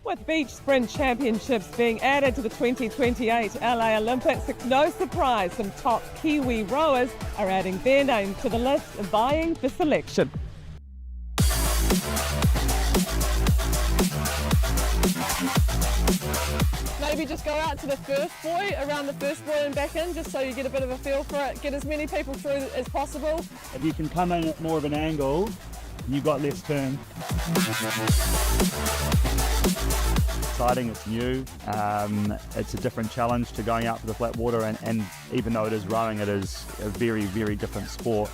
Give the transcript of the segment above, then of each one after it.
With beach sprint championships being added to the 2028 LA Olympics, it's no surprise some top Kiwi rowers are adding their name to the list, vying for selection. Maybe just go out to the first buoy, around the first buoy and back in, just so you get a bit of a feel for it, get as many people through as possible. If you can come in at more of an angle, you've got less turn. Exciting, it's new, it's a different challenge to going out for the flat water, and even though it is rowing, it is a very, very different sport.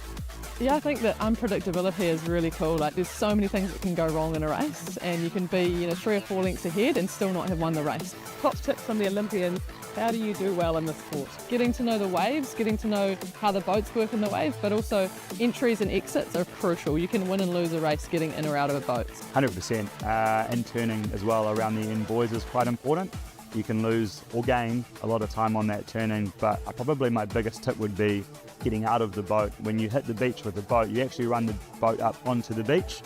Yeah, I think that unpredictability is really cool. Like, there's so many things that can go wrong in a race, and you can be 3 or 4 lengths ahead and still not have won the race. Top tips from the Olympians: how do you do well in this sport? Getting to know the waves, getting to know how the boats work in the waves, but also entries and exits are crucial. You can win and lose a race getting in or out of a boat. 100%, and turning as well around the end buoys is quite important. You can lose or gain a lot of time on that turning, but probably my biggest tip would be getting out of the boat. When you hit the beach with the boat, you actually run the boat up onto the beach,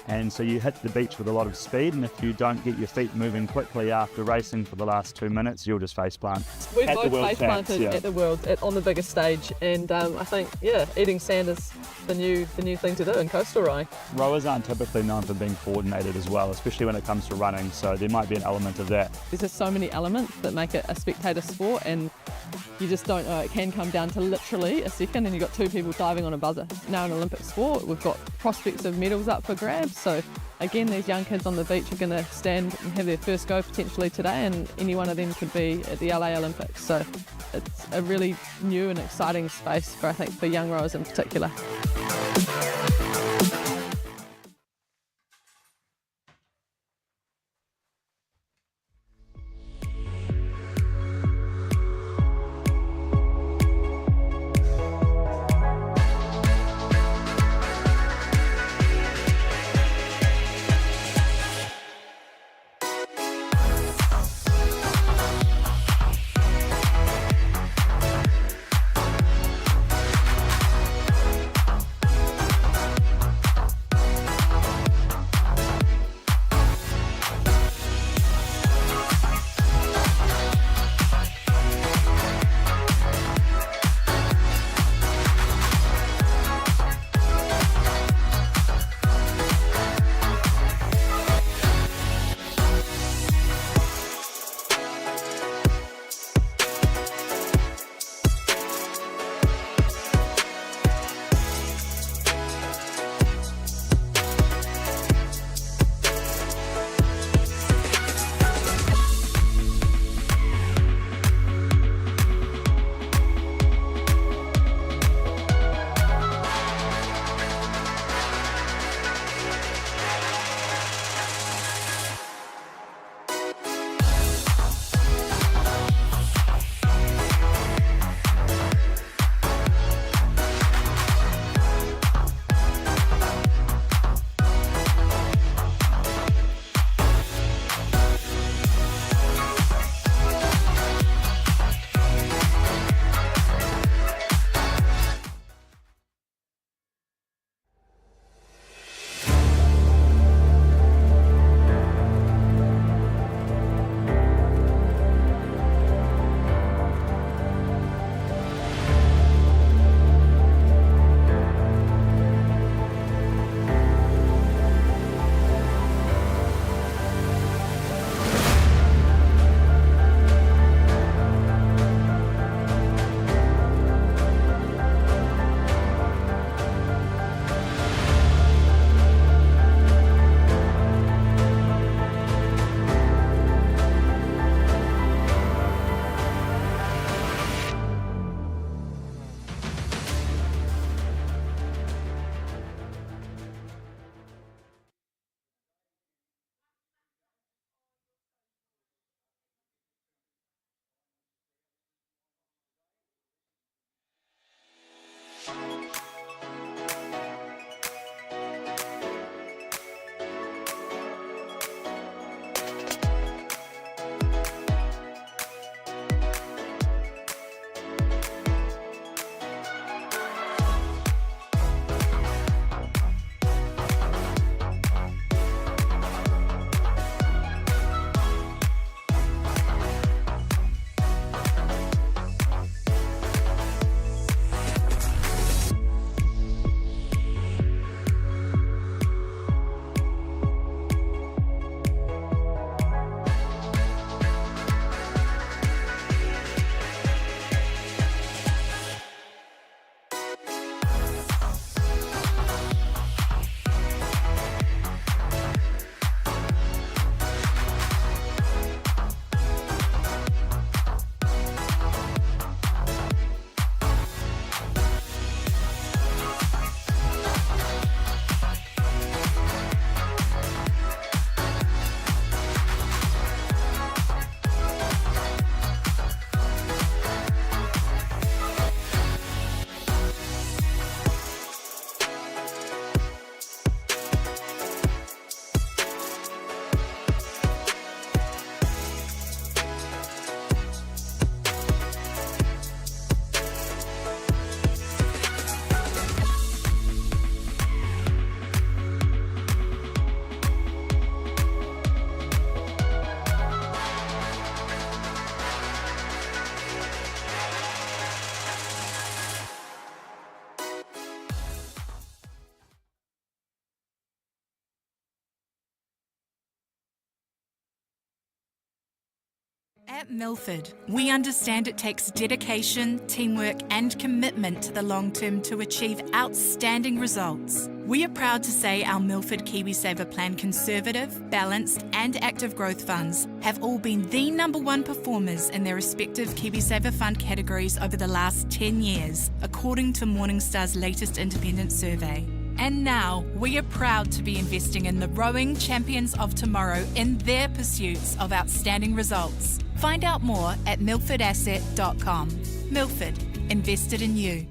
and so you hit the beach with a lot of speed, and if you don't get your feet moving quickly after racing for the last 2 minutes, you'll just face plant. We both face planted at the World, on the biggest stage, and I think, eating sand is the new thing to do in coastal rowing. Rowers aren't typically known for being coordinated as well, especially when it comes to running, so there might be an element of that. There's just so many elements that make it a spectator sport, and you just don't know. It can come down to literally a second, and you've got 2 people diving on a buzzer. Now an Olympic sport, we've got prospects of medals up for grabs, so again, these young kids on the beach are going to stand and have their first go potentially today, and any one of them could be at the LA Olympics. So it's a really new and exciting space for, I think, for young rowers in particular. At Milford, we understand it takes dedication, teamwork, and commitment to the long term to achieve outstanding results. We are proud to say our Milford KiwiSaver Plan Conservative, Balanced, and Active Growth Funds have all been the #1 performers in their respective KiwiSaver Fund categories over the last 10 years, according to Morningstar's latest independent survey. And now, we are proud to be investing in the rowing champions of tomorrow in their pursuits of outstanding results. Find out more at milfordasset.com. Milford, invested in you.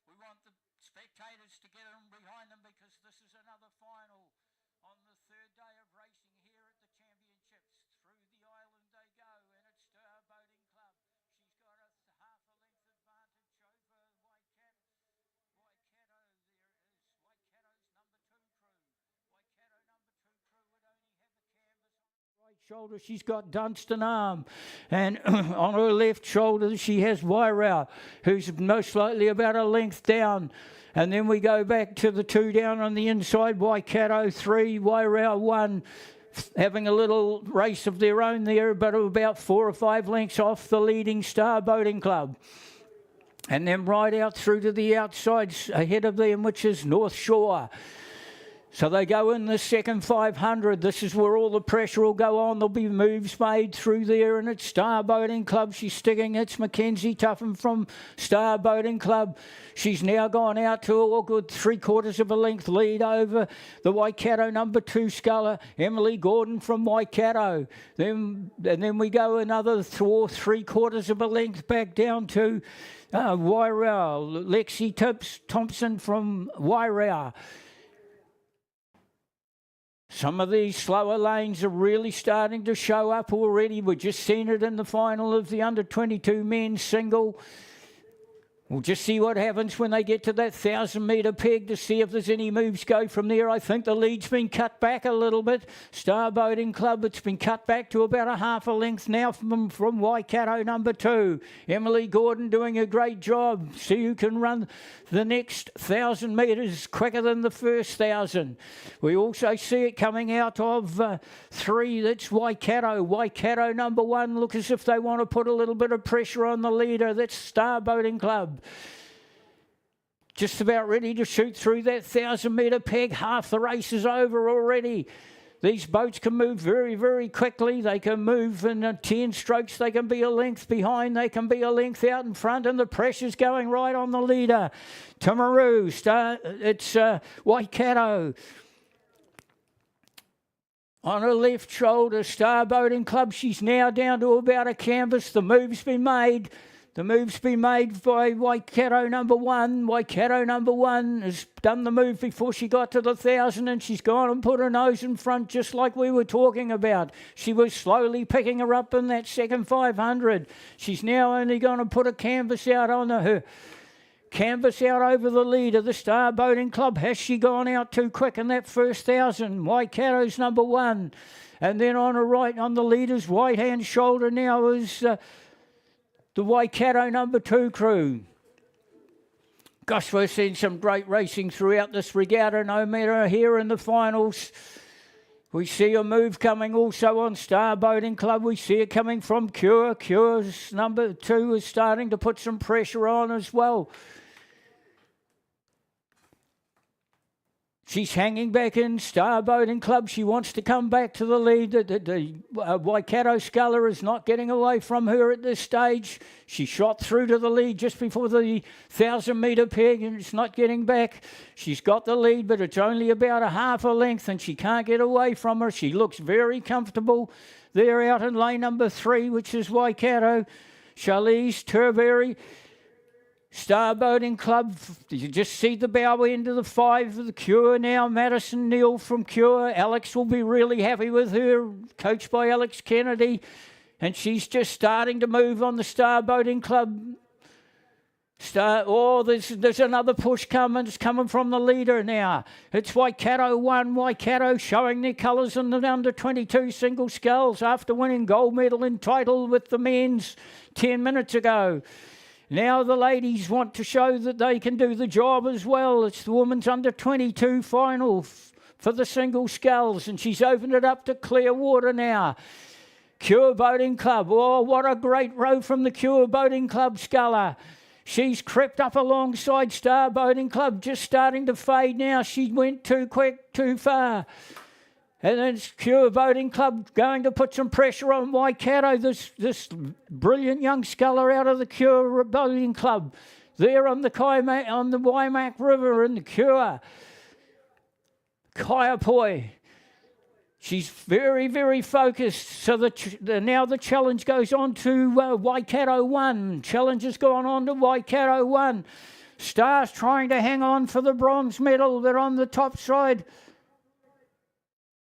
We want the spectators to get in behind them because this is another final on the third day of racing here at the championships. Through the island they go, and it's Star Boating Club. She's got a half a length advantage over Waikato. There is Waikato's number 2 crew. Waikato number 2 crew would only have a canvas on right shoulder. She's got Dunstan Arm, and on her left shoulder she has Wairau, who's most likely about a length down. And then we go back to the 2 down on the inside, Waikato 3, Wairau 1, having a little race of their own there, but about 4 or 5 lengths off the leading Star Boating Club. And then right out through to the outsides ahead of them, which is North Shore. So they go in the second 500. This is where all the pressure will go on. There'll be moves made through there, and it's Star Boating Club. She's sticking. It's Mackenzie Tuffin from Star Boating Club. She's now gone out to a good 3/4 of a length lead over the Waikato number 2 sculler, Emily Gordon from Waikato. And then we go another 3/4 of a length back down to Wairau, Lexi Thompson from Wairau. Some of these slower lanes are really starting to show up already. We've just seen it in the final of the under-22 men's single. We'll just see what happens when they get to that 1,000-metre peg to see if there's any moves go from there. I think the lead's been cut back a little bit. Star Boating Club, it's been cut back to about a half a length now from Waikato number 2. Emily Gordon doing a great job. See who can run the next 1,000 metres quicker than the first 1,000. We also see it coming out of 3. That's Waikato. Waikato number 1 look as if they want to put a little bit of pressure on the leader. That's Star Boating Club. Just about ready to shoot through that 1,000-metre peg. Half the race is over already. These boats can move very, very quickly. They can move in 10 strokes. They can be a length behind. They can be a length out in front, and the pressure's going right on the leader. Timaru, it's Waikato. On her left shoulder, Star Boating Club. She's now down to about a canvas. The move's been made. The move's been made by Waikato number 1. Waikato number 1 has done the move before she got to the 1,000, and she's gone and put her nose in front just like we were talking about. She was slowly picking her up in that second 500. She's now only going to put a canvas out on her. Canvas out over the leader, the Star Boating Club. Has she gone out too quick in that first 1,000? Waikato's number 1. And then on her right, on the leader's right-hand shoulder now is the Waikato number 2 crew. Gosh, we're seeing some great racing throughout this regatta, no matter here in the finals. We see a move coming also on Star Boating Club. We see it coming from Cure. Cure's number 2 is starting to put some pressure on as well. She's hanging back in Star Boating Club. She wants to come back to the lead. The Waikato sculler is not getting away from her at this stage. She shot through to the lead just before the 1,000-metre peg, and it's not getting back. She's got the lead, but it's only about a half a length, and she can't get away from her. She looks very comfortable there out in lane number 3, which is Waikato. Charlize Turberry. Star Boating Club, you just see the bow end of the 5 of the Cure now. Madison Neal from Cure. Alex will be really happy with her, coached by Alex Kennedy. And she's just starting to move on the Star Boating Club. There's another push coming. It's coming from the leader now. It's Waikato 1. Waikato showing their colours in the under-22 single sculls after winning gold medal in title with the men's 10 minutes ago. Now the ladies want to show that they can do the job as well. It's the women's under-22 final for the single sculls, and she's opened it up to clear water now. Cure Boating Club. Oh, what a great row from the Cure Boating Club sculler. She's crept up alongside Star Boating Club, just starting to fade now. She went too quick, too far. And then it's Cure Boating Club going to put some pressure on Waikato, this brilliant young sculler out of the Cure Boating Club. There on the Waimak River in the Cure. Kaiapoi. She's very, very focused. So now the challenge goes on to Waikato 1. Challenge has gone on to Waikato 1. Star's trying to hang on for the bronze medal. They're on the top side.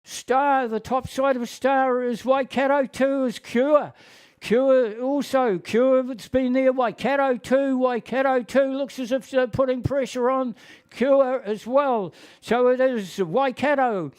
Star, the top side of Star is Waikato 2 is Cure. Cure also, Cure that's been there, Waikato 2 looks as if they're putting pressure on Cure as well. So it is Waikato.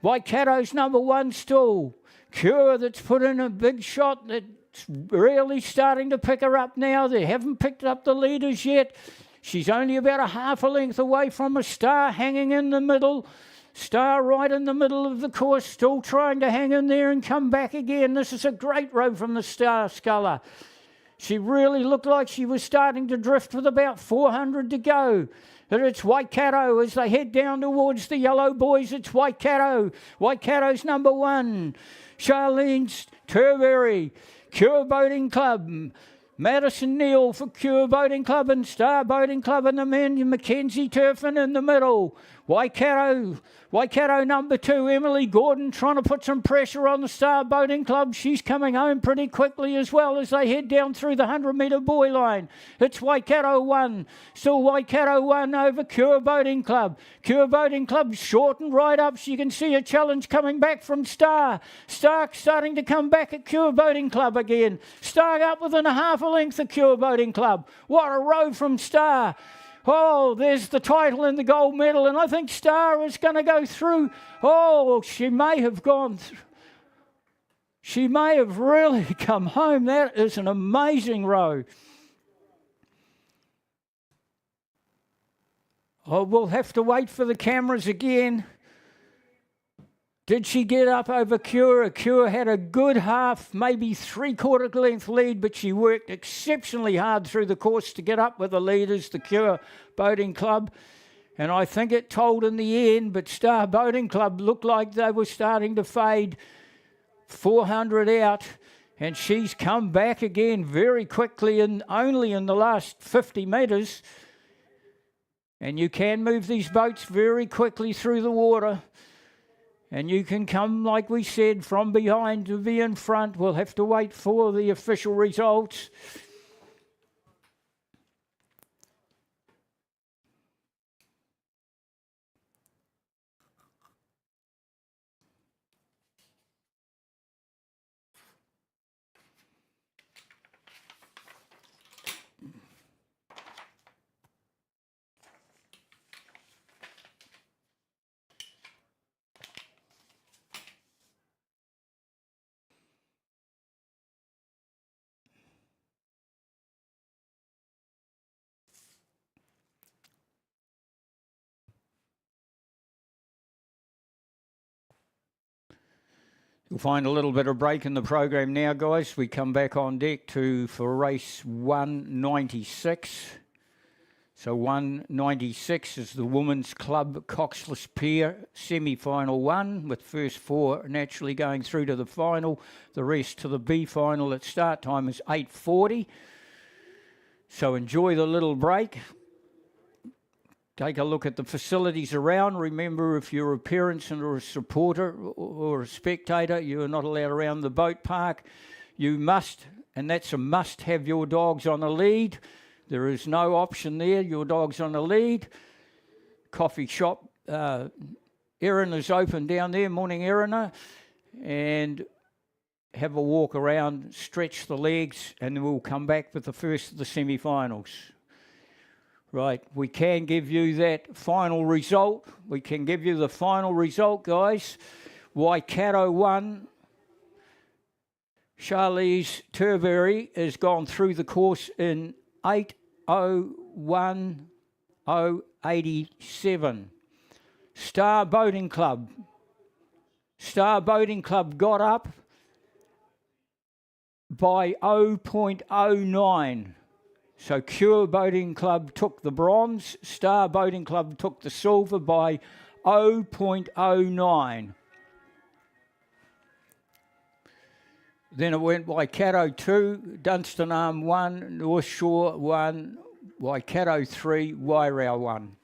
Waikato's number one still. Cure that's put in a big shot that's really starting to pick her up now. They haven't picked up the leaders yet. She's only about a half a length away from a Star hanging in the middle. Star right in the middle of the course, still trying to hang in there and come back again. This is a great row from the Star Sculler. She really looked like she was starting to drift with about 400 to go. But it's Waikato as they head down towards the yellow boys. It's Waikato. Waikato's number one. Charlene's Turberry. Cure Boating Club. Madison Neal for Cure Boating Club and Star Boating Club and the men. Mackenzie Turfin in the middle. Waikato number two, Emily Gordon, trying to put some pressure on the Star Boating Club. She's coming home pretty quickly as well as they head down through the 100-metre buoy line. It's Waikato 1. Still Waikato 1 over Cure Boating Club. Cure Boating Club shortened right up. So you can see a challenge coming back from Star. Star starting to come back at Cure Boating Club again. Star up within a half a length of Cure Boating Club. What a row from Star. Oh, there's the title and the gold medal, and I think Star is going to go through. Oh, she may have gone through. She may have really come home. That is an amazing row. Oh, we'll have to wait for the cameras again. Did she get up over Cure? Cure had a good half, maybe three-quarter length lead, but she worked exceptionally hard through the course to get up with the leaders, the Cure Boating Club. And I think it told in the end, but Star Boating Club looked like they were starting to fade 400 out. And she's come back again very quickly and only in the last 50 metres. And you can move these boats very quickly through the water. And you can come, like we said, from behind to be in front. We'll have to wait for the official results. You'll find a little bit of break in the program now, guys. We come back on deck for race 196. So 196 is the Women's Club Coxless Pair semi-final one, with first four naturally going through to the final. The rest to the B final. Its start time is 8:40. So enjoy the little break. Take a look at the facilities around. Remember, if you're a parent or a supporter or a spectator, you are not allowed around the boat park. You must, and that's a must, have your dogs on a lead. There is no option there. Your dog's on a lead. Coffee shop. Erin is open down there. Morning, Erin. And have a walk around, stretch the legs, and then we'll come back with the first of the semi-finals. Right, we can give you that final result. We can give you the final result, guys. Waikato 1. Charlize Turberry has gone through the course in 8:01.087. Star Boating Club. Star Boating Club got up by 0.09. So Cure Boating Club took the bronze, Star Boating Club took the silver by 0.09. Then it went Waikato 2, Dunstan Arm 1, North Shore 1, Waikato 3, Wairau 1.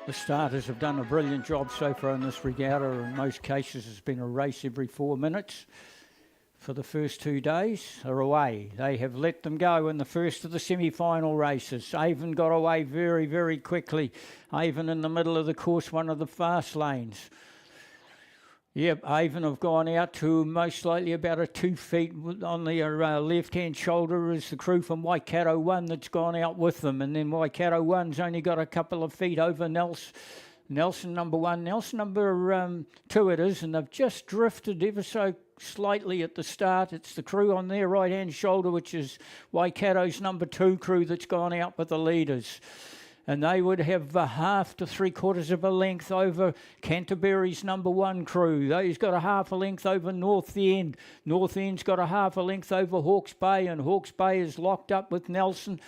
The starters have done a brilliant job so far in this regatta. In most cases, it's been a race every 4 minutes. For the first 2 days are away. They have let them go in the first of the semi-final races. Avon got away very, very quickly. Avon in the middle of the course, one of the fast lanes. Yep, Avon have gone out to most likely about a 2 feet on their left-hand shoulder is the crew from Waikato 1 that's gone out with them. And then Waikato 1's only got a couple of feet over Nelson number 1. Nelson number 2 it is, and they've just drifted ever so slightly at the start. It's the crew on their right-hand shoulder, which is Waikato's number 2 crew that's gone out with the leaders. And they would have half to 3/4 of a length over Canterbury's number 1 crew. He's got a half a length over North End. North End's got a half a length over Hawke's Bay, and Hawke's Bay is locked up with Nelson.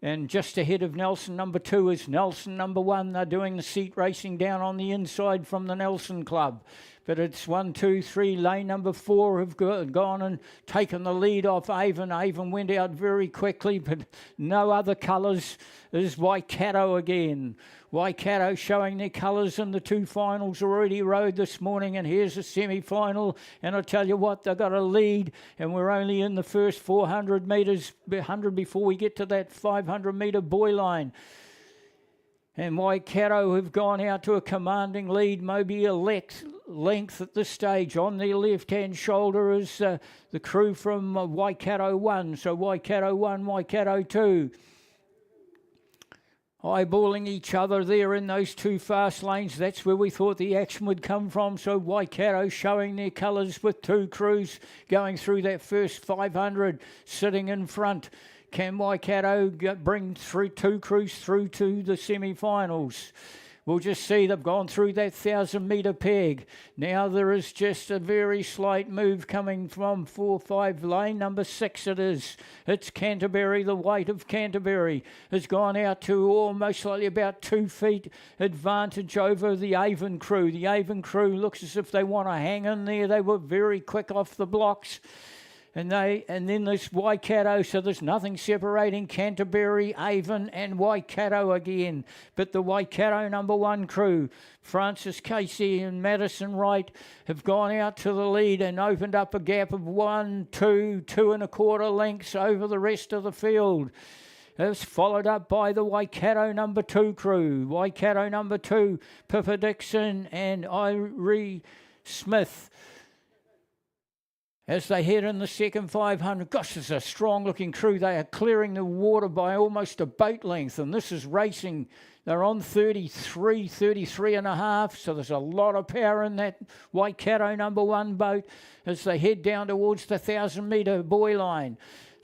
And just ahead of Nelson number 2 is Nelson number 1. They're doing the seat racing down on the inside from the Nelson Club. But it's 1, 2, 3. Lane number 4 have gone and taken the lead off Avon. Avon went out very quickly, but no other colours is Waikato again. Waikato showing their colours in the 2 finals already rode this morning, and here's a semi-final. And I tell you what, they've got a lead, and we're only in the first 400 metres, 100 before we get to that 500-metre buoy line. And Waikato have gone out to a commanding lead, maybe a length at this stage. On their left-hand shoulder is the crew from Waikato 1. So Waikato 1, Waikato 2. Eyeballing each other there in those 2 fast lanes. That's where we thought the action would come from. So Waikato showing their colours with 2 crews going through that first 500, sitting in front. Can Waikato bring through 2 crews through to the semi-finals? We'll just see they've gone through that 1,000-metre peg. Now there is just a very slight move coming from 4-5 lane number 6 it is. It's Canterbury, the weight of Canterbury has gone out to almost likely about 2 feet advantage over the Avon crew. The Avon crew looks as if they want to hang in there. They were very quick off the blocks. And then there's Waikato, so there's nothing separating Canterbury, Avon and Waikato again. But the Waikato number 1 crew, Francis Casey and Madison Wright, have gone out to the lead and opened up a gap of 1, 2, 2 1/4 lengths over the rest of the field. It's followed up by the Waikato number 2 crew. Waikato number 2, Pippa Dixon and Irie Smith. As they head in the second 500, gosh, it's a strong-looking crew. They are clearing the water by almost a boat length, and this is racing. They're on 33 and a half, so there's a lot of power in that Waikato number 1 boat as they head down towards the 1,000-metre buoy line.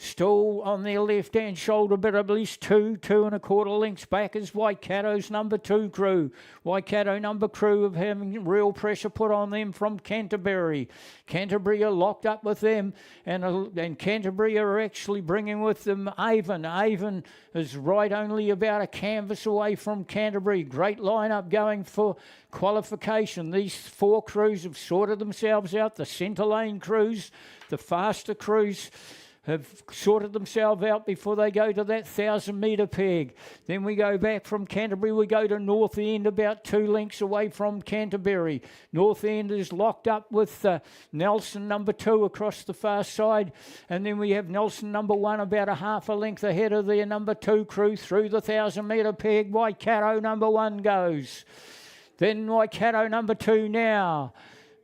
Still on their left-hand shoulder, but at least 2 1/4 lengths back is Waikato's number 2 crew. Waikato number crew of having real pressure put on them from Canterbury. Canterbury are locked up with them, and Canterbury are actually bringing with them Avon. Avon is right only about a canvas away from Canterbury. Great lineup going for qualification. These 4 crews have sorted themselves out. The centre lane crews, the faster crews, have sorted themselves out before they go to that 1,000-metre peg. Then we go back from Canterbury, we go to North End, about 2 lengths away from Canterbury. North End is locked up with Nelson number 2 across the far side, and then we have Nelson number 1 about a half a length ahead of their number 2 crew through the 1,000-metre peg. Waikato number 1 goes. Then Waikato number 2 now.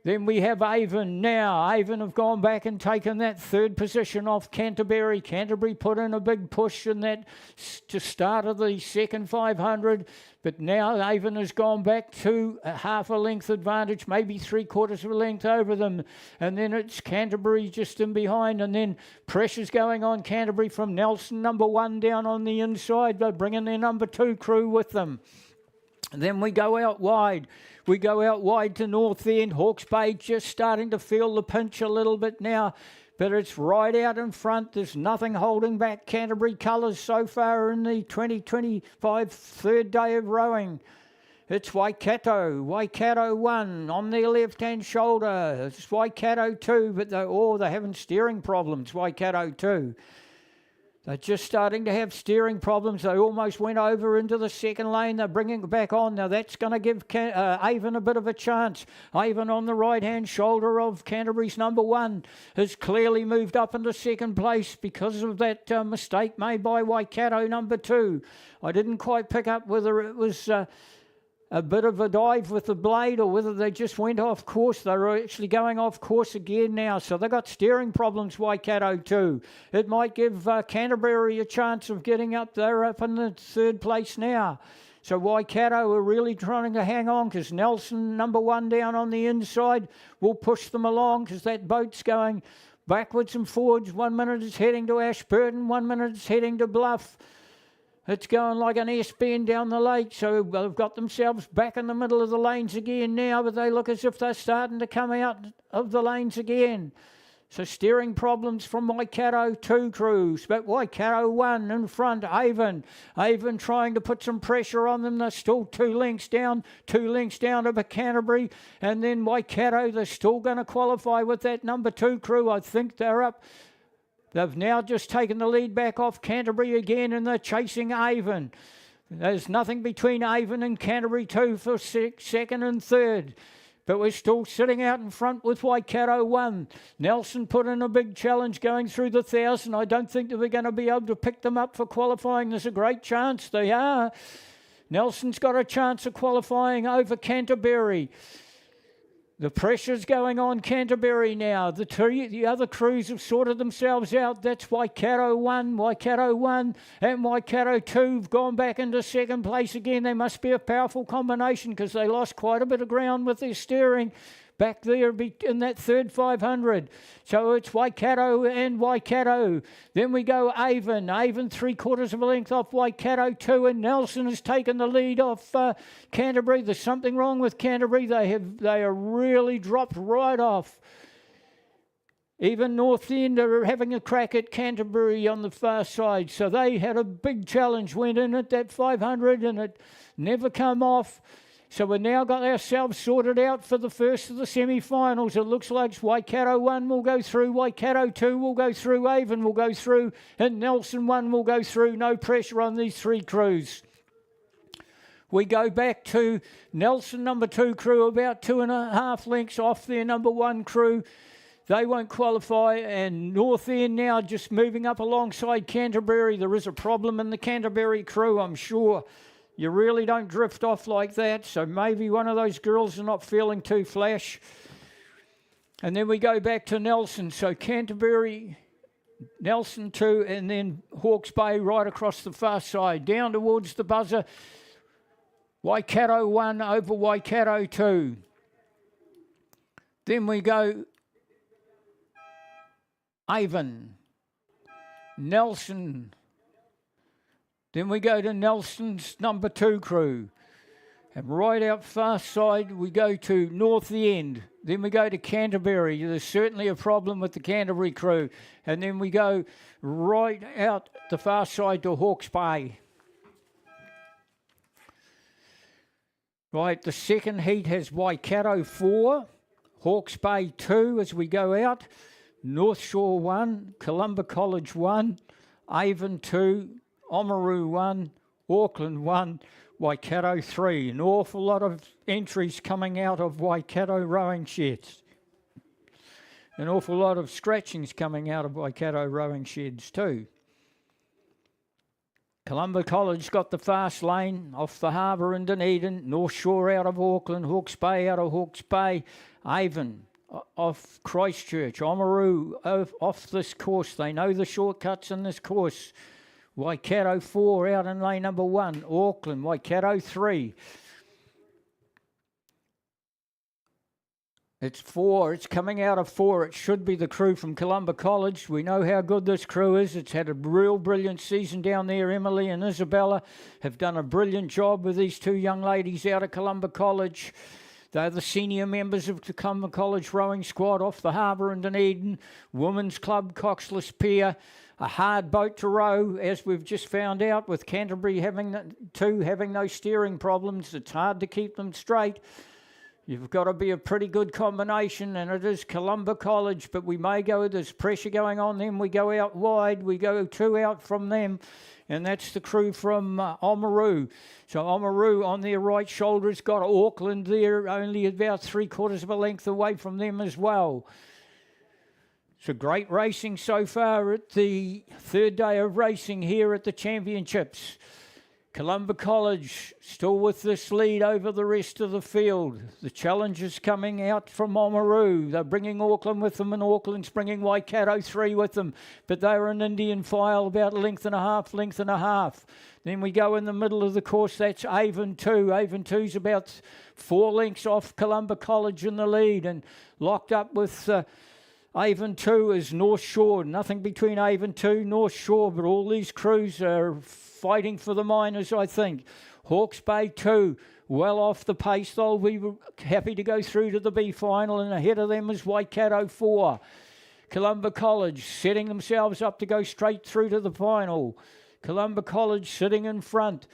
Then we have Avon now. Avon have gone back and taken that 3rd position off Canterbury. Canterbury put in a big push in that to start of the second 500. But now Avon has gone back to a half a length advantage, maybe 3/4 of a length over them. And then it's Canterbury just in behind. And then pressure's going on Canterbury from Nelson number 1 down on the inside. They're bringing their number 2 crew with them. And then we go out wide. We go out wide to North End. Hawke's Bay just starting to feel the pinch a little bit now, but it's right out in front. There's nothing holding back Canterbury colours so far in the 2025 3rd day of rowing. It's Waikato 1 on their left-hand shoulder. It's Waikato 2, but they're having steering problems, Waikato 2. They're just starting to have steering problems. They almost went over into the second lane. They're bringing it back on. Now that's going to give Avon a bit of a chance. Avon on the right-hand shoulder of Canterbury's number 1 has clearly moved up into second place because of that mistake made by Waikato number 2. I didn't quite pick up whether it was a bit of a dive with the blade or whether they just went off course. They're actually going off course again now, so they've got steering problems, Waikato too. It might give Canterbury a chance of getting up there up in the third place now. So Waikato are really trying to hang on because Nelson, number 1 down on the inside, will push them along because that boat's going backwards and forwards. 1 minute it's heading to Ashburton, 1 minute it's heading to Bluff. It's going like an S-bend down the lake, so they've got themselves back in the middle of the lanes again now, but they look as if they're starting to come out of the lanes again. So steering problems from Waikato 2 crews, but Waikato 1 in front, Avon. Avon trying to put some pressure on them. They're still 2 lengths down to Canterbury, and then Waikato, they're still going to qualify with that number 2 crew. I think they're up. They've now just taken the lead back off Canterbury again, and they're chasing Avon. There's nothing between Avon and Canterbury 2 for second and third. But we're still sitting out in front with Waikato 1. Nelson put in a big challenge going through the 1,000. I don't think that we're going to be able to pick them up for qualifying. There's a great chance they are. Nelson's got a chance of qualifying over Canterbury. The pressure's going on Canterbury now. The other crews have sorted themselves out. That's Waikato 1, and Waikato 2 have gone back into second place again. They must be a powerful combination because they lost quite a bit of ground with their steering back there in that third 500. So it's Waikato and Waikato. Then we go Avon. Avon 3/4 of a length off Waikato 2, and Nelson has taken the lead off Canterbury. There's something wrong with Canterbury. They are really dropped right off. Even North End are having a crack at Canterbury on the far side. So they had a big challenge, went in at that 500 and it never come off. So we've now got ourselves sorted out for the first of the semi-finals. It looks like Waikato 1 will go through, Waikato 2 will go through, Avon will go through, and Nelson 1 will go through. No pressure on these 3 crews. We go back to Nelson number 2 crew, about 2.5 lengths off their number 1 crew. They won't qualify, and North End now just moving up alongside Canterbury. There is a problem in the Canterbury crew, I'm sure. You really don't drift off like that, so maybe one of those girls are not feeling too flash. And then we go back to Nelson. So Canterbury, Nelson 2, and then Hawke's Bay right across the far side. Down towards the buzzer, Waikato 1 over Waikato 2. Then we go Avon, Nelson. Then we go to Nelson's number 2 crew. And right out far side, we go to North End. Then we go to Canterbury. There's certainly a problem with the Canterbury crew. And then we go right out the far side to Hawke's Bay. Right, the second heat has Waikato 4, Hawke's Bay 2 as we go out, North Shore 1, Columba College 1, Avon 2, Oamaru 1, Auckland 1, Waikato 3. An awful lot of entries coming out of Waikato rowing sheds. An awful lot of scratchings coming out of Waikato rowing sheds too. Columba College got the fast lane off the harbour in Dunedin, North Shore out of Auckland, Hawke's Bay out of Hawke's Bay, Avon off Christchurch, Oamaru off this course. They know the shortcuts in this course. Waikato 4 out in lane number 1. Auckland, Waikato 3. It's 4. It's coming out of 4. It should be the crew from Columba College. We know how good this crew is. It's had a real brilliant season down there. Emily and Isabella have done a brilliant job with these 2 young ladies out of Columba College. They're the senior members of the Columba College rowing squad off the harbour in Dunedin. Women's Club, Coxless Pier. A hard boat to row, as we've just found out, with Canterbury having those steering problems. It's hard to keep them straight. You've got to be a pretty good combination, and it is Columba College, but we may go, there's pressure going on them. We go out wide, we go 2 out from them, and that's the crew from Oamaru. So Oamaru on their right shoulder has got Auckland there, only about 3/4 of a length away from them as well. So great racing so far at the third day of racing here at the championships. Columba College still with this lead over the rest of the field. The challengers coming out from Oamaru. They're bringing Auckland with them, and Auckland's bringing Waikato 3 with them. But they're an Indian file, about a length and a half. Then we go in the middle of the course, that's Avon 2. Avon 2's about 4 lengths off Columba College in the lead, and locked up with Avon 2 is North Shore. Nothing between Avon 2, North Shore, but all these crews are fighting for the minors, I think. Hawke's Bay 2, well off the pace. They'll be happy to go through to the B final, and ahead of them is Waikato 4. Columba College setting themselves up to go straight through to the final. Columba College sitting in front.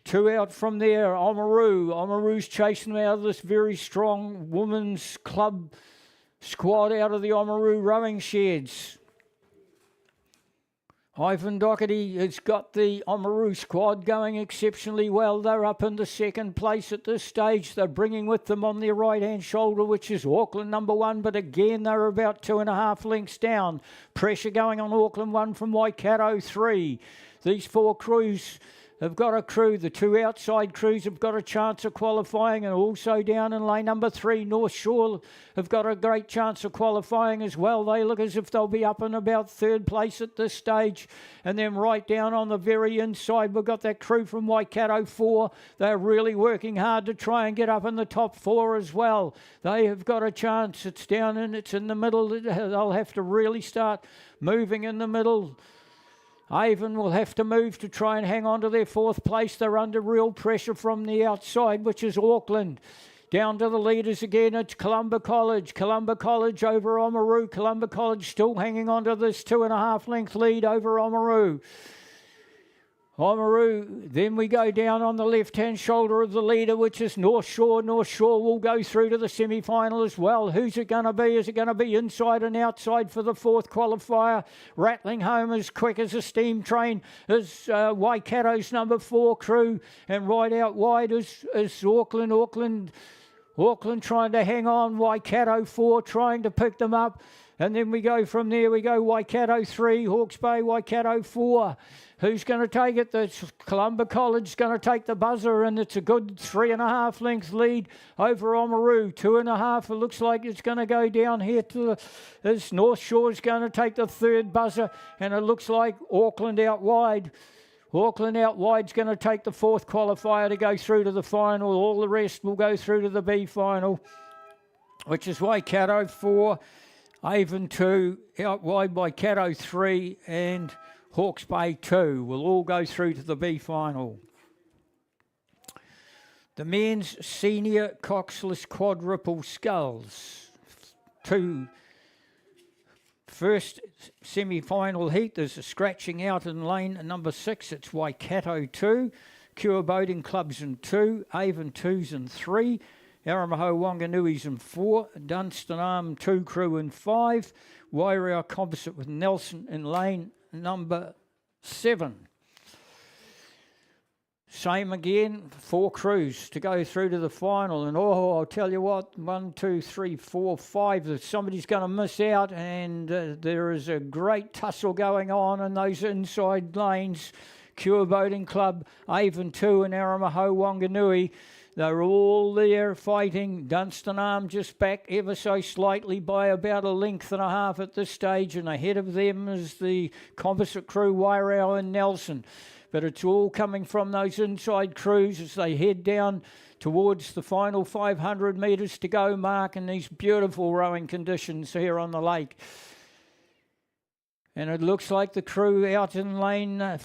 2 out from there, Oamaru. Oamaru's chasing them out of this very strong women's club squad out of the Oamaru rowing sheds. Ivan Doherty has got the Oamaru squad going exceptionally well. They're up into second place at this stage. They're bringing with them on their right-hand shoulder, which is Auckland number 1, but again they're about 2.5 lengths down. Pressure going on Auckland 1 from Waikato 3. These 4 crews have got a crew. The 2 outside crews have got a chance of qualifying, and also down in lane number 3, North Shore have got a great chance of qualifying as well. They look as if they'll be up in about 3rd place at this stage. And then right down on the very inside, we've got that crew from Waikato 4. They're really working hard to try and get up in the top 4 as well. They have got a chance. It's down and it's in the middle. They'll have to really start moving in the middle. Avon will have to move to try and hang on to their 4th place. They're under real pressure from the outside, which is Auckland. Down to the leaders again, it's Columba College. Columba College over Oamaru. Columba College still hanging on to this 2.5 length lead over Oamaru. Oamaru, then we go down on the left-hand shoulder of the leader, which is North Shore. North Shore will go through to the semi-final as well. Who's it going to be? Is it going to be inside and outside for the 4th qualifier? Rattling home as quick as a steam train is Waikato's number 4 crew, and right out wide is Auckland. Auckland trying to hang on. Waikato 4 trying to pick them up. And then we go from there, we go Waikato 3, Hawke's Bay, Waikato 4. Who's going to take it? The Columba College going to take the buzzer, and it's a good 3.5 length lead over Oamaru. 2.5, it looks like it's going to go down here to as North Shore's going to take the 3rd buzzer, and it looks like Auckland out wide. Auckland out wide's going to take the 4th qualifier to go through to the final. All the rest will go through to the B final, which is Waikato 4, Avon 2, out wide Waikato 3, and Hawke's Bay 2 will all go through to the B final. The men's senior coxless quadruple sculls. 2 first semi-final heat. There's a scratching out in lane number 6. It's Waikato 2, Cure Boating Clubs in 2, Avon 2's in 3, Aramaho Wanganui's in 4, Dunstan Arm 2 crew in 5, Wairau Composite with Nelson in lane number 7. Same again, 4 crews to go through to the final. And I'll tell you what, 1, 2, 3, 4, 5, somebody's going to miss out, and there is a great tussle going on in those inside lanes. Cure Boating Club, Avon 2 and Aramaho Wanganui. They're all there fighting. Dunstan Arm just back ever so slightly by about 1.5 lengths at this stage, and ahead of them is the composite crew, Wairau and Nelson. But it's all coming from those inside crews as they head down towards the final 500 metres to go mark in these beautiful rowing conditions here on the lake. And it looks like the crew out in lane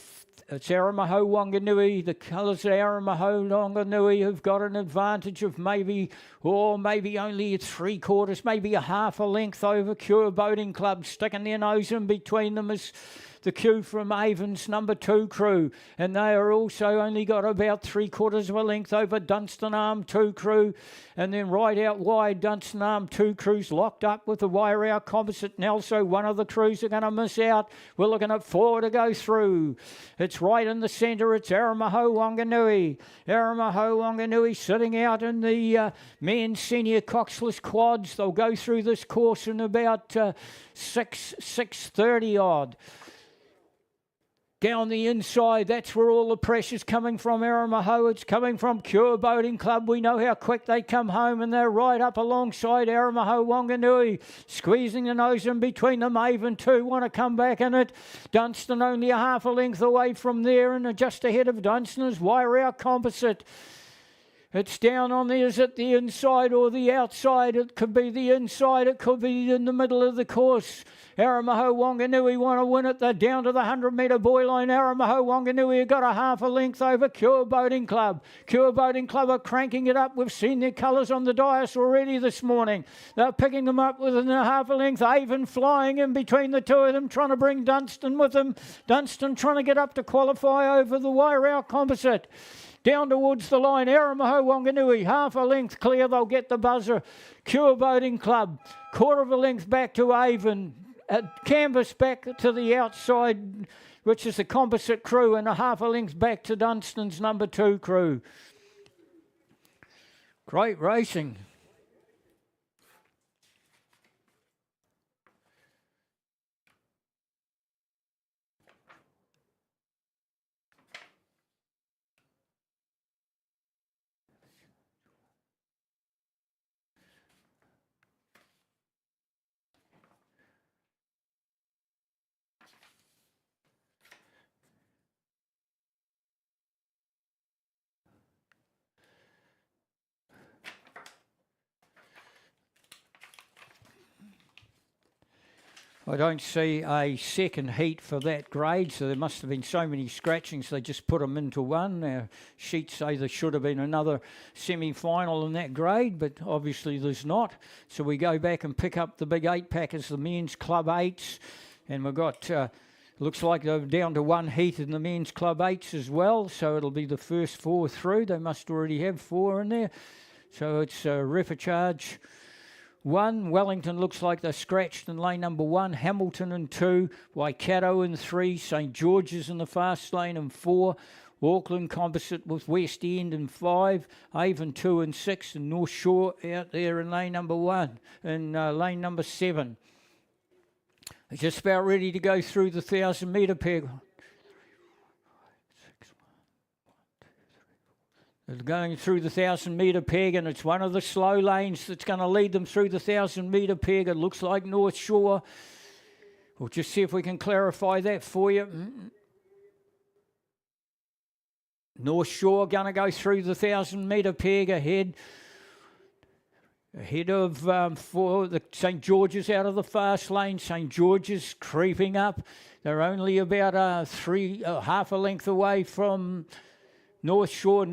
It's Aramaho Wanganui. The colours of Aramaho Wanganui have got an advantage of maybe only 3/4, maybe a half a length over Cure Boating Club. Sticking their nose in between them is the queue from Avon's number 2 crew, and they are also only got about 3/4 of a length over Dunstan Arm 2 crew, and then right out wide Dunstan Arm 2 crew's locked up with the Wairau Composite Nelso. One of the crews are going to miss out. We're looking at 4 to go through. It's right in the centre. It's Aramaho Wanganui. Aramaho Wanganui sitting out in the men's senior coxless quads. They'll go through this course in about 6:30 odd. Down the inside, that's where all the pressure's coming from Aramaho. It's coming from Cure Boating Club. We know how quick they come home, and they're right up alongside Aramaho Wanganui. Squeezing the nose in between them. Avon 2 want to come back in it. Dunstan only a half a length away from there, and just ahead of Dunstan is Wairau Composite. It's down on there. Is it the inside or the outside? It could be the inside. It could be in the middle of the course. Aramaho Wanganui want to win it. They're down to the 100-metre buoy line. Aramaho Wanganui have got a half a length over Cure Boating Club. Cure Boating Club are cranking it up. We've seen their colours on the dais already this morning. They're picking them up within a half a length. Avon flying in between the two of them, trying to bring Dunstan with them. Dunstan trying to get up to qualify over the Wairau Composite. Down towards the line, Aramaho Wanganui, half a length clear, they'll get the buzzer. Cure Boating Club, 1/4 of a length back to Avon. Canvas back to the outside, which is the composite crew, and a half a length back to Dunstan's number 2 crew. Great racing. I don't see a second heat for that grade, so there must have been so many scratchings they just put them into one. Our sheets say there should have been another semi-final in that grade, but obviously there's not. So we go back and pick up the big 8-pack as the men's club 8s, and we've got, looks like they're down to one heat in the men's club 8s as well, so it'll be the first 4 through. They must already have 4 in there. So it's Refercharge 1, Wellington looks like they're scratched in lane number 1, Hamilton in 2, Waikato in 3, St George's in the fast lane in 4, Auckland Composite with West End in 5, Avon 2 and 6, and North Shore out there in lane number 1, and lane number 7. They're just about ready to go through the 1,000-metre peg. They're going through the 1,000-metre peg, and it's one of the slow lanes that's going to lead them through the 1,000-metre peg. It looks like North Shore. We'll just see if we can clarify that for you. North Shore going to go through the 1,000-metre peg ahead of for the St George's out of the fast lane. St George's creeping up. They're only about half a length away from North Shore through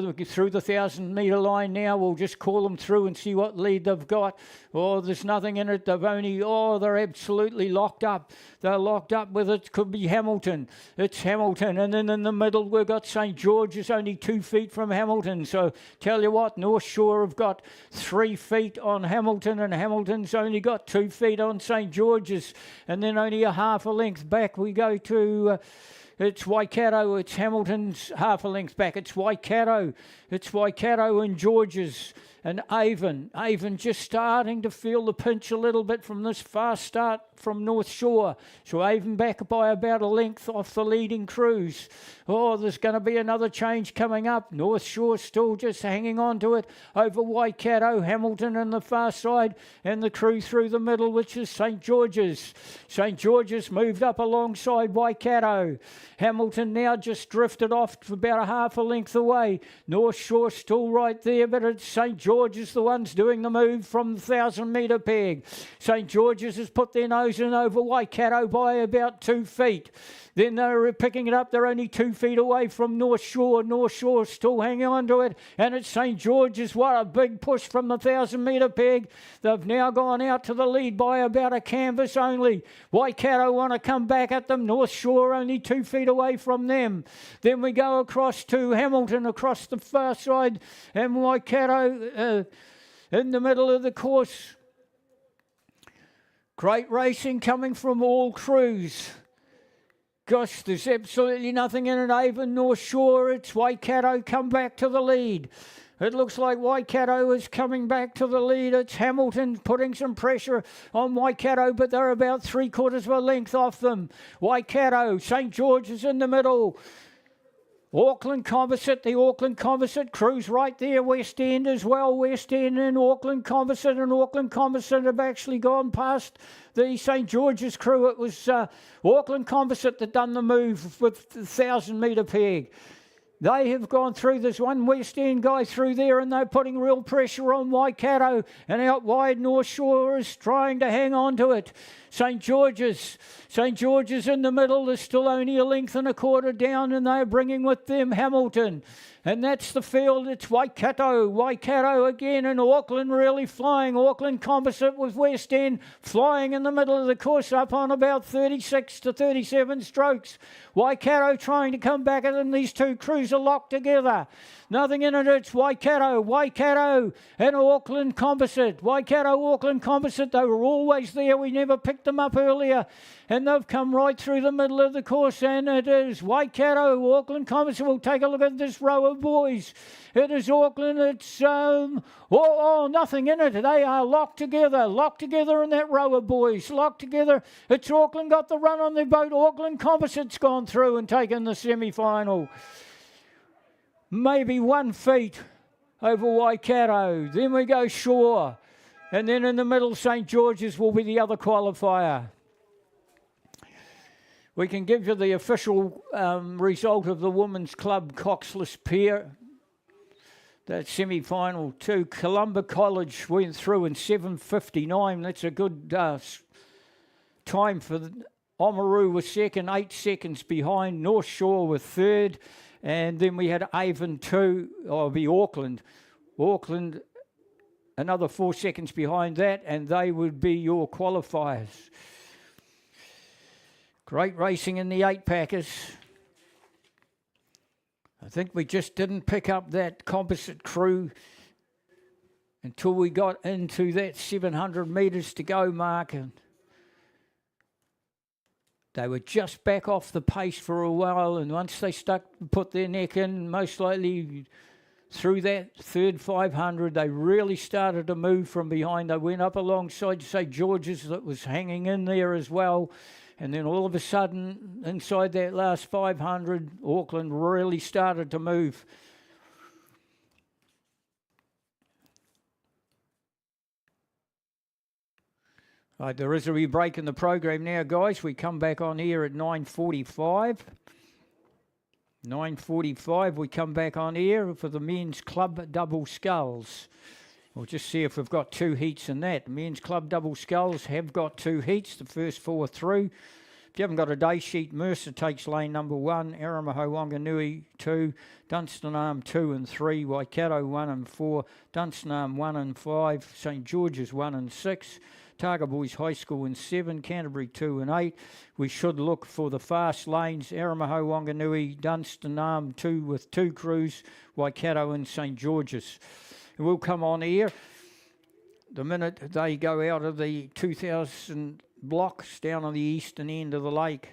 the 1,000-metre line now. We'll just call them through and see what lead they've got. Oh, there's nothing in it. They're absolutely locked up. They're locked up with it. Could be Hamilton. It's Hamilton. And then in the middle, we've got St George's only 2 feet from Hamilton. So tell you what, North Shore have got 3 feet on Hamilton, and Hamilton's only got 2 feet on St George's. And then only a half a length back we go to... It's Waikato. It's Hamilton's half a length back. It's Waikato. It's Waikato and George's and Avon. Avon just starting to feel the pinch a little bit from this fast start from North Shore. So Avon back by about a length off the leading crews. Oh, there's going to be another change coming up. North Shore still just hanging on to it over Waikato, Hamilton on the far side, and the crew through the middle, which is St George's. St George's moved up alongside Waikato. Hamilton now just drifted off to about a half a length away. North Shore still right there, but it's St George's George's the ones doing the move from the 1,000-metre peg. St. George's has put their nose in over Waikato by about 2 feet. Then they're picking it up. They're only 2 feet away from North Shore. North Shore still hanging on to it. And it's St. George's. What a big push from the 1,000-metre peg. They've now gone out to the lead by about a canvas only. Waikato want to come back at them. North Shore only 2 feet away from them. Then we go across to Hamilton across the far side. And Waikato in the middle of the course. Great racing coming from all crews. Gosh, there's absolutely nothing in it. Avon, North Shore, it's Waikato come back to the lead. It looks like Waikato is coming back to the lead. It's Hamilton putting some pressure on Waikato, but they're about 3/4 of a length off them. Waikato, St. George is in the middle. Auckland Composite, the Auckland Composite crew's right there. West End as well. West End and Auckland Composite, and Auckland Composite have actually gone past the St. George's crew. It was Auckland Composite that done the move with the 1,000-metre peg. They have gone through. There's one West End guy through there, and they're putting real pressure on Waikato. And out wide, North Shore is trying to hang on to it. St. George's in the middle. There's still only a length and a quarter down, and they're bringing with them Hamilton. And that's the field. It's Waikato again, and Auckland really flying. Auckland Composite with West End flying in the middle of the course up on about 36 to 37 strokes. Waikato trying to come back at them. These two crews are locked together. Nothing in it. It's Waikato and Auckland Composite. Waikato, Auckland Composite, they were always there. We never picked them up earlier. And they've come right through the middle of the course, and it is Waikato, Auckland Composite. We'll take a look at this row of boys. It is Auckland. It's, nothing in it. They are locked together in that row of boys, locked together. It's Auckland got the run on their boat. Auckland Composite's gone through and taken the semi-final. Maybe 1 feet over Waikato. Then we go Shore. And then in the middle, St. George's will be the other qualifier. We can give you the official result of the Women's Club Coxless Pair. That semi-final too. Columba College went through in 7:59. That's a good time for Oamaru was second, 8 seconds behind. North Shore were third. And then we had Avon 2, or it'll be Auckland. Auckland, another 4 seconds behind that, and they would be your qualifiers. Great racing in the 8-packers. I think we just didn't pick up that composite crew until we got into that 700 metres to go mark. And they were just back off the pace for a while, and once they put their neck in, most likely through that third 500, they really started to move from behind. They went up alongside St. George's that was hanging in there as well. And then all of a sudden, inside that last 500, Auckland really started to move. Right, there is a wee break in the program now, guys. We come back on here at 9:45. 9:45, we come back on here for the men's club double sculls. We'll just see if we've got 2 heats in that. Men's club double sculls have got 2 heats. The first 4 through. If you haven't got a day sheet, Mercer takes lane number 1, Aramaho Wanganui 2, Dunstanarm 2 and 3, Waikato 1 and 4, Dunstanarm 1 and 5, St. George's 1 and 6, Targa Boys High School in 7, Canterbury 2 and 8. We should look for the fast lanes, Aramaho Wanganui, Dunstanarm 2 with 2 crews, Waikato and St. George's. We'll come on here the minute they go out of the 2000 blocks down on the eastern end of the lake.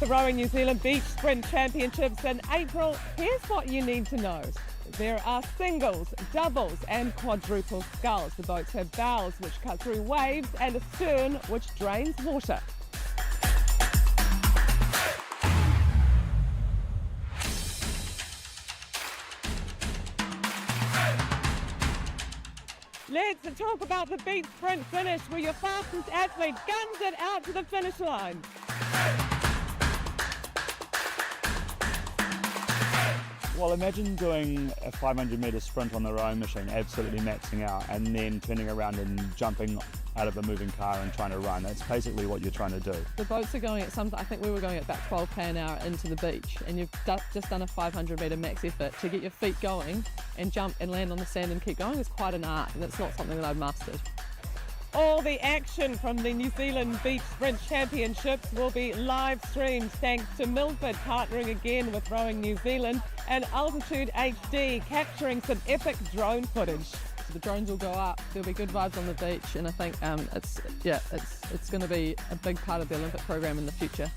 the Rowing New Zealand Beach Sprint Championships in April, here's what you need to know. There are singles, doubles and quadruple sculls. The boats have bows which cut through waves and a stern which drains water. Let's talk about the beach sprint finish where your fastest athlete guns it out to the finish line. Well, imagine doing a 500-metre sprint on the rowing machine, absolutely maxing out, and then turning around and jumping out of a moving car and trying to run. That's basically what you're trying to do. The boats are going at I think we were going at about 12 k an hour into the beach, and you've just done a 500-metre max effort. To get your feet going and jump and land on the sand and keep going is quite an art, and it's not something that I've mastered. All the action from the New Zealand Beach Sprint Championships will be live streamed thanks to Milford partnering again with Rowing New Zealand and Altitude HD capturing some epic drone footage. So the drones will go up, there'll be good vibes on the beach, and I think it's going to be a big part of the Olympic program in the future.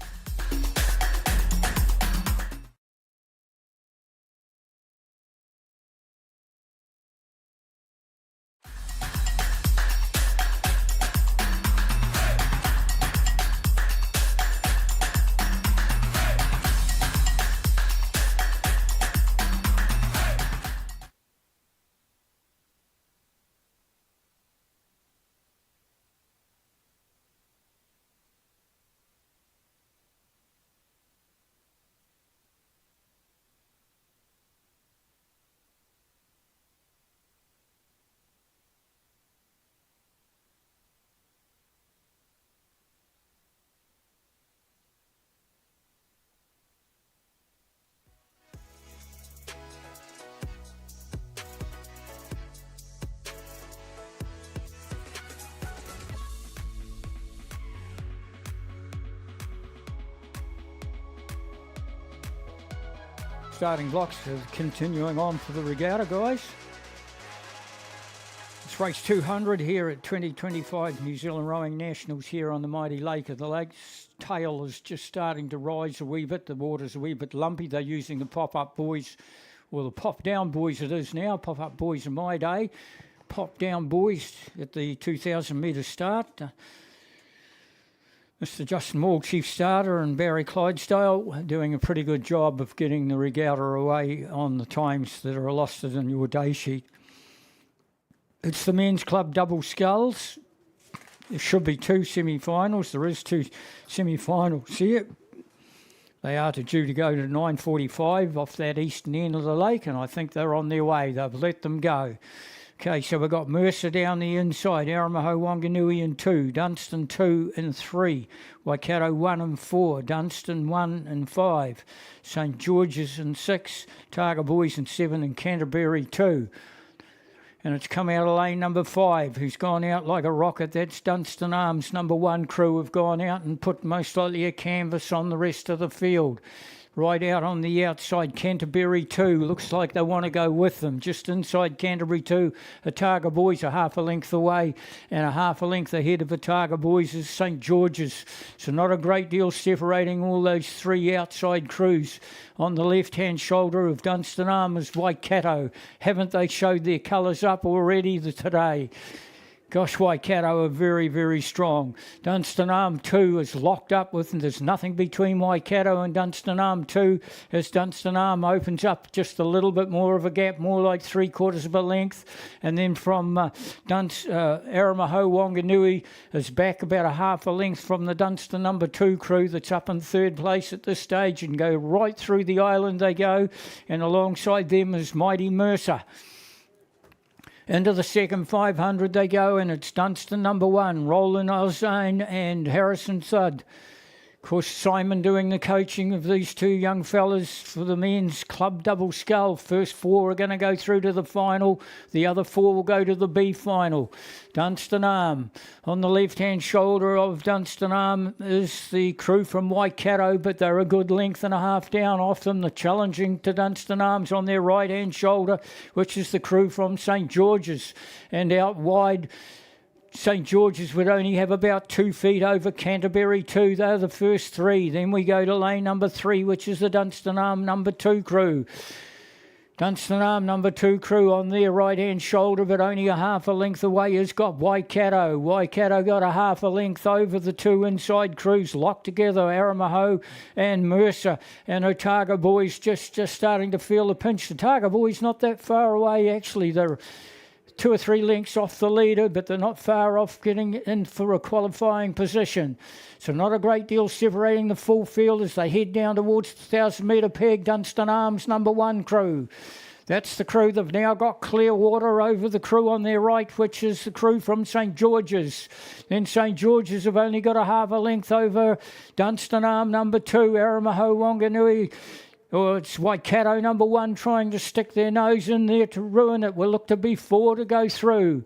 Starting blocks are continuing on for the regatta, guys. It's race 200 here at 2025 New Zealand Rowing Nationals here on the mighty Lake of the Lakes. Tail is just starting to rise a wee bit. The water's a wee bit lumpy. They're using the pop-up buoys, well, the pop-down buoys it is now. Pop-up buoys in my day. Pop-down buoys at the 2,000 metre start. Mr. Justin Moore, Chief Starter, and Barry Clydesdale doing a pretty good job of getting the regatta away on the times that are allotted in your day sheet. It's the men's club double sculls. There should be 2 semi-finals. There is 2 semi-finals here. They are due to go to 9:45 off that eastern end of the lake, and I think they're on their way. They've let them go. Okay, so we've got Mercer down the inside, Aramaho, Wanganui in 2, Dunstan 2 and 3, Waikato 1 and 4, Dunstan 1 and 5, St George's in 6, Targa Boys in 7 and Canterbury 2. And it's come out of lane number 5, who's gone out like a rocket. That's Dunstan Arms. Number 1 crew have gone out and put most likely a canvas on the rest of the field. Right out on the outside, Canterbury 2. Looks like they want to go with them. Just inside Canterbury 2, Otago Boys are half a length away, and a half a length ahead of Otago Boys is St George's. So not a great deal separating all those 3 outside crews. On the left-hand shoulder of Dunstan Arms, Waikato. Haven't they showed their colours up already today? Gosh, Waikato are very, very strong. Dunstan Arm 2 is locked up with, and there's nothing between Waikato and Dunstan Arm 2 as Dunstan Arm opens up just a little bit more of a gap, more like 3/4 of a length. And then from Aramaho Wanganui is back about a half a length from the Dunstan number 2 crew that's up in 3rd place at this stage, and go right through the island they go. And alongside them is Mighty Mercer. Into the second 500 they go, and it's Dunstan number 1, Roland Alzane and Harrison Thud. Of course, Simon doing the coaching of these 2 young fellas for the men's club double scull. First 4 are going to go through to the final. The other 4 will go to the B final. Dunstan Arm. On the left-hand shoulder of Dunstan Arm is the crew from Waikato, but they're a good length and a half down off them. The challenging to Dunstan Arms on their right-hand shoulder, which is the crew from St George's. And out wide St George's would only have about 2 feet over Canterbury 2. They're the first 3. Then we go to lane number 3, which is the Dunstanarm number 2 crew. Dunstanarm number 2 crew on their right-hand shoulder, but only a half a length away has got Waikato. Waikato got a half a length over the 2 inside crews, locked together, Aramaho and Mercer. And Otago Boys just starting to feel the pinch. The Otago Boys not that far away, actually. They're 2 or 3 lengths off the leader, but they're not far off getting in for a qualifying position. So not a great deal separating the full field as they head down towards the 1,000-metre peg. Dunstanarm's number 1 crew. That's the crew. They've now got clear water over the crew on their right, which is the crew from St George's. Then St George's have only got a half a length over Dunstanarm number 2, Aramaho Wanganui. Or it's Waikato number 1 trying to stick their nose in there to ruin it. Will look to be 4 to go through.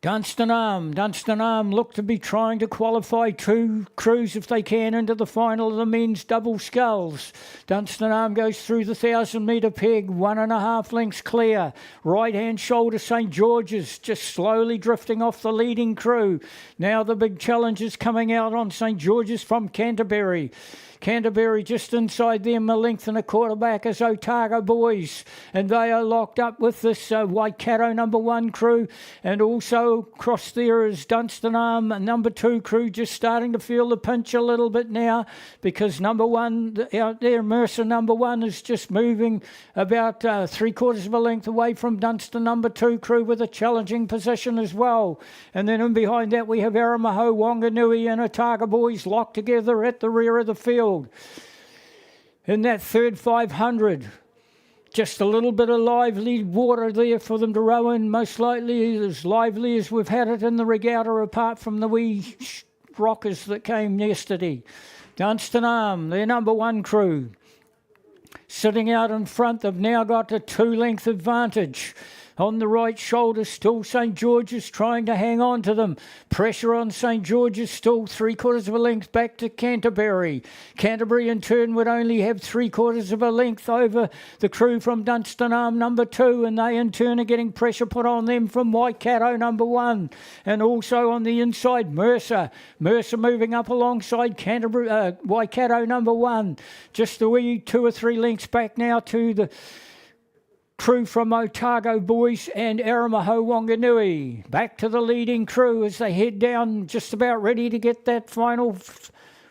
Dunstanarm look to be trying to qualify 2 crews if they can into the final of the men's double sculls. Dunstanarm goes through the 1,000-metre peg, 1.5 lengths clear. Right-hand shoulder St George's just slowly drifting off the leading crew. Now the big challenge is coming out on St George's from Canterbury. Canterbury just inside them, a length and a quarter back as Otago Boys. And they are locked up with this Waikato number 1 crew. And also across there is Dunstanarm number 2 crew just starting to feel the pinch a little bit now because number 1 out there, Mercer number 1 is just moving about 3/4 of a length away from Dunstan number 2 crew with a challenging position as well. And then in behind that we have Aramaho, Wanganui and Otago Boys locked together at the rear of the field. In that third 500, just a little bit of lively water there for them to row in, most likely as lively as we've had it in the regatta, apart from the wee rockers that came yesterday. Dunstanarm, their number 1 crew, sitting out in front. They've now got a 2-length advantage. On the right shoulder, still St George's trying to hang on to them. Pressure on St George's, still 3/4 of a length back to Canterbury. Canterbury in turn would only have 3/4 of a length over the crew from Dunstanarm number 2, and they in turn are getting pressure put on them from Waikato number 1. And also on the inside, Mercer. Mercer moving up alongside Canterbury, Waikato number 1. Just a wee 2 or 3 lengths back now to the crew from Otago Boys and Aramaho Wanganui. Back to the leading crew as they head down, just about ready to get that final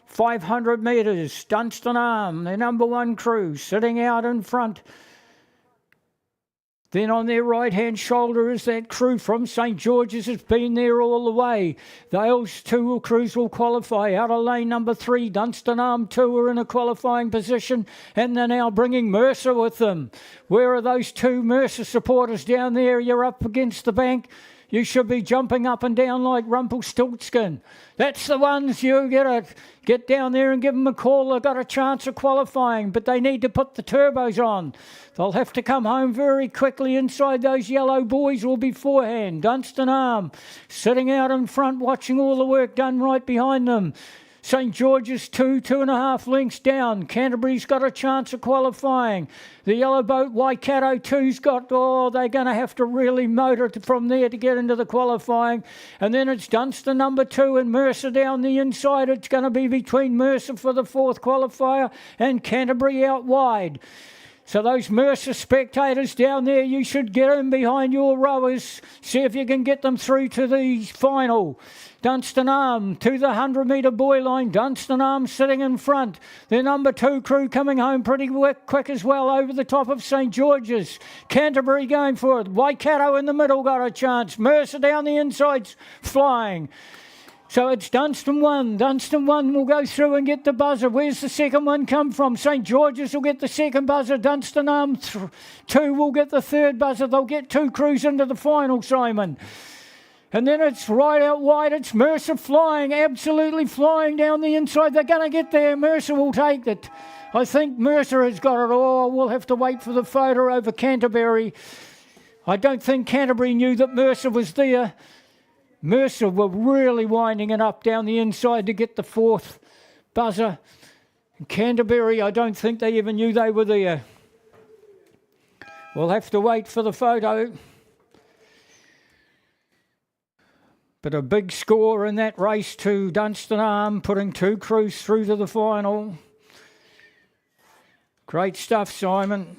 500 metres. Dunstanarm, their number 1 crew, sitting out in front. Then on their right-hand shoulder is that crew from St George's. Has been there all the way. Those 2 crews will qualify. Out of lane number 3, Dunstanarm 2 are in a qualifying position, and they're now bringing Mercer with them. Where are those 2 Mercer supporters down there? You're up against the bank. You should be jumping up and down like Rumpelstiltskin. That's the ones you get down there and give them a call. They've got a chance of qualifying, but they need to put the turbos on. They'll have to come home very quickly inside those yellow boys or beforehand. Dunstanarm sitting out in front, watching all the work done right behind them. St George's 2.5 lengths down. Canterbury's got a chance of qualifying. The yellow boat Waikato 2's got, they're going to have to really motor from there to get into the qualifying. And then it's Dunstan number 2 and Mercer down the inside. It's going to be between Mercer for the 4th qualifier and Canterbury out wide. So those Mercer spectators down there, you should get in behind your rowers. See if you can get them through to the final. Dunstanarm to the 100-metre buoy line. Dunstanarm sitting in front. Their number 2 crew coming home pretty quick as well over the top of St George's. Canterbury going for it. Waikato in the middle got a chance. Mercer down the insides flying. So it's Dunstan 1. Dunstan 1 will go through and get the buzzer. Where's the second one come from? St George's will get the second buzzer. Dunstanarm 2 will get the 3rd buzzer. They'll get 2 crews into the final, Simon. And then it's right out wide. It's Mercer flying, absolutely flying down the inside. They're going to get there. Mercer will take it. I think Mercer has got it all. We'll have to wait for the photo over Canterbury. I don't think Canterbury knew that Mercer was there. Mercer were really winding it up down the inside to get the 4th buzzer. And Canterbury, I don't think they even knew they were there. We'll have to wait for the photo. But a big score in that race to Dunstanarm, putting 2 crews through to the final. Great stuff, Simon.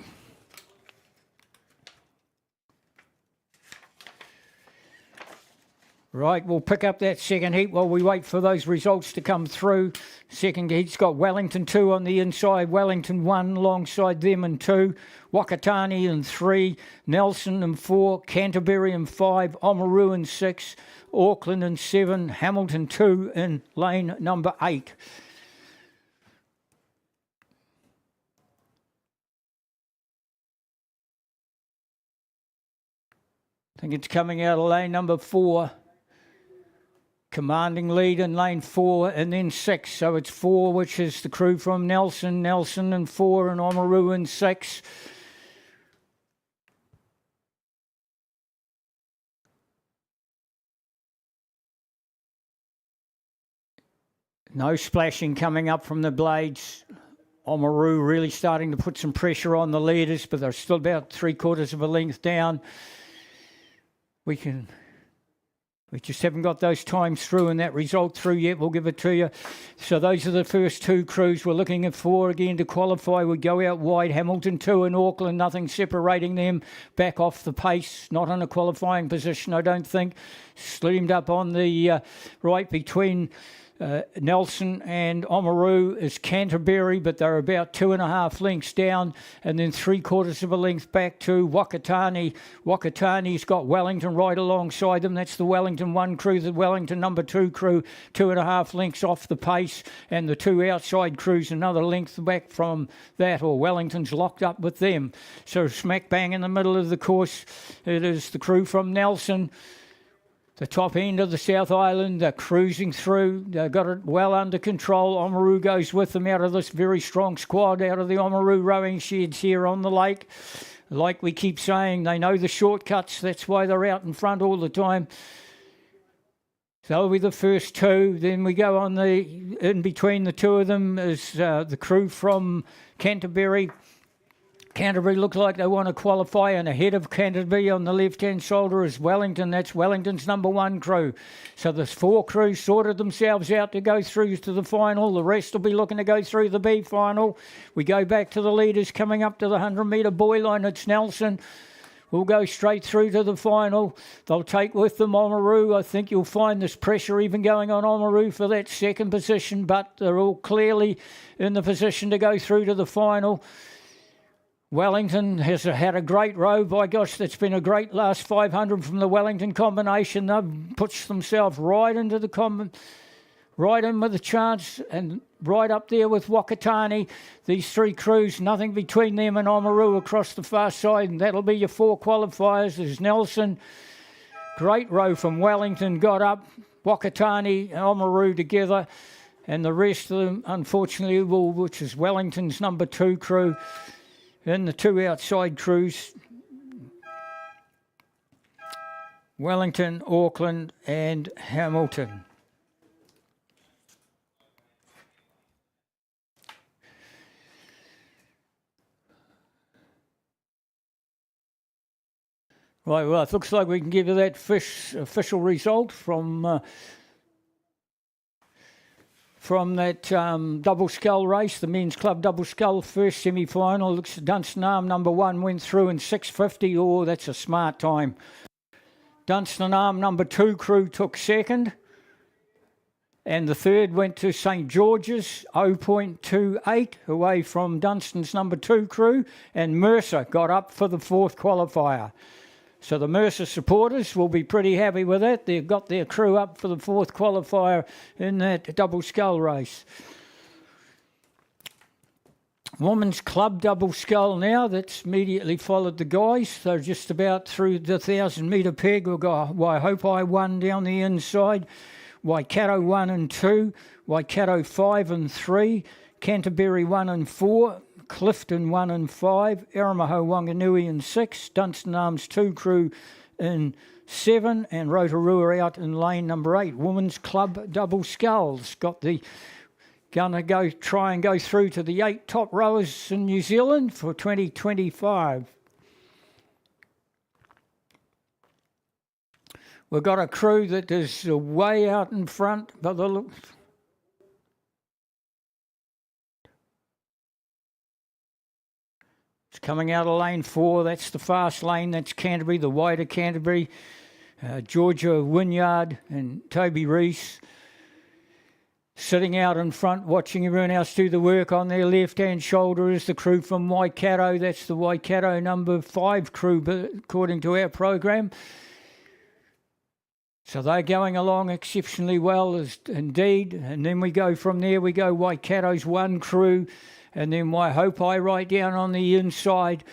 Right, we'll pick up that second heat while we wait for those results to come through. Second heat's got Wellington 2 on the inside, Wellington 1 alongside them in 2, Wakatani in 3, Nelson in 4, Canterbury in 5, Oamaru in 6, Auckland in 7, Hamilton 2 in lane number 8. I think it's coming out of lane number 4. Commanding lead in lane 4 and then 6. So it's 4, which is the crew from Nelson. Nelson in 4 and Oamaru in 6. No splashing coming up from the blades. Oamaru really starting to put some pressure on the leaders, but they're still about 3/4 of a length down. We just haven't got those times through and that result through yet. We'll give it to you. So those are the first 2 crews. We're looking at 4 again to qualify. We go out wide. Hamilton 2 and Auckland, nothing separating them. Back off the pace. Not in a qualifying position, I don't think. Slimmed up on the right between Nelson and Oamaru is Canterbury, but they're about 2.5 lengths down, and then 3/4 of a length back to Wakatani. Wakatani's got Wellington right alongside them. That's the Wellington 1 crew, the Wellington number 2 crew, 2.5 lengths off the pace, and the 2 outside crews another length back from that, or Wellington's locked up with them. So smack bang in the middle of the course, it is the crew from Nelson. The top end of the South Island, they're cruising through. They've got it well under control. Oamaru goes with them out of this very strong squad, out of the Oamaru rowing sheds here on the lake. Like we keep saying, they know the shortcuts. That's why they're out in front all the time. So that'll be the first 2. Then we go on in between the 2 of them is the crew from Canterbury. Canterbury look like they want to qualify, and ahead of Canterbury on the left-hand shoulder is Wellington. That's Wellington's number 1 crew. So there's 4 crews sorted themselves out to go through to the final. The rest will be looking to go through the B final. We go back to the leaders coming up to the 100-metre buoy line. It's Nelson. We'll go straight through to the final. They'll take with them Oamaru. I think you'll find this pressure even going on Oamaru for that second position, but they're all clearly in the position to go through to the final. Wellington has had a great row. By gosh, that's been a great last 500 from the Wellington combination. They've pushed themselves right into the right in with a chance, and right up there with Wakatani. These 3 crews, nothing between them and Oamaru across the far side, and that'll be your 4 qualifiers. There's Nelson. Great row from Wellington, got up. Wakatani and Oamaru together, and the rest of them, unfortunately, which is Wellington's number 2 crew. And the 2 outside crews, Wellington, Auckland and Hamilton. Right, well, it looks like we can give you that official result from that double scull race, the men's club double scull first semi-final. Looks Dunstanarm number 1 went through in 6:50. Oh, that's a smart time. Dunstanarm number 2 crew took second, and the third went to St George's, 0.28 away from Dunstan's number 2 crew, and Mercer got up for the 4th qualifier. So the Mercer supporters will be pretty happy with that. They've got their crew up for the 4th qualifier in that double scull race. Women's club double scull now. That's immediately followed the guys. They're just about through the 1,000-metre peg. We've got Waihopai 1 down the inside, Waikato 1 and 2, Waikato 5 and 3, Canterbury 1 and 4, Clifton 1 and 5, Eramaho Wanganui in 6, Dunstanarm's 2 crew in 7, and Rotorua out in lane number 8. Women's club double sculls got the gonna try and go through to the 8 top rowers in New Zealand for 2025. We've got a crew that is way out in front by the look. It's coming out of lane 4. That's the fast lane. That's Canterbury, the wider Canterbury. Georgia Wynyard and Toby Reese sitting out in front, watching everyone else do the work. On their left-hand shoulder is the crew from Waikato. That's the Waikato number 5 crew, according to our program. So they're going along exceptionally well, indeed. And then we go from there, we go Waikato's 1 crew, and then Waihopai right down on the inside.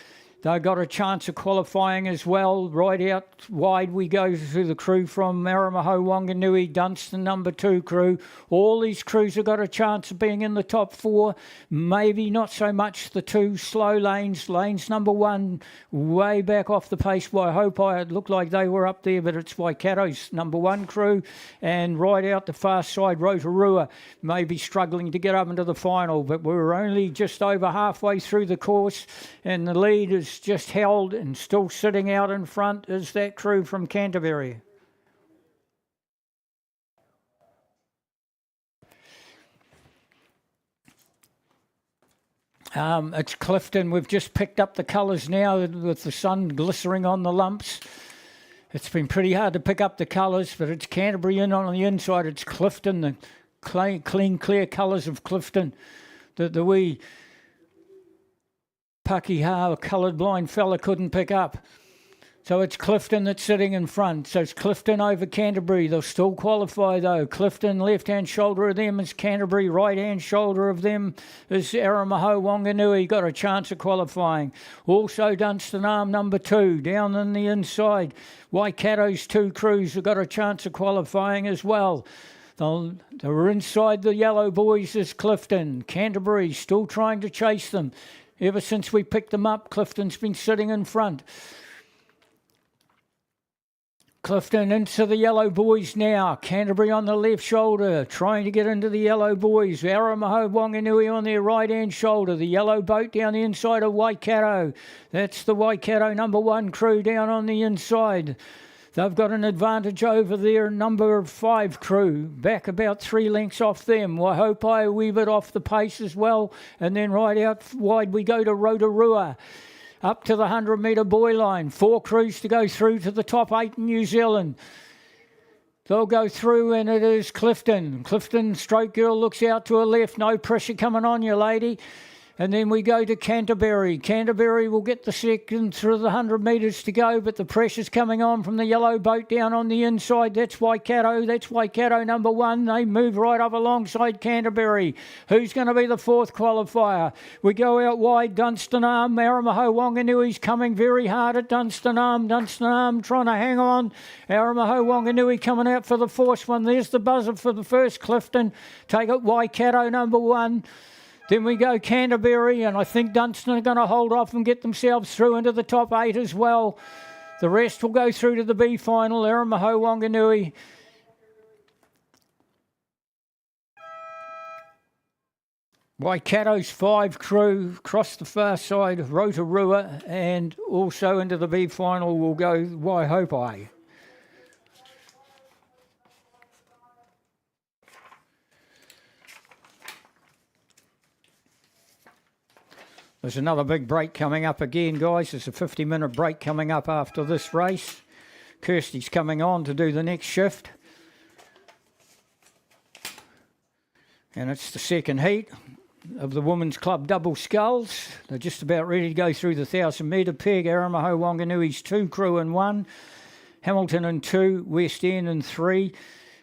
They've got a chance of qualifying as well. Right out wide we go to the crew from Maramaho, Wanganui, Dunstan number 2 crew. All these crews have got a chance of being in the top 4. Maybe not so much the 2 slow lanes. Lanes number 1 way back off the pace. Waihopai, it looked like they were up there, but it's Waikato's number 1 crew. And right out the far side, Rotorua may be struggling to get up into the final, but we're only just over halfway through the course, and the lead is just held, and still sitting out in front is that crew from Canterbury. It's Clifton. We've just picked up the colours now with the sun glistering on the lumps. It's been pretty hard to pick up the colours, but it's Canterbury in on the inside. It's Clifton, the clean, clear colours of Clifton. The wee Pakeha, a coloured blind fella, couldn't pick up. So it's Clifton that's sitting in front. So it's Clifton over Canterbury. They'll still qualify though. Clifton, left-hand shoulder of them is Canterbury. Right-hand shoulder of them is Aramaho Wanganui. Got a chance of qualifying. Also Dunstan Arm number 2 down on the inside. Waikato's 2 crews have got a chance of qualifying as well. They're inside the yellow boys is Clifton. Canterbury still trying to chase them. Ever since we picked them up, Clifton's been sitting in front. Clifton into the yellow boys now. Canterbury on the left shoulder, trying to get into the yellow boys. Aramaho Wanganui on their right-hand shoulder. The yellow boat down the inside of Waikato. That's the Waikato number 1 crew down on the inside. They've got an advantage over their number 5 crew, back about 3 lengths off them. Waihopai a wee bit off the pace as well. And then right out wide we go to Rotorua, up to the 100-metre buoy line. 4 crews to go through to the top 8 in New Zealand. They'll go through, and it is Clifton. Clifton, stroke girl, looks out to her left. No pressure coming on you, lady. And then we go to Canterbury. Canterbury will get the second through the 100 metres to go, but the pressure's coming on from the yellow boat down on the inside. That's Waikato. That's Waikato number 1. They move right up alongside Canterbury. Who's going to be the 4th qualifier? We go out wide. Dunstan Arm. Aramaho Wanganui's coming very hard at Dunstan Arm. Dunstan Arm trying to hang on. Aramaho Wanganui coming out for the 4th one. There's the buzzer for the first Clifton. Take it Waikato number 1. Then we go Canterbury, and I think Dunstan are going to hold off and get themselves through into the top 8 as well. The rest will go through to the B final. Aramaho Wanganui. Waikato's 5 crew across the far side of Rotorua, and also into the B final will go Waihopai. There's another big break coming up again, guys. There's a 50-minute break coming up after this race. Kirsty's coming on to do the next shift. And it's the second heat of the Women's Club double sculls. They're just about ready to go through the 1,000-metre peg. Aramaho Wanganui's 2 crew in 1. Hamilton in 2. West End in 3.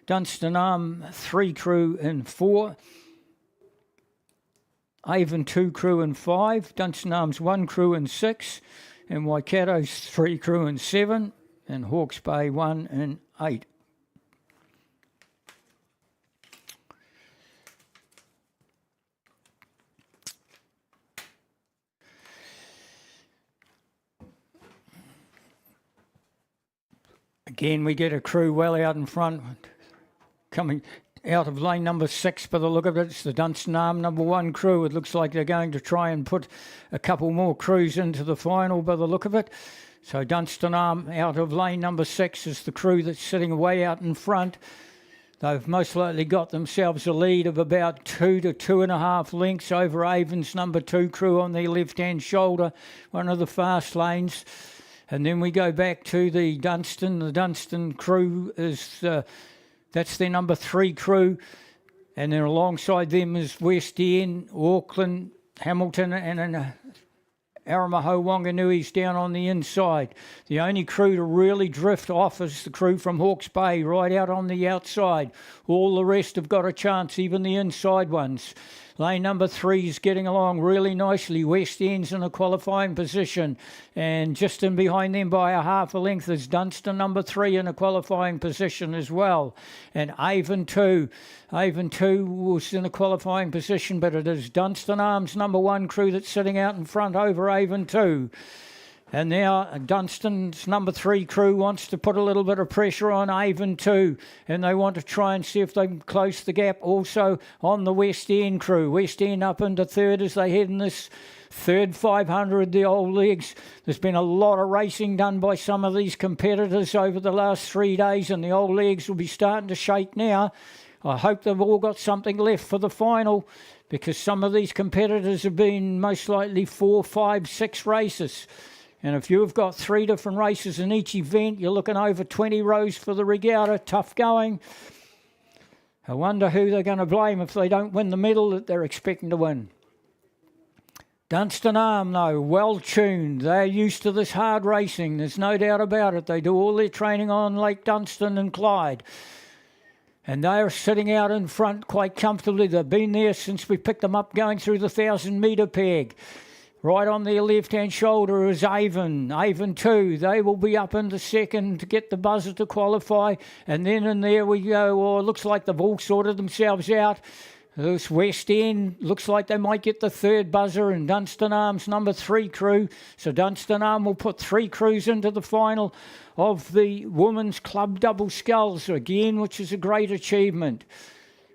Dunstan Arm 3 crew in 4. Avon 2 crew in 5, Dunstan Arms 1 crew in 6, and Waikato's 3 crew in 7, and Hawke's Bay 1 in 8. Again, we get a crew well out in front, coming out of lane number 6 by the look of it. It's the Dunstan Arm number 1 crew. It looks like they're going to try and put a couple more crews into the final by the look of it. So Dunstanarm out of lane number 6 is the crew that's sitting way out in front. They've most likely got themselves a lead of about 2 to 2.5 lengths over Avon's number 2 crew on their left-hand shoulder, one of the fast lanes. And then we go back to the Dunstan. The Dunstan crew is, that's their number 3 crew. And then alongside them is West End, Auckland, Hamilton, and Aramaho Wanganui's down on the inside. The only crew to really drift off is the crew from Hawke's Bay, right out on the outside. All the rest have got a chance, even the inside ones. Lane number 3 is getting along really nicely. West End's in a qualifying position. And just in behind them by a half a length is Dunstan number 3 in a qualifying position as well. And Avon 2. Avon 2 was in a qualifying position, but it is Dunstanarm's number 1 crew that's sitting out in front over Avon 2. And now Dunstan's number 3 crew wants to put a little bit of pressure on Avon 2, and they want to try and see if they can close the gap also on the West End crew. West End up into third as they head in this third 500, the old legs. There's been a lot of racing done by some of these competitors over the last 3 days, and the old legs will be starting to shake now. I hope they've all got something left for the final, because some of these competitors have been most likely 4, 5, 6 races. And if you've got 3 different races in each event, you're looking over 20 rows for the regatta. Tough going. I wonder who they're going to blame if they don't win the medal that they're expecting to win. Dunstanarm, though, well tuned. They're used to this hard racing. There's no doubt about it. They do all their training on Lake Dunstan and Clyde. And they are sitting out in front quite comfortably. They've been there since we picked them up going through the 1,000-metre peg. Right on their left-hand shoulder is Avon. Avon 2. They will be up into second to get the buzzer to qualify. And then in there we go. Oh, it looks like they've all sorted themselves out. This West End looks like they might get the third buzzer, and Dunstanarm's number 3 crew. So Dunstanarm will put 3 crews into the final of the Women's Club Double Sculls again, which is a great achievement.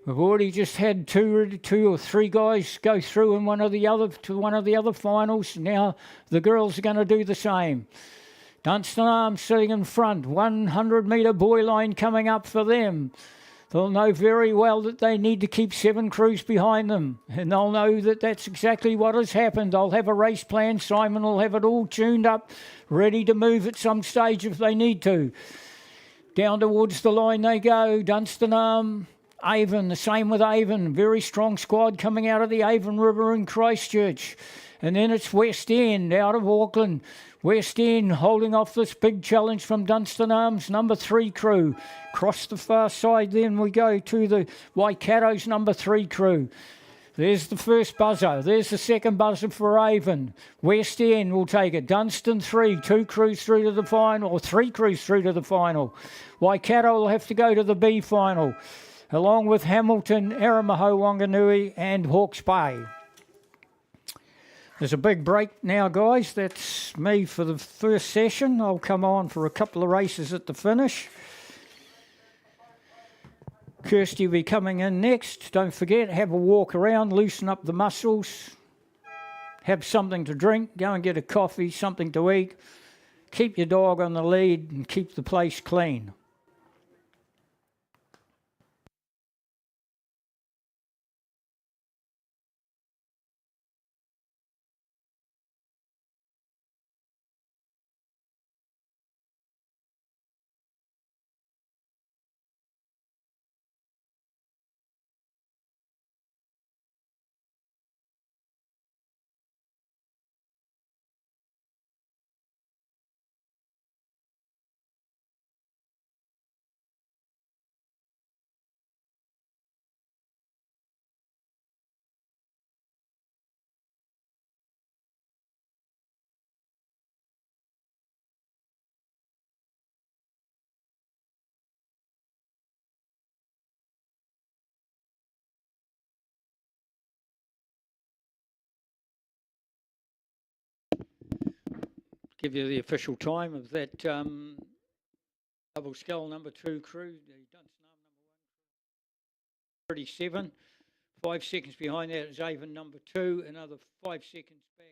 We've already just had two or three guys go through in one of the other finals. Now the girls are going to do the same. Dunstanarm sitting in front, 100-metre boy line coming up for them. They'll know very well that they need to keep 7 crews behind them, and they'll know that that's exactly what has happened. They'll have a race plan. Simon will have it all tuned up, ready to move at some stage if they need to. Down towards the line they go. Dunstanarm, Avon, the same with Avon. Very strong squad coming out of the Avon River in Christchurch. And then it's West End out of Auckland. West End holding off this big challenge from Dunstanarm's number 3 crew. Across the far side then we go to the Waikato's number 3 crew. There's the first buzzer. There's the second buzzer for Avon. West End will take it. Dunstan 3, 2 crews through to the final, or 3 crews through to the final. Waikato will have to go to the B final, along with Hamilton, Aramaho Wanganui and Hawke's Bay. There's a big break now, guys. That's me for the first session. I'll come on for a couple of races at the finish. Kirsty will be coming in next. Don't forget, have a walk around, loosen up the muscles, have something to drink, go and get a coffee, something to eat. Keep your dog on the lead and keep the place clean. Give you the official time of that double scull number 2 crew, the Dunstanarm number 1, 37. 5 seconds behind that is Avon number 2, another 5 seconds back.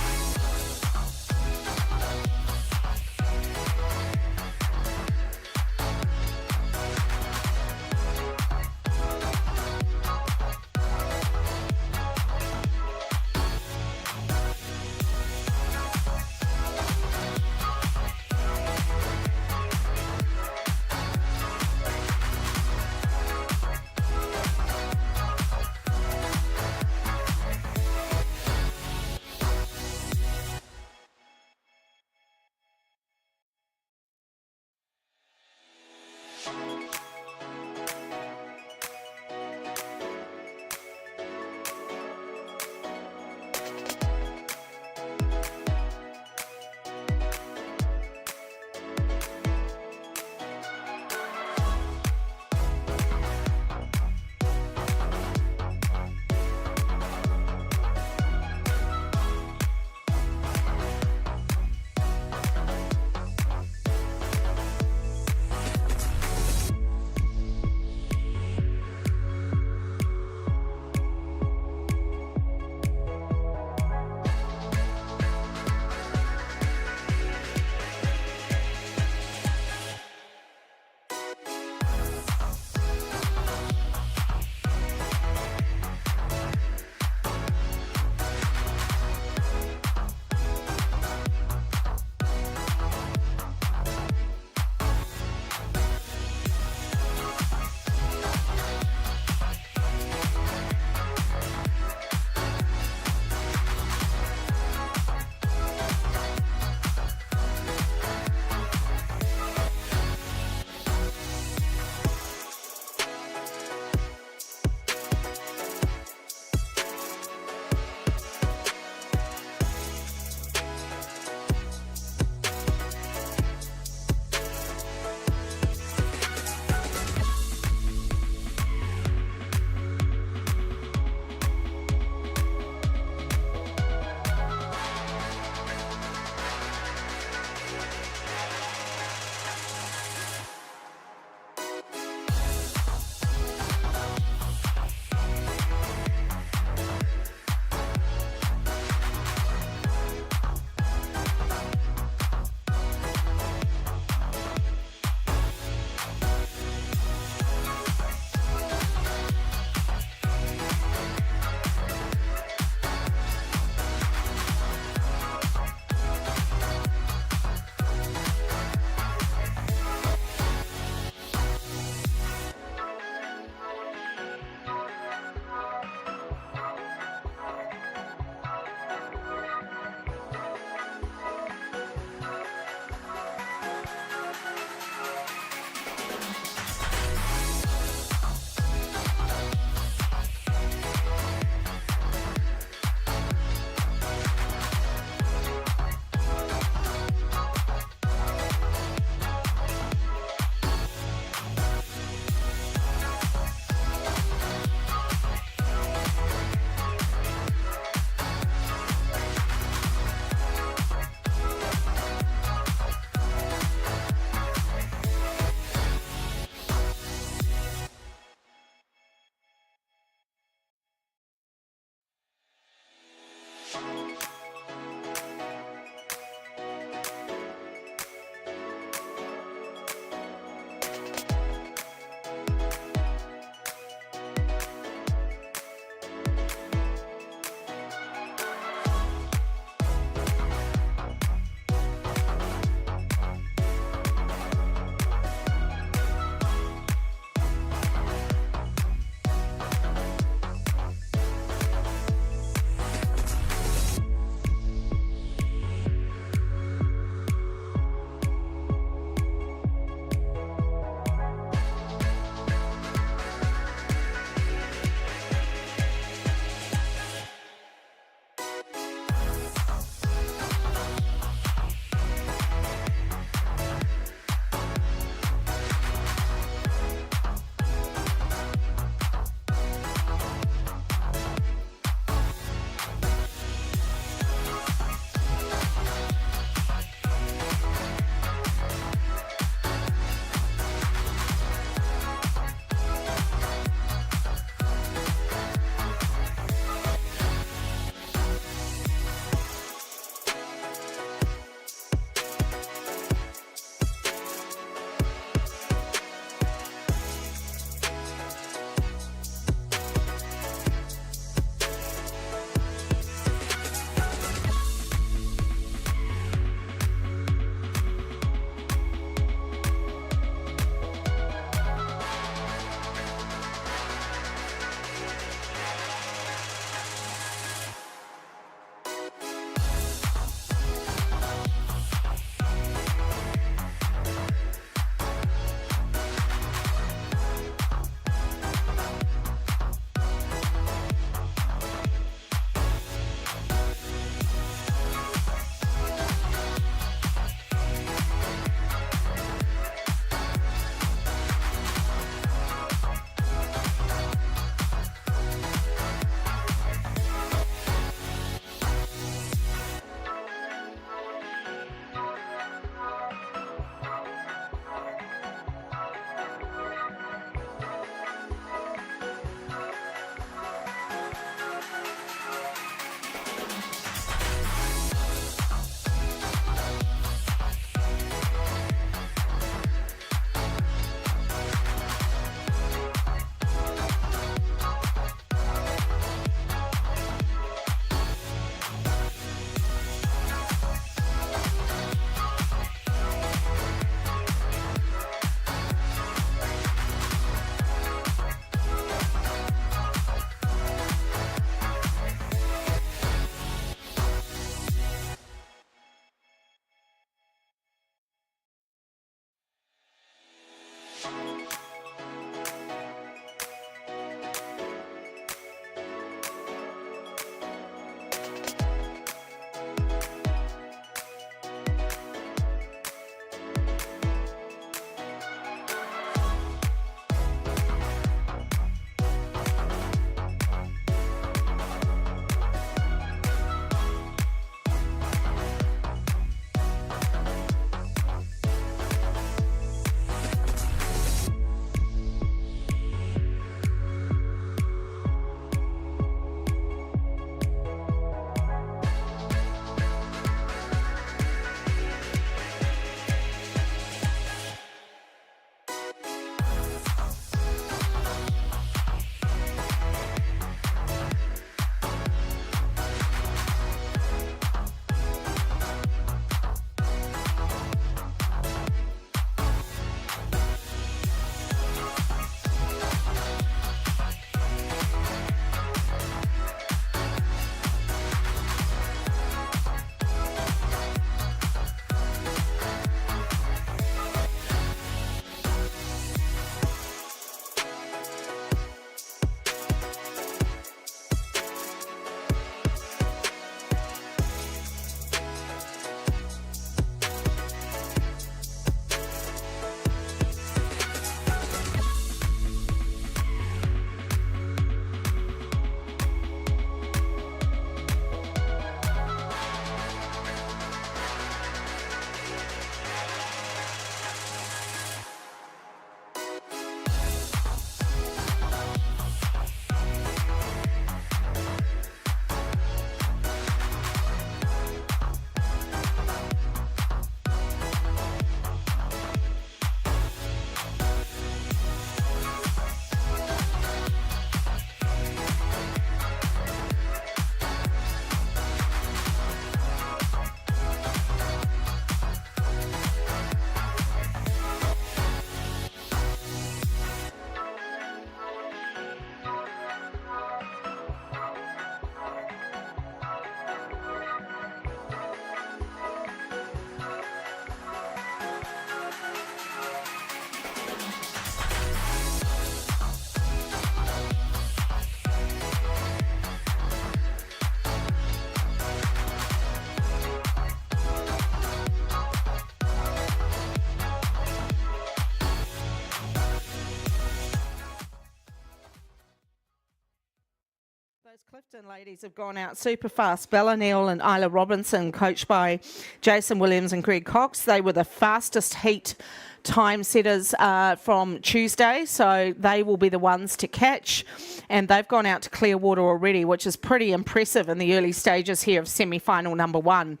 those Clifton ladies have gone out super fast. Bella Neal and Isla Robinson, coached by Jason Williams and Greg Cox. They were the fastest heat time setters from Tuesday, so they will be the ones to catch. And they've gone out to Clearwater already, which is pretty impressive in the early stages here of semi-final number 1.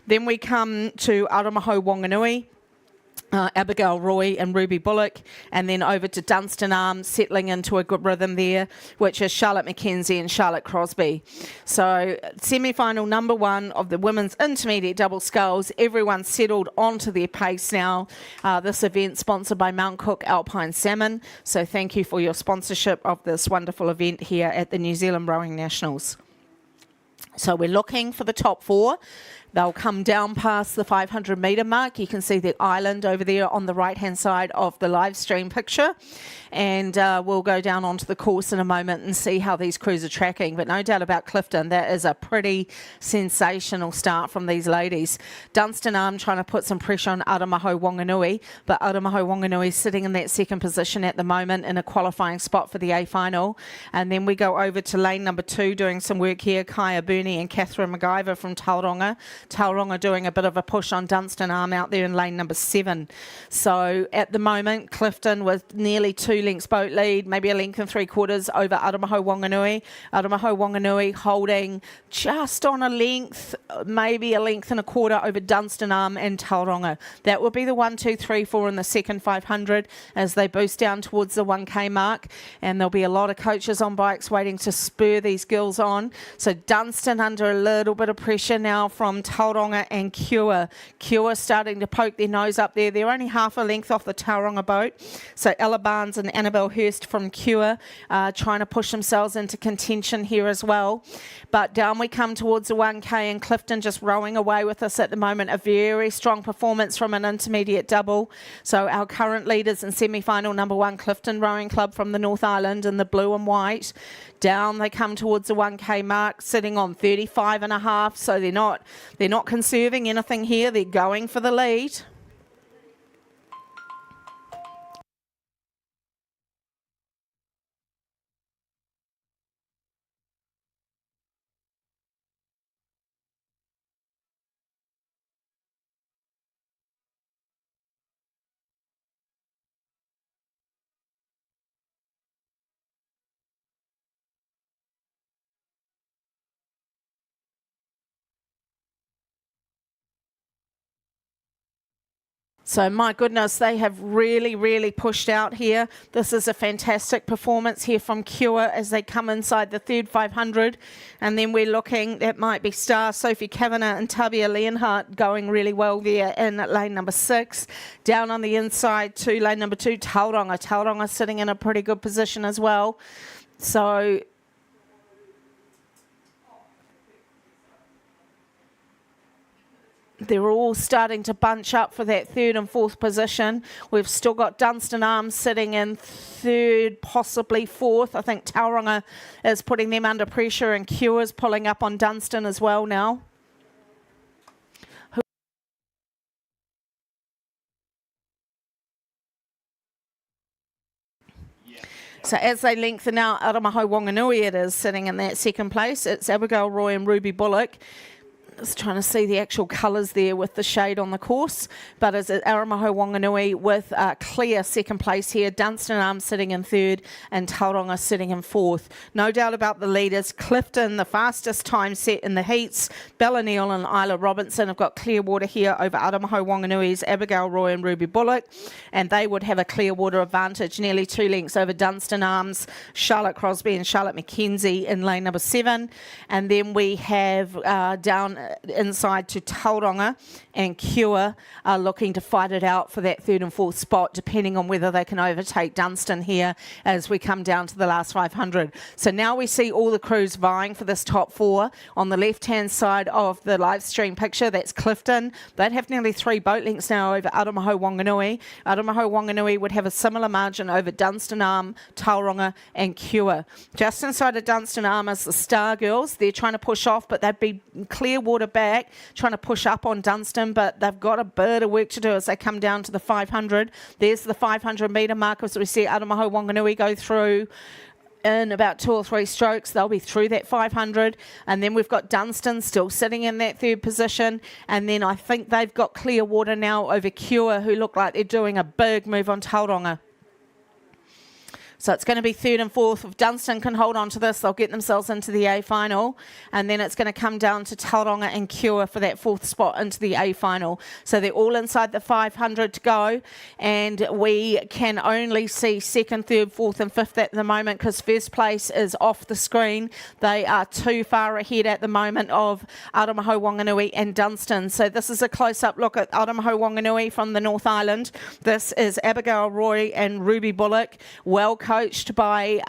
Then we come to Aramaho Wanganui. Abigail Roy and Ruby Bullock, and then over to Dunstan Arms, settling into a good rhythm there, which is Charlotte McKenzie and Charlotte Crosby. So semi-final number 1 of the women's intermediate double sculls. Everyone's settled onto their pace now. This event sponsored by Mount Cook Alpine Salmon. So thank you for your sponsorship of this wonderful event here at the New Zealand Rowing Nationals. So we're looking for the top 4. They'll come down past the 500 metre mark. You can see the island over there on the right-hand side of the live stream picture. And we'll go down onto the course in a moment and see how these crews are tracking. But no doubt about Clifton, that is a pretty sensational start from these ladies. Dunstan Arm trying to put some pressure on Aramaho Wanganui, but Aramaho Wanganui sitting in that second position at the moment in a qualifying spot for the A final. And then we go over to lane number 2 doing some work here. Kaya Burney and Catherine MacGyver from Tauranga. Tauranga doing a bit of a push on Dunstan Arm out there in lane number 7. So at the moment, Clifton with nearly 2 lengths boat lead, maybe a length and 3/4 over Aramaho Wanganui. Aramaho Wanganui holding just on a length, maybe a length and 1/4 over Dunstan Arm and Tauranga. That will be the 1, 2, 3, 4 in the second 500 as they boost down towards the 1K mark. And there'll be a lot of coaches on bikes waiting to spur these girls on. So Dunstan under a little bit of pressure now from Tauranga and Cure. Cure starting to poke their nose up there. They're only half a length off the Tauranga boat. So Ella Barnes and Annabelle Hurst from Cure trying to push themselves into contention here as well. But down we come towards the 1K and Clifton just rowing away with us at the moment. A very strong performance from an intermediate double. So our current leaders in semi-final number 1, Clifton Rowing Club from the North Island in the blue and white. Down they come towards the 1K mark, sitting on 35.5. So they're not conserving anything here. They're going for the lead. So my goodness, they have really, really pushed out here. This is a fantastic performance here from Cure as they come inside the third 500. And then we're looking, that might be Star, Sophie Kavanagh and Tabia Leonhardt going really well there in lane number 6. Down on the inside to lane number 2, Tauranga. Tauranga sitting in a pretty good position as well. So they're all starting to bunch up for that 3rd and 4th position. We've still got Dunstan Arms sitting in 3rd, possibly 4th. I think Tauranga is putting them under pressure and Cure's pulling up on Dunstan as well now. So as they lengthen out, Aramaho Wanganui it is sitting in that 2nd place. It's Abigail Roy and Ruby Bullock. Just trying to see the actual colours there with the shade on the course. But it's Aramaho Wanganui with a clear 2nd place here. Dunstan Arms sitting in 3rd and Tauranga sitting in 4th. No doubt about the leaders. Clifton, the fastest time set in the heats. Bella Neal and Isla Robinson have got Clearwater here over Aramaho Wanganui's Abigail Roy and Ruby Bullock. And they would have a Clearwater advantage, nearly 2 lengths over Dunstan Arms, Charlotte Crosby and Charlotte McKenzie in lane number 7. And then we have down inside to Tauranga and Cure are looking to fight it out for that 3rd and 4th spot, depending on whether they can overtake Dunstan here as we come down to the last 500. So now we see all the crews vying for this top 4. On the left-hand side of the live stream picture, that's Clifton. They'd have nearly 3 boat lengths now over Aramaho Wanganui. Aramaho Wanganui would have a similar margin over Dunstan Arm, Tauranga and Cure. Just inside of Dunstan Arm is the Star Girls. They're trying to push off, but they'd be Clearwater back, trying to push up on Dunstan, but they've got a bit of work to do as they come down to the 500. There's the 500 metre mark as we see Aramaho Wanganui go through. in about 2 or 3 strokes. They'll be through that 500. And then we've got Dunstan still sitting in that 3rd position. And then I think they've got clear water now over Cure, who look like they're doing a big move on Tauranga. So it's going to be 3rd and 4th. If Dunstan can hold on to this, they'll get themselves into the A final. And then it's going to come down to Tauranga and Cure for that 4th spot into the A final. So they're all inside the 500 to go. And we can only see 2nd, 3rd, 4th and 5th at the moment because 1st place is off the screen. They are too far ahead at the moment of Aramaho Wanganui and Dunstan. So this is a close-up look at Aramaho Wanganui from the North Island. This is Abigail Roy and Ruby Bullock. Well coached by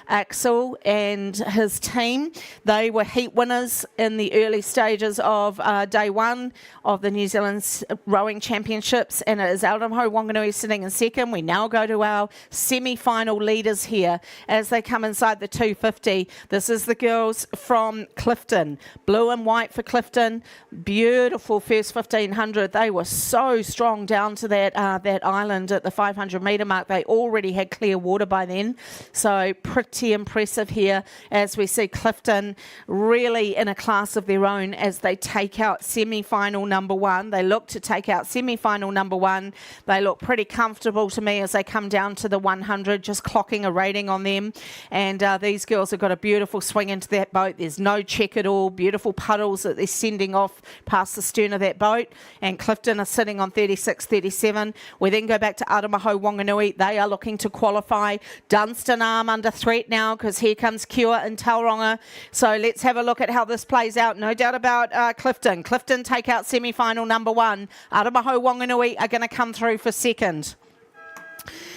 Axel and his team. They were heat winners in the early stages of day 1 of the New Zealand Rowing Championships, and it is Aramaho Wanganui sitting in 2nd. We now go to our semi-final leaders here as they come inside the 250. This is the girls from Clifton. Blue and white for Clifton. Beautiful first 1500. They were so strong down to that island at the 500 metre mark. They already had clear water by then. So pretty impressive here as we see Clifton really in a class of their own as they take out semi-final number 1. They look to take out semi-final number 1. They look pretty comfortable to me as they come down to the 100, just clocking a rating on them. And these girls have got a beautiful swing into that boat. There's no check at all. Beautiful puddles that they're sending off past the stern of that boat. And Clifton are sitting on 36, 37. We then go back to Aramaho Wanganui. They are looking to qualify. Dunstan arm under threat now because here comes Cure and Tauranga. So let's have a look at how this plays out. No doubt about Clifton. Clifton take out semi-final number 1. Aramaho Wanganui are going to come through for 2nd.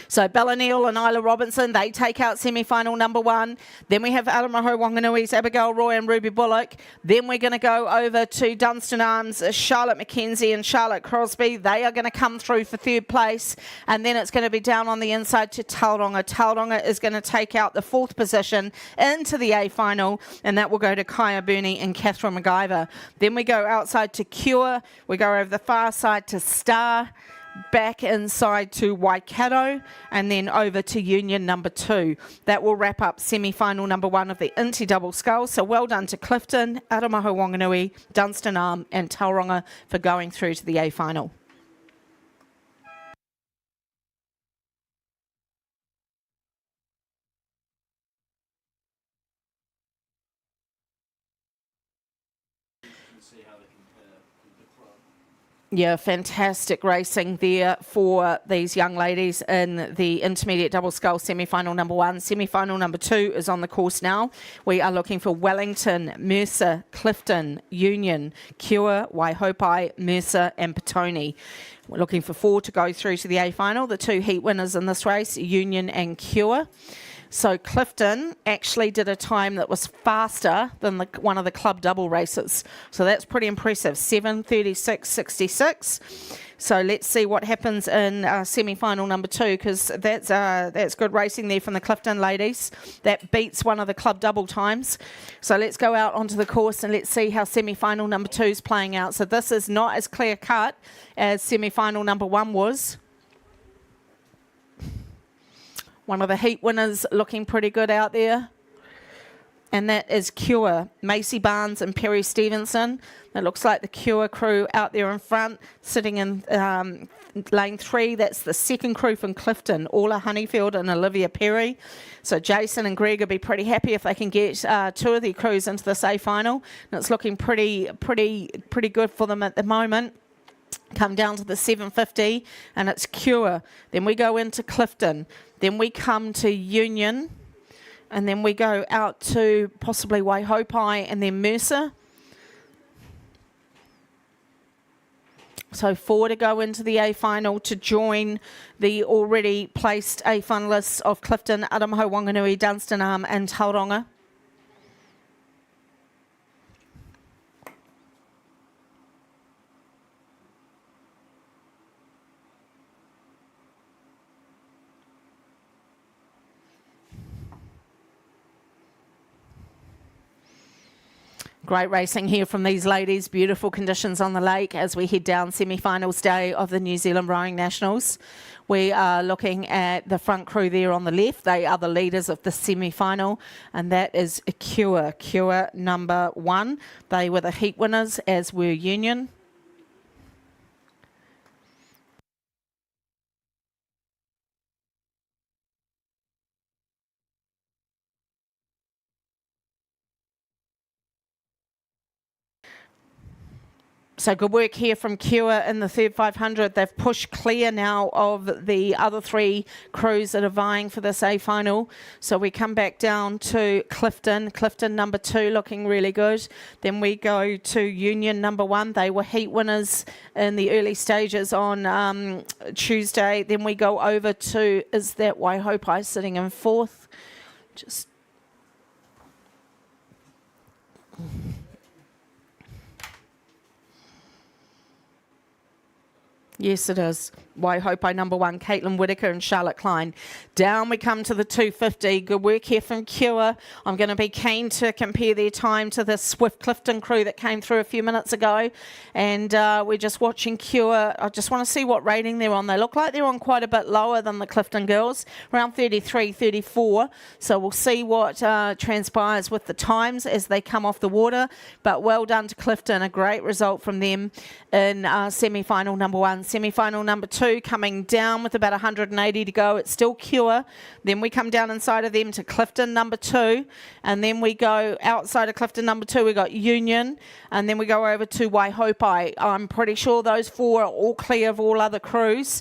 So Bella Neal and Isla Robinson, they take out semi-final number 1. Then we have Aramaho Wanganui's Abigail Roy and Ruby Bullock. Then we're going to go over to Dunstan Arms, Charlotte McKenzie and Charlotte Crosby. They are going to come through for 3rd place. And then it's going to be down on the inside to Tauranga. Tauranga is going to take out the 4th position into the A final. And that will go to Kaya Burney and Catherine MacGyver. Then we go outside to Cure. We go over the far side to Star. Back inside to Waikato and then over to Union number 2. That will wrap up semi-final number 1 of the Inti double scull. So well done to Clifton, Aramaho Wanganui, Dunstan Arm and Tauranga for going through to the A final. Yeah, fantastic racing there for these young ladies in the intermediate double scull semi-final number 1. Semi-final number 2 is on the course now. We are looking for Wellington, Mercer, Clifton, Union, Cure, Waihopai, Mercer and Petone. We're looking for 4 to go through to the A final. The 2 heat winners in this race, Union and Cure. So Clifton actually did a time that was faster than one of the club double races. So that's pretty impressive, 7:36.66. So let's see what happens in semi-final number 2 because that's good racing there from the Clifton ladies. That beats one of the club double times. So let's go out onto the course and let's see how semi-final number 2 is playing out. So this is not as clear cut as semi-final number 1 was. One of the heat winners looking pretty good out there. And that is Cure, Macy Barnes and Perry Stevenson. It looks like the Cure crew out there in front, sitting in lane 3. That's the 2nd crew from Clifton, Orla Honeyfield and Olivia Perry. So Jason and Greg will be pretty happy if they can get 2 of their crews into this A final. And it's looking pretty good for them at the moment. Come down to the 750 and it's Cure. Then we go into Clifton. Then we come to Union. And then we go out to possibly Waihopai and then Mercer. So 4 to go into the A final to join the already placed A finalists of Clifton, Aramaho Wanganui, Dunstan Arm and Tauranga. Great racing here from these ladies. Beautiful conditions on the lake as we head down semi-finals day of the New Zealand Rowing Nationals. We are looking at the front crew there on the left. They are the leaders of the semi-final, and that is Cure number 1. They were the heat winners, as were Union. So good work here from Cure in the third 500. They've pushed clear now of the other 3 crews that are vying for this A final. So we come back down to Clifton. Clifton number 2 looking really good. Then we go to Union number 1. They were heat winners in the early stages on Tuesday. Then we go over to, is that Waihopai sitting in 4th? Just... Yes, it is. Waihopai number 1, Caitlin Whitaker and Charlotte Klein. Down we come to the 250. Good work here from Cure. I'm going to be keen to compare their time to the Swift Clifton crew that came through a few minutes ago. And we're just watching Cure. I just want to see what rating they're on. They look like they're on quite a bit lower than the Clifton girls, around 33, 34. So we'll see what transpires with the times as they come off the water. But well done to Clifton. A great result from them in semi-final number 1. Semi-final number 2 coming down with about 180 to go. It's still Cure. Then we come down inside of them to Clifton number 2. And then we go outside of Clifton number 2. We got Union. And then we go over to Waihopai. I'm pretty sure those 4 are all clear of all other crews.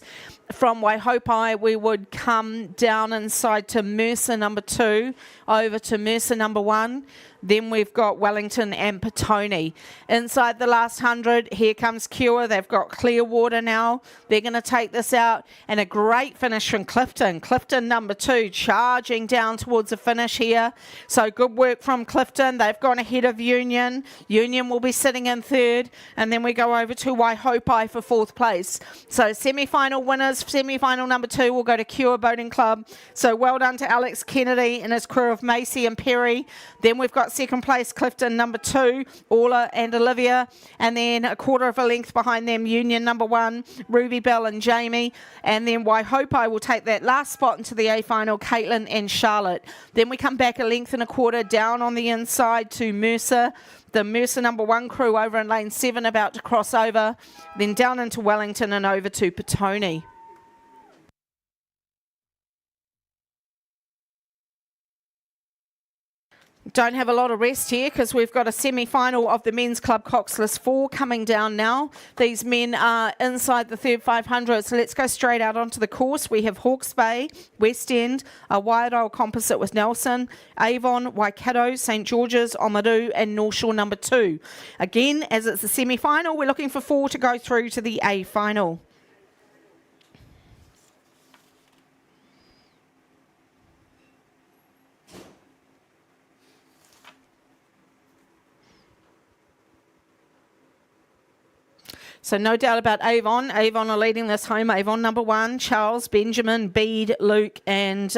From Waihopai, we would come down inside to Mercer number 2, over to Mercer number 1. Then we've got Wellington and Petone. Inside the last 100, here comes Cure. They've got clear water now. They're going to take this out. And a great finish from Clifton. Clifton number 2 charging down towards the finish here. So good work from Clifton. They've gone ahead of Union. Union will be sitting in 3rd. And then we go over to Waihopai for 4th place. So semi-final winners. Semi-final number 2 will go to Cure Boating Club. So well done to Alex Kennedy and his crew of Macy and Perry. Then we've got second place Clifton number 2, Orla and Olivia, and then a quarter of a length behind them Union number 1, Ruby Bell and Jamie, and then Waihopai will take that last spot into the A final, Caitlin and Charlotte. Then we come back a length and a quarter down on the inside to Mercer. The Mercer number 1 crew over in lane 7 about to cross over, then down into Wellington and over to Petone. Don't have a lot of rest here because we've got a semi-final of the Men's Club Coxless 4 coming down now. These men are inside the third 500, so let's go straight out onto the course. We have Hawke's Bay, West End, a Wide Isle Composite with Nelson, Avon, Waikato, St George's, Oamaru and North Shore number 2. Again, as it's the semi-final, we're looking for 4 to go through to the A final. So no doubt about Avon. Avon are leading this home. Avon number 1, Charles, Benjamin, Bede, Luke, and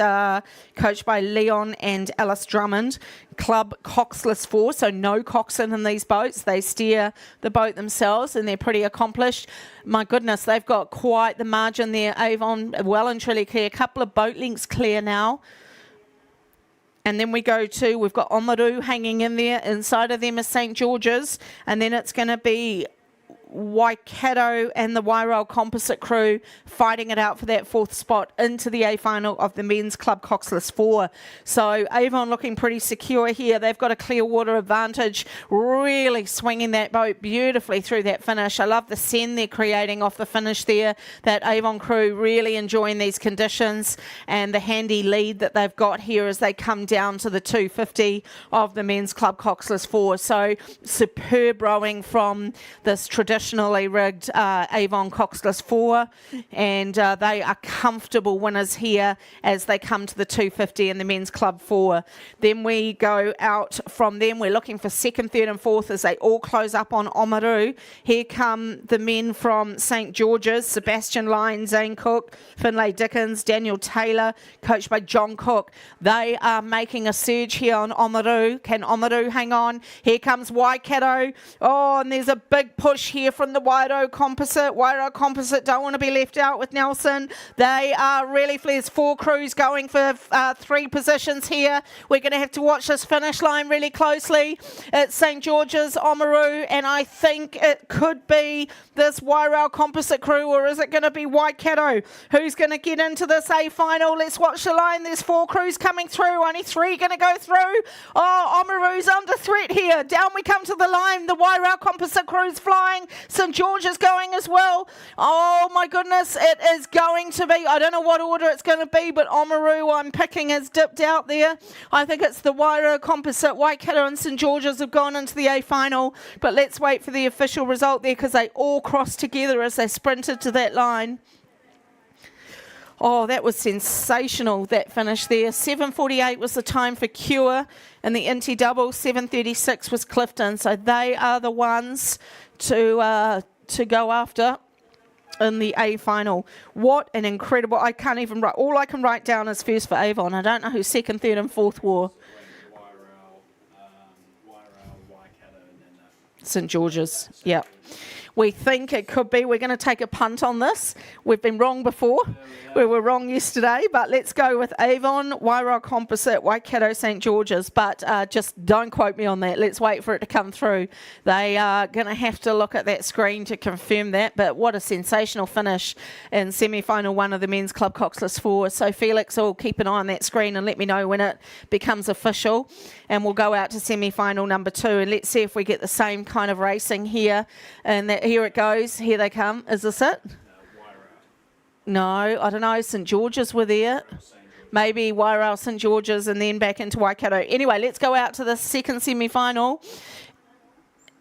coached by Leon and Alice Drummond. Club Coxless 4, so no coxswain in these boats. They steer the boat themselves and they're pretty accomplished. My goodness, they've got quite the margin there. Avon well and truly clear. A couple of boat links clear now. And then we go to, we've got Oamaru hanging in there. Inside of them is St George's. And then it's going to be Waikato and the Wairau Composite crew fighting it out for that 4th spot into the A final of the Men's Club Coxless 4. So Avon looking pretty secure here. They've got a clear water advantage, really swinging that boat beautifully through that finish. I love the send they're creating off the finish there. That Avon crew really enjoying these conditions and the handy lead that they've got here as they come down to the 250 of the Men's Club Coxless 4. So superb rowing from this traditional traditionally rigged Avon Coxless 4, and they are comfortable winners here as they come to the 250 in the men's club 4. Then we go out from them. We're looking for second, third and fourth as they all close up on Oamaru. Here come the men from St George's, Sebastian Lyne, Zane Cook, Finlay Dickens, Daniel Taylor, coached by John Cook. They are making a surge here on Oamaru. Can Oamaru hang on? Here comes Waikato. Oh, and there's a big push here from the Wairau Composite. Wairau Composite don't want to be left out with Nelson. They are really, there's 4 crews going for 3 positions here. We're going to have to watch this finish line really closely. It's St George's, Oamaru, and I think it could be this Wairau Composite crew, or is it going to be Waikato? Who's going to get into this A final? Let's watch the line. There's 4 crews coming through, only 3 going to go through. Oh, Oamaru's under threat here. Down we come to the line. The Wairau Composite crew's flying. St George's going as well. Oh my goodness, it is going to be, I don't know what order it's going to be, but Oamaru I'm picking has dipped out there. I think it's the Wairau Composite. Waikato and St George's have gone into the A final, but let's wait for the official result there because they all crossed together as they sprinted to that line. Oh, that was sensational, that finish there. 7:48 was the time for Cure in the Inti double. 7:36 was Clifton. So they are the ones to go after in the A final. What an incredible, I can't even write, all I can write down is first for Avon. I don't know who second, third and fourth were. St George's, yeah. We think it could be. We're going to take a punt on this. We've been wrong before. We were wrong yesterday, but let's go with Avon, Wairau Composite, Waikato, St George's. But just don't quote me on that. Let's wait for it to come through. They are going to have to look at that screen to confirm that. But what a sensational finish in semi-final 1 of the men's club coxless 4. So Felix will keep an eye on that screen and let me know when it becomes official. And we'll go out to semi-final number 2. And let's see if we get the same kind of racing here. And that, here it goes. Here they come. Is this it? No, I don't know. St George's were there. Maybe Wairau, St George's, and then back into Waikato. Anyway, let's go out to the second semi-final.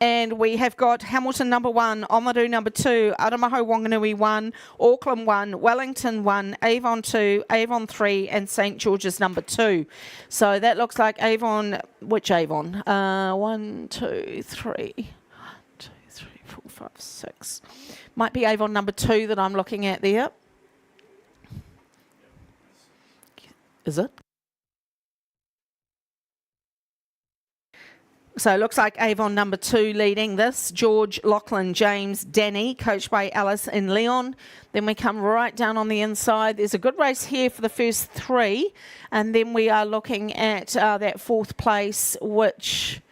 And we have got Hamilton number 1, Oamaru number 2, Aramaho Wanganui 1, Auckland 1, Wellington 1, Avon 2, Avon 3, and St George's number 2. So that looks like Avon, which Avon? 1, 2, 3. 1, 2, 3, 4, 5, 6. Might be Avon number 2 that I'm looking at there. Is it? So it looks like Avon number 2 leading this. George, Lachlan, James, Danny, coached by Alice and Leon. Then we come right down on the inside. There's a good race here for the first 3. And then we are looking at that 4th place, which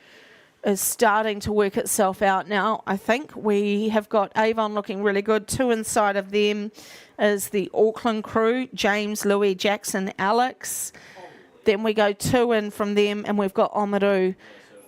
is starting to work itself out now. I think we have got Avon looking really good. 2 inside of them is the Auckland crew, James, Louis, Jackson, Alex. Then we go 2 in from them and we've got Oamaru.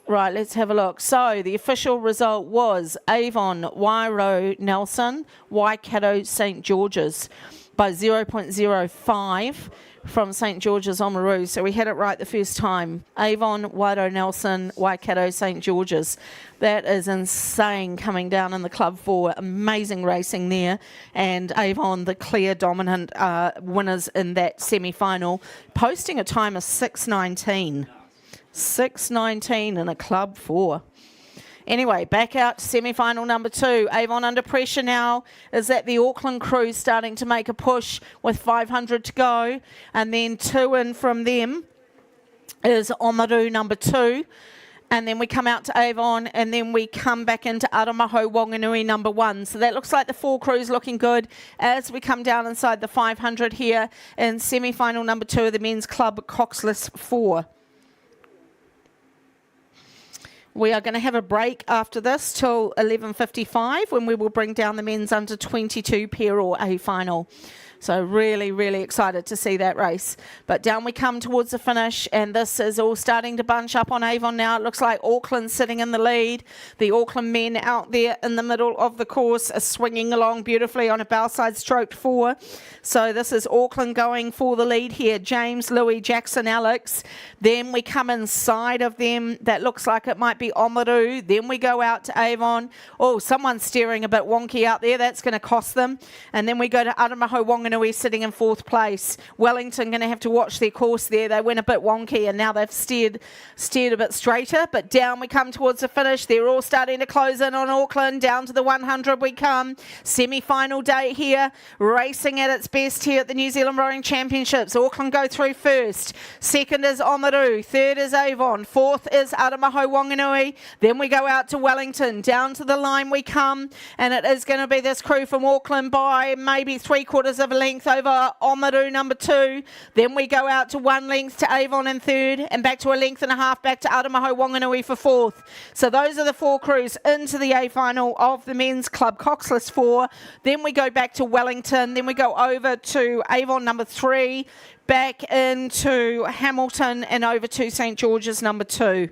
Right, let's have a look. So the official result was Avon, Wairau, Nelson, Waikato, St George's by 0.05 from St George's, Oamaru. So we had it right the first time. Avon, Wairau, Nelson, Waikato, St George's. That is insane coming down in the Club 4. Amazing racing there. And Avon, the clear dominant winners in that semi-final, posting a time of 6:19. 6:19 in a Club 4. Anyway, back out to semi-final number 2. Avon under pressure now. Is that the Auckland crew starting to make a push with 500 to go? And then 2 in from them is Oamaru number 2. And then we come out to Avon and then we come back into Aramaho Wanganui number 1. So that looks like the 4 crews looking good as we come down inside the 500 here in semi-final number 2 of the men's club coxless 4. We are going to have a break after this till 11:55 when we will bring down the men's under 22 pair or A final. So really, really excited to see that race. But down we come towards the finish, and this is all starting to bunch up on Avon now. It looks like Auckland sitting in the lead. The Auckland men out there in the middle of the course are swinging along beautifully on a bowside stroked 4. So this is Auckland going for the lead here. James, Louis, Jackson, Alex. Then we come inside of them. That looks like it might be Oamaru. Then we go out to Avon. Oh, someone's steering a bit wonky out there. That's going to cost them. And then we go to Aramaho Wanganui sitting in 4th place. Wellington going to have to watch their course there. They went a bit wonky and now they've steered a bit straighter. But down we come towards the finish. They're all starting to close in on Auckland. Down to the 100 we come. Semi-final day here. Racing at its best here at the New Zealand Rowing Championships. Auckland go through first. Second is Oamaru. Third is Avon. Fourth is Aramaho Wanganui. Then we go out to Wellington. Down to the line we come. And it is going to be this crew from Auckland by maybe 3/4 of a length over Oamaru number 2. Then we go out to 1 length to Avon in 3rd. And back to a length and a half back to Aramaho Wanganui for 4th. So those are the 4 crews into the A final of the men's club coxless 4. Then we go back to Wellington. Then we go over to Avon number 3. Back into Hamilton and over to St George's number 2.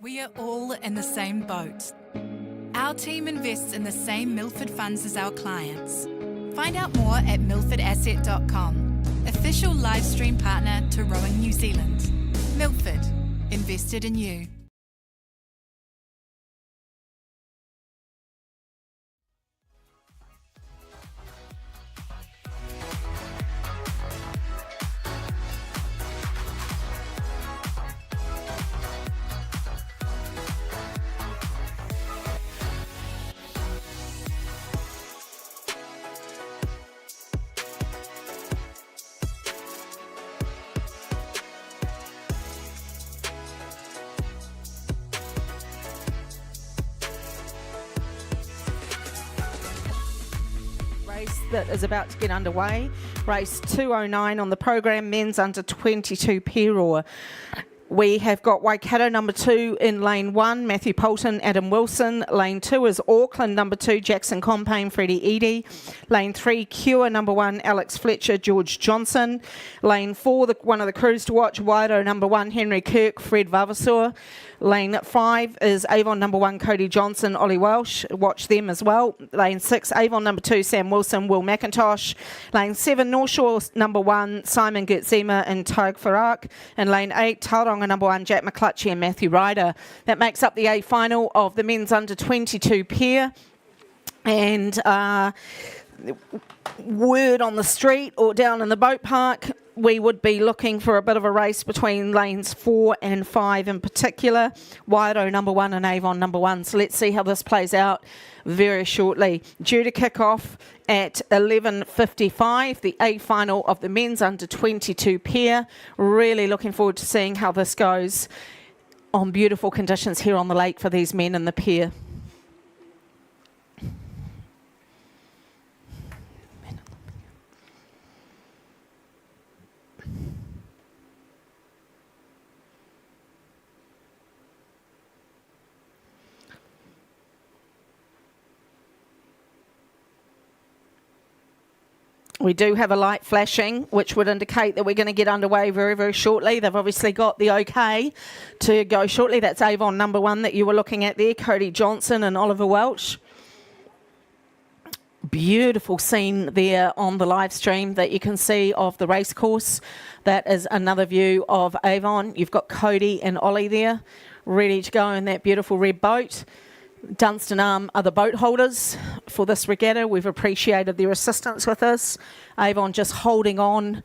We are all in the same boat. Our team invests in the same Milford funds as our clients. Find out more at milfordasset.com, official live stream partner to Rowing New Zealand. Milford, invested in you. Race that is about to get underway. Race 209 on the program, men's under 22 pair or We have got Waikato number 2 in lane 1, Matthew Poulton, Adam Wilson. Lane 2 is Auckland number 2, Jackson Compain, Freddie Eadie. Lane 3, Cure number 1, Alex Fletcher, George Johnson. Lane 4, one of the crews to watch, Waido number 1, Henry Kirk, Fred Vavasor. Lane 5 is Avon number 1, Cody Johnson, Ollie Welsh. Watch them as well. Lane 6, Avon number 2, Sam Wilson, Will McIntosh. Lane 7, North Shore number 1, Simon Gertzema and Taig Farak. And lane 8, Tauranga number 1, Jack McClutchy and Matthew Ryder. That makes up the A final of the men's under 22 pair. And word on the street or down in the boat park, we would be looking for a bit of a race between lanes 4 and 5 in particular. Waido number 1 and Avon number 1. So let's see how this plays out very shortly. Due to kick off at 11:55, the A final of the men's under 22 pair. Really looking forward to seeing how this goes on beautiful conditions here on the lake for these men in the pair. We do have a light flashing, which would indicate that we're going to get underway very, very shortly. They've obviously got the okay to go shortly. That's Avon number 1 that you were looking at there, Cody Johnson and Oliver Welch. Beautiful scene there on the live stream that you can see of the race course. That is another view of Avon. You've got Cody and Ollie there, ready to go in that beautiful red boat. Dunstan Arm are the boat holders for this regatta. We've appreciated their assistance with this. Avon just holding on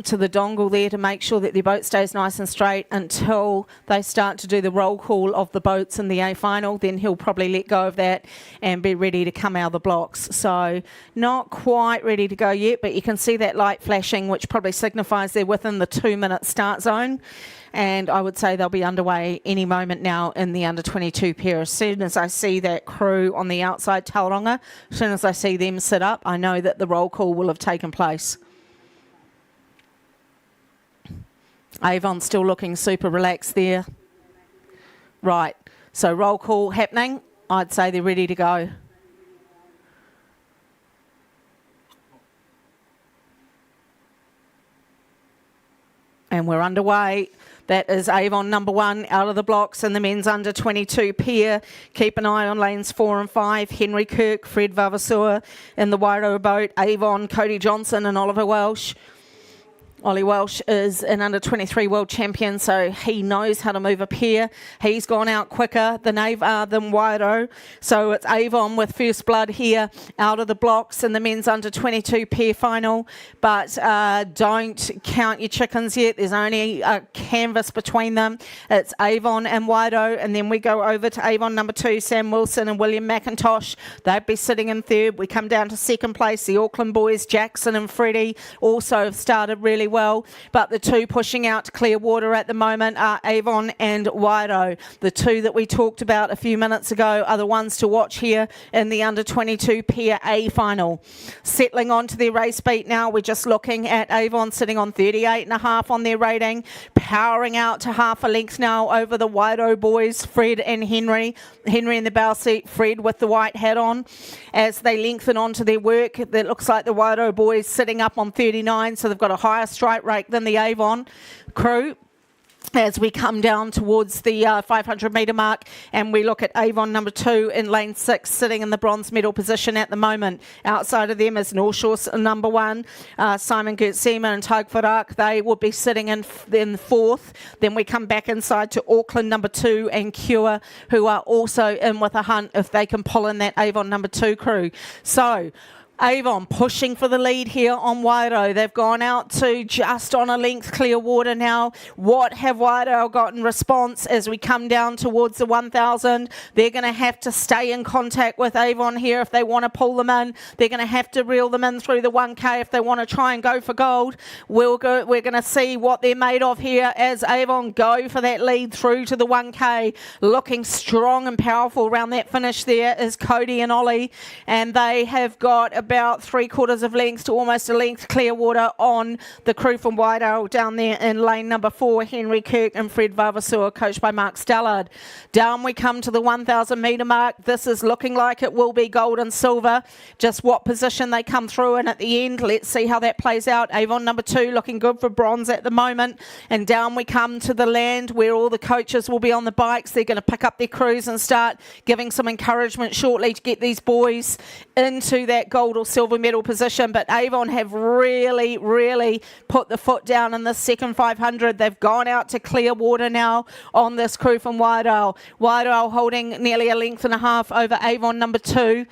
to the dongle there to make sure that their boat stays nice and straight until they start to do the roll call of the boats in the A final. Then he'll probably let go of that and be ready to come out of the blocks. So not quite ready to go yet, but you can see that light flashing, which probably signifies they're within the 2-minute start zone. And I would say they'll be underway any moment now in the under 22 pair. As soon as I see that crew on the outside Tauranga, as soon as I see them sit up, I know that the roll call will have taken place. Avon still looking super relaxed there. Right, so roll call happening. I'd say they're ready to go. And we're underway. That is Avon number 1 out of the blocks in the men's under 22 pair. Keep an eye on lanes 4 and 5. Henry Kirk, Fred Vavasor in the Wairoa boat. Avon, Cody Johnson and Oliver Welsh. Ollie Welsh is an under-23 world champion, so he knows how to move a pair. He's gone out quicker than Wairoa. So it's Avon with first blood here out of the blocks in the men's under-22 pair final. But don't count your chickens yet. There's only a canvas between them. It's Avon and Wairoa, and then we go over to Avon number 2, Sam Wilson and William McIntosh. They'd be sitting in third. We come down to second place. The Auckland boys, Jackson and Freddie, also have started really well, but the two pushing out to clear water at the moment are Avon and Wairoa. The two that we talked about a few minutes ago are the ones to watch here in the under-22 pair A final. Settling onto their race beat now, we're just looking at Avon sitting on 38.5 on their rating, powering out to half a length now over the Wairoa boys, Fred and Henry. Henry in the bow seat, Fred with the white hat on. As they lengthen onto their work, it looks like the Wairoa boys sitting up on 39, so they've got a higher strike rate than the Avon crew. As we come down towards the 500 metre mark, and we look at Avon number 2 in lane 6 sitting in the bronze medal position at the moment. Outside of them is North Shore number 1, Simon Gertzema and Taig Farak. They will be sitting in 4th. Then we come back inside to Auckland number 2 and Cure, who are also in with a hunt if they can pull in that Avon number 2 crew. So Avon pushing for the lead here on Wairoa. They've gone out to just on a length clear water now. What have Wairoa got in response as we come down towards the 1,000? They're going to have to stay in contact with Avon here if they want to pull them in. They're going to have to reel them in through the 1K if they want to try and go for gold. We're going to see what they're made of here as Avon go for that lead through to the 1K. Looking strong and powerful around that finish there is Cody and Ollie, and they have got about 3/4 of length to almost a length clear water on the crew from Whitehall down there in lane number 4, Henry Kirk and Fred Vavasour, coached by Mark Stallard. Down we come to the 1,000 metre mark. This is looking like it will be gold and silver. Just what position they come through in at the end. Let's see how that plays out. Avon number 2 looking good for bronze at the moment. And down we come to the land where all the coaches will be on the bikes. They're going to pick up their crews and start giving some encouragement shortly to get these boys into that gold or silver medal position. But Avon have really put the foot down in the second 500. They've gone out to clear water now on this crew from Whitehall. Whitehall holding nearly a length and a half over Avon number 2.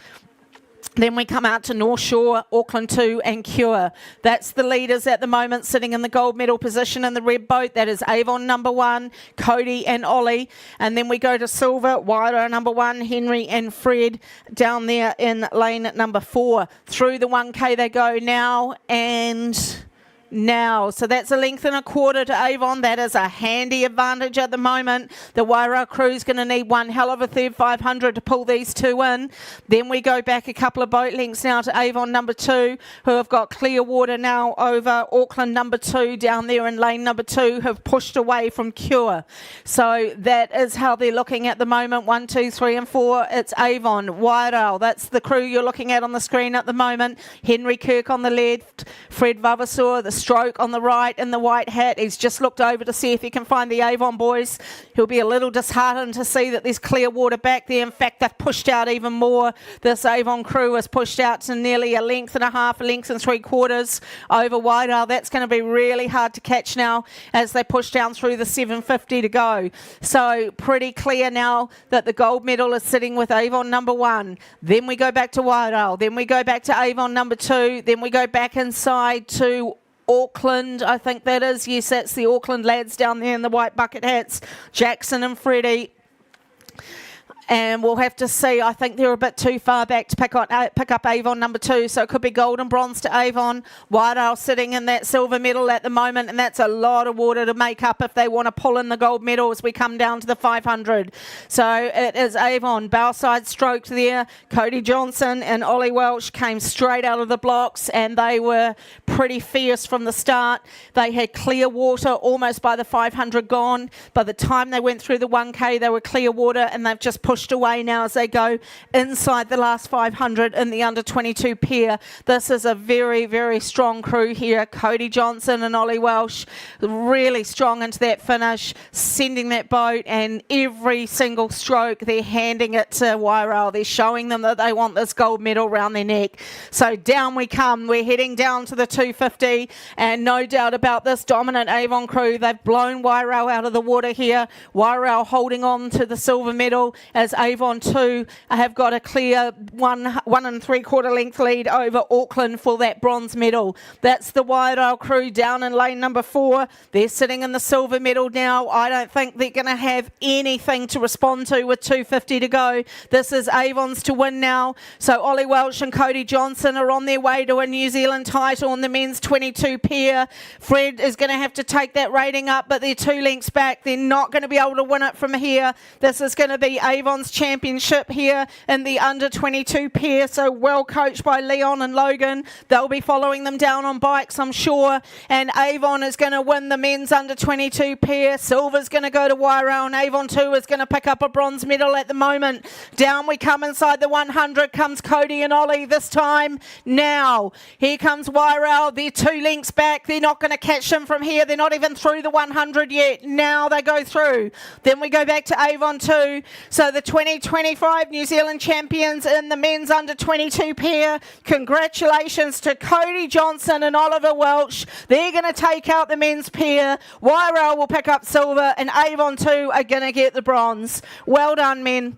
Then we come out to North Shore, Auckland 2 and Cure. That's the leaders at the moment sitting in the gold medal position in the red boat. That is Avon number 1, Cody and Ollie. And then we go to silver, Waira number 1, Henry and Fred down there in lane number 4. Through the 1K they go now and now. So that's a length and a quarter to Avon. That is a handy advantage at the moment. The Wairau crew's going to need one hell of a third 500 to pull these two in. Then we go back a couple of boat lengths now to Avon number 2, who have got clear water now over Auckland number 2 down there in lane number 2, have pushed away from Cure. So that is how they're looking at the moment. 1, 2, 3 and 4. It's Avon, Wairau. That's the crew you're looking at on the screen at the moment. Henry Kirk on the left, Fred Vavasour, the stroke on the right in the white hat. He's just looked over to see if he can find the Avon boys. He'll be a little disheartened to see that there's clear water back there. In fact, they've pushed out even more. This Avon crew has pushed out to nearly a length and a half, a length and 3/4 over Whitehall. That's going to be really hard to catch now as they push down through the 750 to go. So pretty clear now that the gold medal is sitting with Avon number 1. Then we go back to Whitehall. Then we go back to Avon number 2. Then we go back inside to Auckland, I think that is. Yes, that's the Auckland lads down there in the white bucket hats. Jackson and Freddie. And we'll have to see. I think they're a bit too far back to pick up Avon number 2. So it could be gold and bronze to Avon. Whitehall sitting in that silver medal at the moment. And that's a lot of water to make up if they want to pull in the gold medal as we come down to the 500. So it is Avon. Bowside stroked there. Cody Johnson and Ollie Welsh came straight out of the blocks. And they were pretty fierce from the start. They had clear water almost by the 500 gone. By the time they went through the 1K, they were clear water. And they've just pushed away now as they go inside the last 500 in the under 22 pair. This is a very strong crew here. Cody Johnson and Ollie Welsh really strong into that finish, sending that boat, and every single stroke they're handing it to Wairau. They're showing them that they want this gold medal round their neck. So down we come. We're heading down to the 250, and no doubt about this dominant Avon crew. They've blown Wairau out of the water here. Wairau holding on to the silver medal as Avon 2 have got a clear 1 3/4 length lead over Auckland for that bronze medal. That's the Wairau crew down in lane number 4. They're sitting in the silver medal now. I don't think they're going to have anything to respond to with 250 to go. This is Avon's to win now. So Ollie Welsh and Cody Johnson are on their way to a New Zealand title in the men's 22 pair. Fred is going to have to take that rating up, but they're 2 lengths back. They're not going to be able to win it from here. This is going to be Avon's championship here in the under 22 pair, so well coached by Leon and Logan. They'll be following them down on bikes, I'm sure, and Avon is going to win the men's under 22 pair. Silver's going to go to Wairau, and Avon 2 is going to pick up a bronze medal at the moment. Down we come inside the 100 comes Cody and Ollie this time. Now here comes Wairau. They're 2 lengths back. They're not going to catch them from here. They're not even through the 100 yet. Now they go through. Then we go back to Avon 2. So the 2025 New Zealand champions in the men's under 22 pair. Congratulations to Cody Johnson and Oliver Welch. They're going to take out the men's pair. Wairau will pick up silver, and Avon 2 are going to get the bronze. Well done, men.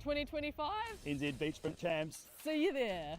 2025. NZ Beach Sprint Champs. See you there.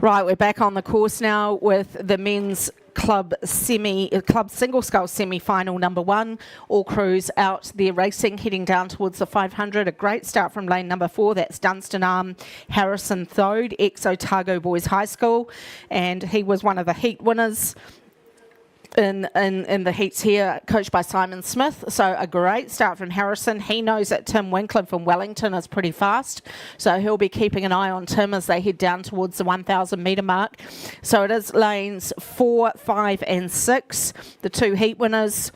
Right, we're back on the course now with the men's club single scull semi-final number 1. All crews out there racing, heading down towards the 500. A great start from lane number 4. That's Dunstan Arm Harrison Thode, ex-Otago Boys High School, and he was one of the heat winners in the heats here, coached by Simon Smith. So a great start from Harrison. He knows that Tim Winkler from Wellington is pretty fast, so he'll be keeping an eye on Tim as they head down towards the 1,000 metre mark. So it is lanes 4, 5 and 6. The 2 heat winners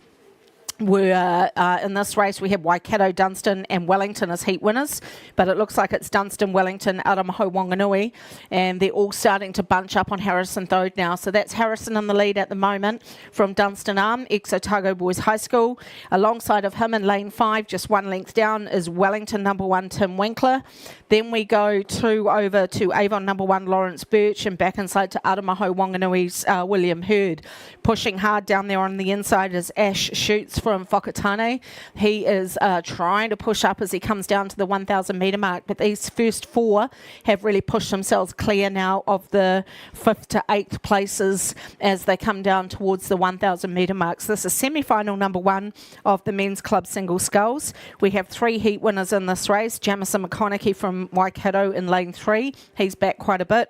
were in this race. We have Waikato, Dunstan and Wellington as heat winners, but it looks like it's Dunstan, Wellington, Aramaho, Wanganui, and they're all starting to bunch up on Harrison Thode now. So that's Harrison in the lead at the moment from Dunstan Arm, ex-Otago Boys High School. Alongside of him in lane 5, just 1 length down, is Wellington number 1 Tim Winkler. Then we go over to Avon number 1 Lawrence Birch, and back inside to Aramaho, Wanganui's William Hurd. Pushing hard down there on the inside is Ash Shoots from Whakatane. He is trying to push up as he comes down to the 1,000 metre mark, but these first 4 have really pushed themselves clear now of the 5th to 8th places as they come down towards the 1,000 metre marks. This is semi-final number 1 of the men's club single sculls. We have 3 heat winners in this race. Jamison McConaughey from Waikato in lane 3. He's back quite a bit.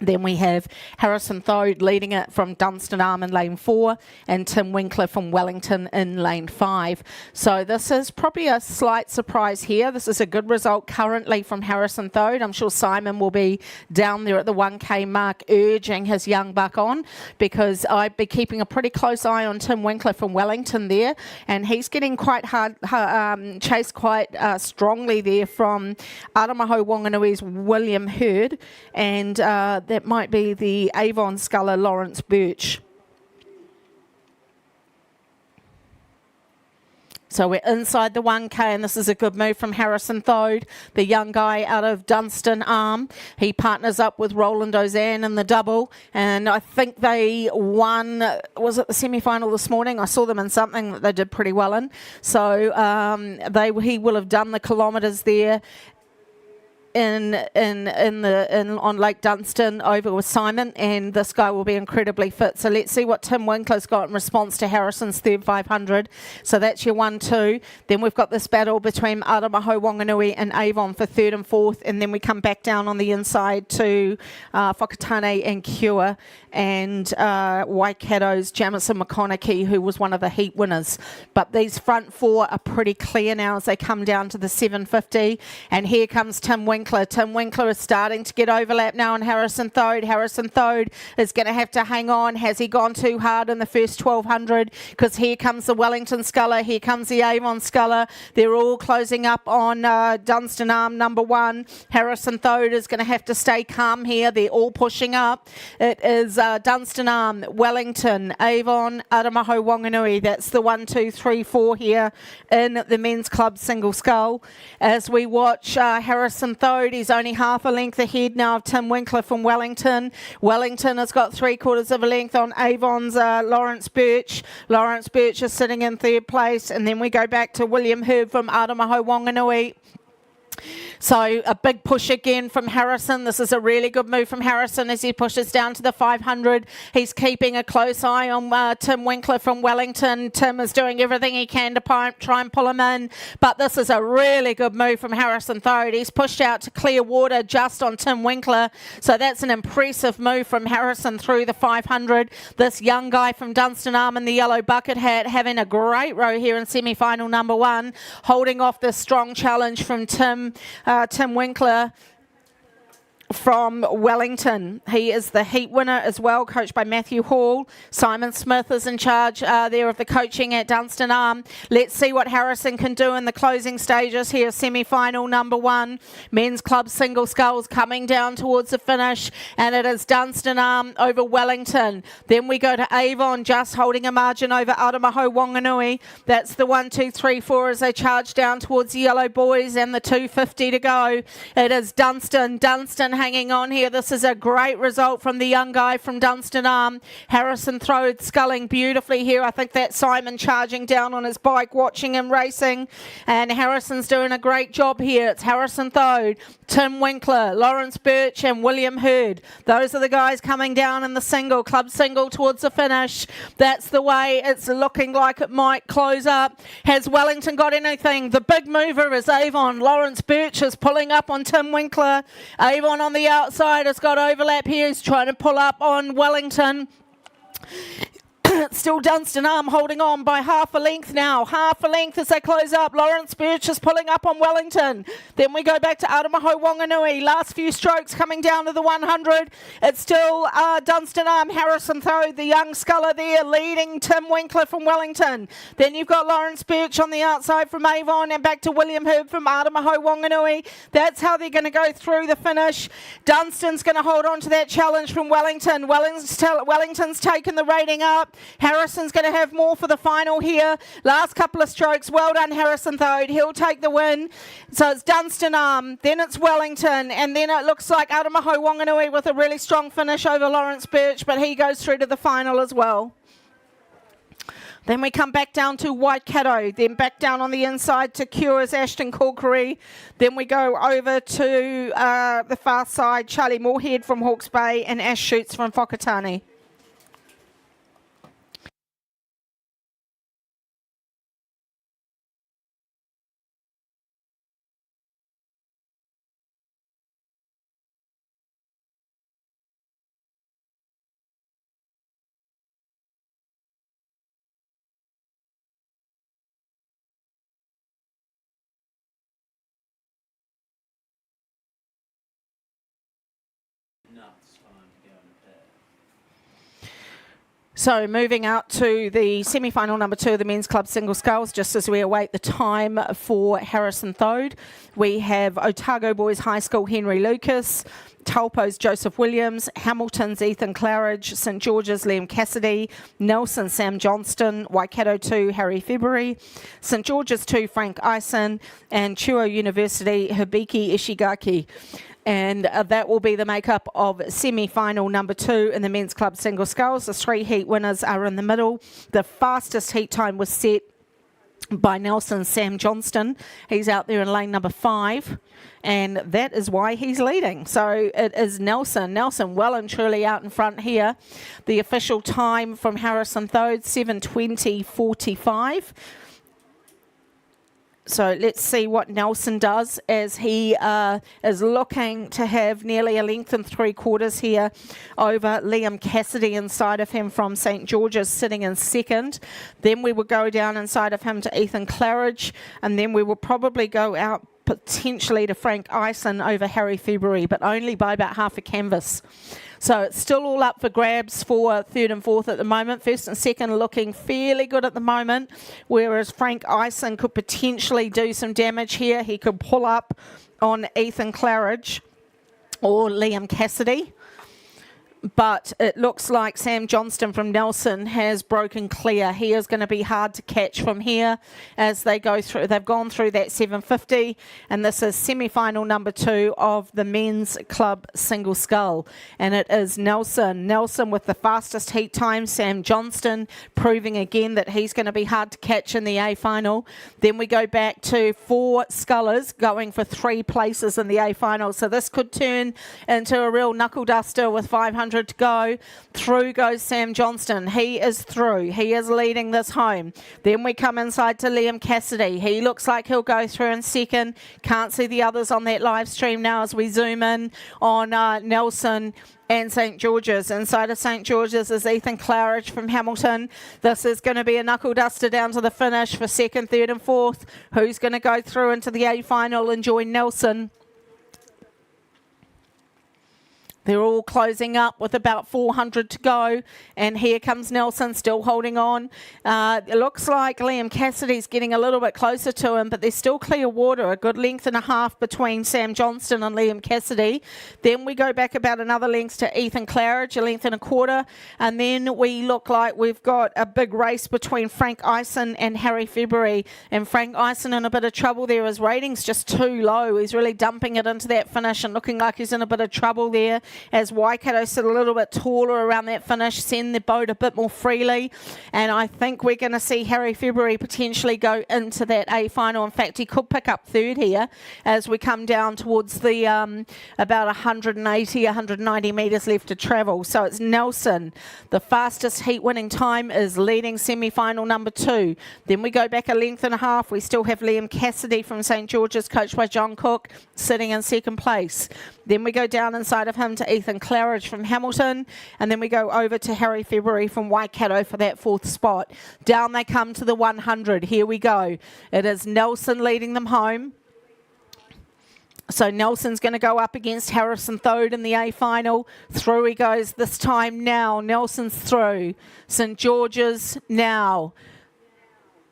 Then we have Harrison Thode leading it from Dunstan Arm in lane 4 and Tim Winkler from Wellington in lane 5. So this is probably a slight surprise here. This is a good result currently from Harrison Thode. I'm sure Simon will be down there at the 1K mark urging his young buck on, because I'd be keeping a pretty close eye on Tim Winkler from Wellington there, and he's getting quite hard, chased quite strongly there from Aramaho Wanganui's William Hurd, and that might be the Avon sculler Lawrence Birch. So we're inside the 1K, and this is a good move from Harrison Thode, the young guy out of Dunstan Arm. He partners up with Roland Ozanne in the double, and I think they won, was it the semi-final this morning? I saw them in something that they did pretty well in. So he will have done the kilometres there on Lake Dunstan over with Simon, and this guy will be incredibly fit. So let's see what Tim Winkler's got in response to Harrison's third 500. So that's your 1-2. Then we've got this battle between Aramaho Wanganui and Avon for 3rd and 4th, and then we come back down on the inside to Whakatane and Kua and Waikato's Jamison McConaughey, who was one of the heat winners. But these front 4 are pretty clear now as they come down to the 750, and here comes Tim Winkler. Tim Winkler is starting to get overlap now on Harrison Thode. Harrison Thode is going to have to hang on. Has he gone too hard in the first 1,200? Because here comes the Wellington sculler, here comes the Avon sculler. They're all closing up on Dunstan Arm number 1. Harrison Thode is going to have to stay calm here. They're all pushing up. It is Dunstan Arm, Wellington, Avon, Aramaho Wanganui. That's the 1, 2, 3, 4 here in the men's club single scull. As we watch Harrison Thode, he's only half a length ahead now of Tim Winkler from Wellington. Wellington has got 3/4 of a length on Avon's Lawrence Birch. Lawrence Birch is sitting in 3rd place, and then we go back to William Hurd from Aramaho Wanganui. So a big push again from Harrison. This is a really good move from Harrison as he pushes down to the 500. He's keeping a close eye on Tim Winkler from Wellington. Tim is doing everything he can to try and pull him in. But this is a really good move from Harrison Thode. He's pushed out to clear water just on Tim Winkler. So that's an impressive move from Harrison through the 500. This young guy from Dunstan Arm in the yellow bucket hat having a great row here in semi-final number 1, holding off this strong challenge from Tim Winkler from Wellington. He is the heat winner as well, coached by Matthew Hall. Simon Smith is in charge there of the coaching at Dunstan Arm. Let's see what Harrison can do in the closing stages here. Semi-final number 1, men's club single sculls coming down towards the finish, and it is Dunstan Arm over Wellington. Then we go to Avon, just holding a margin over Aramaho Wanganui. That's the 1, 2, 3, 4 as they charge down towards the yellow boys, and the 250 to go. It is Dunstan hanging on here. This is a great result from the young guy from Dunstan Arm. Harrison Thode sculling beautifully here. I think that's Simon charging down on his bike, watching him racing. And Harrison's doing a great job here. It's Harrison Thode, Tim Winkler, Lawrence Birch and William Hurd. Those are the guys coming down in the single, club single towards the finish. That's the way it's looking like it might close up. Has Wellington got anything? The big mover is Avon. Lawrence Birch is pulling up on Tim Winkler. Avon on the outside has got overlap here. He's trying to pull up on Wellington. It's still Dunstan Arm holding on by half a length now. Half a length as they close up. Lawrence Birch is pulling up on Wellington. Then we go back to Aotearoa Wanganui. Last few strokes coming down to the 100. It's still Dunstan Arm, Harrison Thode, the young sculler there, leading Tim Winkler from Wellington. Then you've got Lawrence Birch on the outside from Avon and back to William Herb from Aotearoa Wanganui. That's how they're going to go through the finish. Dunstan's going to hold on to that challenge from Wellington. Wellington's taken the rating up. Harrison's going to have more for the final here. Last couple of strokes. Well done, Harrison Thode. He'll take the win. So it's Dunstan Arm, then it's Wellington, and then it looks like Aotearoa Wanganui with a really strong finish over Lawrence Birch, but he goes through to the final as well. Then we come back down to Waikato, then back down on the inside to Cures, Ashton Corkery. Then we go over to the far side, Charlie Moorhead from Hawke's Bay and Ash Shoots from Whakatane. So moving out to the semi-final number 2 of the men's club single sculls, just as we await the time for Harrison Thode, we have Otago Boys High School Henry Lucas, Taupo's Joseph Williams, Hamilton's Ethan Claridge, St George's Liam Cassidy, Nelson Sam Johnston, Waikato 2 Harry February, St George's 2 Frank Eisen, and Chuo University Hibiki Ishigaki. And that will be the makeup of semi-final number 2 in the men's club single sculls. The 3 heat winners are in the middle. The fastest heat time was set by Nelson Sam Johnston. He's out there in lane number 5, and that is why he's leading. So it is Nelson well and truly out in front here. The official time from Harrison Thode, 7:20:45. So let's see what Nelson does as he is looking to have nearly a length and 3/4 here over Liam Cassidy inside of him from St George's, sitting in second. Then we will go down inside of him to Ethan Claridge, and then we will probably go out potentially to Frank Eisen over Harry February, but only by about half a canvas. So it's still all up for grabs for 3rd and 4th at the moment. 1st and 2nd looking fairly good at the moment, whereas Frank Eisen could potentially do some damage here. He could pull up on Ethan Claridge or Liam Cassidy. But it looks like Sam Johnston from Nelson has broken clear. He is going to be hard to catch from here as they go through. They've gone through that 750, and this is semi-final number 2 of the men's club single scull. And it is Nelson with the fastest heat time. Sam Johnston proving again that he's going to be hard to catch in the A final. Then we go back to 4 scullers going for 3 places in the A final. So this could turn into a real knuckle duster with 500 to go. Through goes Sam Johnston. He is through. He is leading this home. Then we come inside to Liam Cassidy. He looks like he'll go through in second. Can't see the others on that live stream now as we zoom in on Nelson and St George's. Inside of St George's is Ethan Claridge from Hamilton. This is going to be a knuckle duster down to the finish for 2nd, 3rd and 4th. Who's going to go through into the A final and join Nelson? They're all closing up with about 400 to go. And here comes Nelson still holding on. It looks like Liam Cassidy's getting a little bit closer to him, but there's still clear water, a good length and a half between Sam Johnston and Liam Cassidy. Then we go back about another length to Ethan Claridge, a length and a quarter. And then we look like we've got a big race between Frank Eisen and Harry February. And Frank Eisen in a bit of trouble there. His rating's just too low. He's really dumping it into that finish and looking like he's in a bit of trouble there, as Waikato sit a little bit taller around that finish, send the boat a bit more freely. And I think we're going to see Harry February potentially go into that A final. In fact, he could pick up 3rd here as we come down towards the about 180, 190 metres left to travel. So it's Nelson. The fastest heat winning time is leading semi-final number 2. Then we go back a length and a half. We still have Liam Cassidy from St George's, coached by John Cook, sitting in 2nd place. Then we go down inside of him to to Ethan Claridge from Hamilton. And then we go over to Harry February from Waikato for that 4th spot. Down they come to the 100. Here we go. It is Nelson leading them home. So Nelson's going to go up against Harrison Thode in the A final. Through he goes this time now. Nelson's through. St George's now.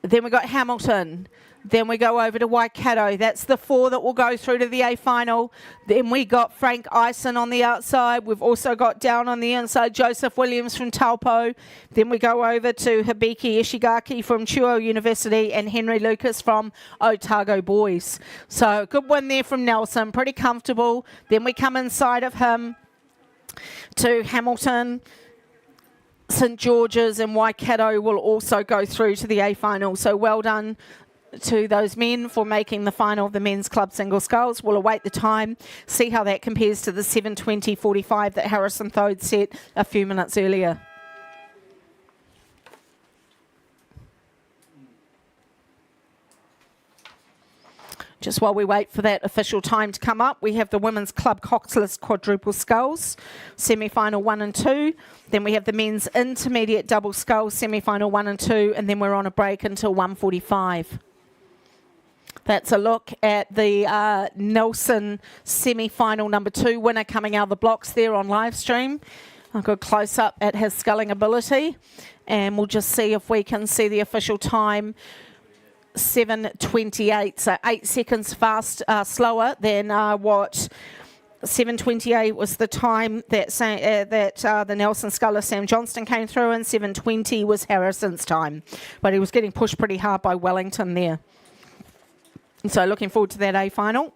Then we got Hamilton. Then we go over to Waikato. That's the 4 that will go through to the A final. Then we got Frank Eisen on the outside. We've also got down on the inside Joseph Williams from Taupo. Then we go over to Hibiki Ishigaki from Chuo University and Henry Lucas from Otago Boys. So good win there from Nelson. Pretty comfortable. Then we come inside of him to Hamilton. St George's and Waikato will also go through to the A final. So well done to those men for making the final of the men's club single sculls. We'll await the time, see how that compares to the 7:20.45 that Harrison Thode set a few minutes earlier. Just while we wait for that official time to come up, we have the women's club coxless quadruple sculls, semi-final 1 and 2. Then we have the men's intermediate double sculls, semi-final 1 and 2, and then we're on a break until 1:45. That's a look at the Nelson semi-final number 2 winner coming out of the blocks there on live stream. A good close-up at his sculling ability. And we'll just see if we can see the official time. 7:28, so 8 seconds slower than what 7:28 was the time that the Nelson sculler Sam Johnston came through, and 7:20 was Harrison's time. But he was getting pushed pretty hard by Wellington there. So looking forward to that A final.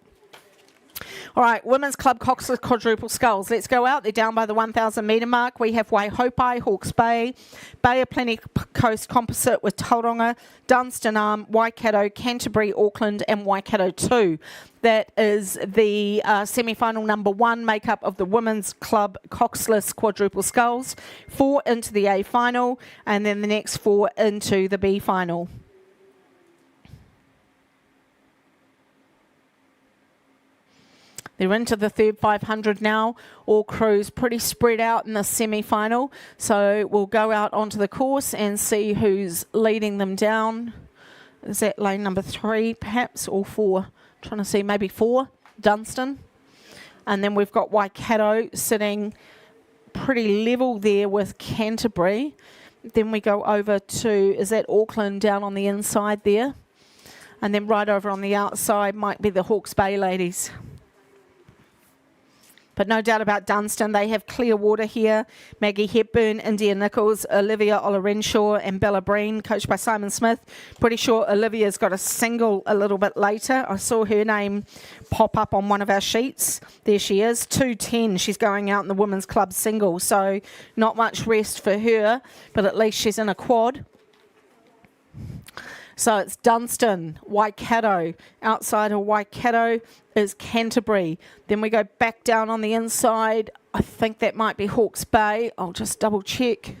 All right, women's club coxless quadruple sculls. Let's go out. They're down by the 1,000 metre mark. We have Waihopai, Hawke's Bay, Bay of Plenty Coast Composite with Tauranga, Dunstan Arm, Waikato, Canterbury, Auckland and Waikato 2. That is the semi-final number 1 makeup of the women's club coxless quadruple sculls. 4 into the A final and then the next 4 into the B final. They're into the third 500 now. All crews pretty spread out in the semi-final. So we'll go out onto the course and see who's leading them down. Is that lane number 3 perhaps, or 4? Trying to see, maybe 4, Dunstan. And then we've got Waikato sitting pretty level there with Canterbury. Then we go over to, is that Auckland down on the inside there? And then right over on the outside might be the Hawke's Bay ladies. But no doubt about Dunstan, they have clear water here. Maggie Hepburn, India Nichols, Olivia Olorenshaw and Bella Breen, coached by Simon Smith. Pretty sure Olivia's got a single a little bit later. I saw her name pop up on one of our sheets. There she is, 2:10. She's going out in the women's club single. So not much rest for her, but at least she's in a quad. So it's Dunstan, Waikato. Outside of Waikato is Canterbury. Then we go back down on the inside. I think that might be Hawke's Bay. I'll just double check.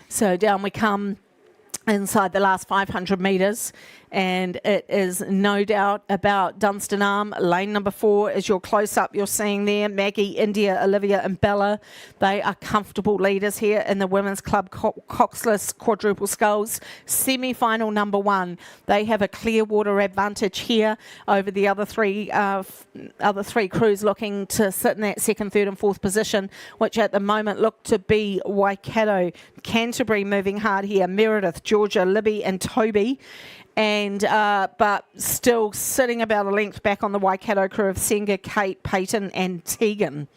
So down we come inside the last 500 metres, and it is no doubt about Dunstan Arm. Lane number 4 is your close-up you're seeing there. Maggie, India, Olivia and Bella. They are comfortable leaders here in the women's club coxless quadruple sculls. Semi-final number 1. They have a clear water advantage here over the other three crews looking to sit in that 2nd, 3rd and 4th position, which at the moment look to be Waikato. Canterbury moving hard here. Meredith, Georgia, Libby and Toby. And but still sitting about a length back on the Waikato crew of Senga, Kate, Peyton and Tegan.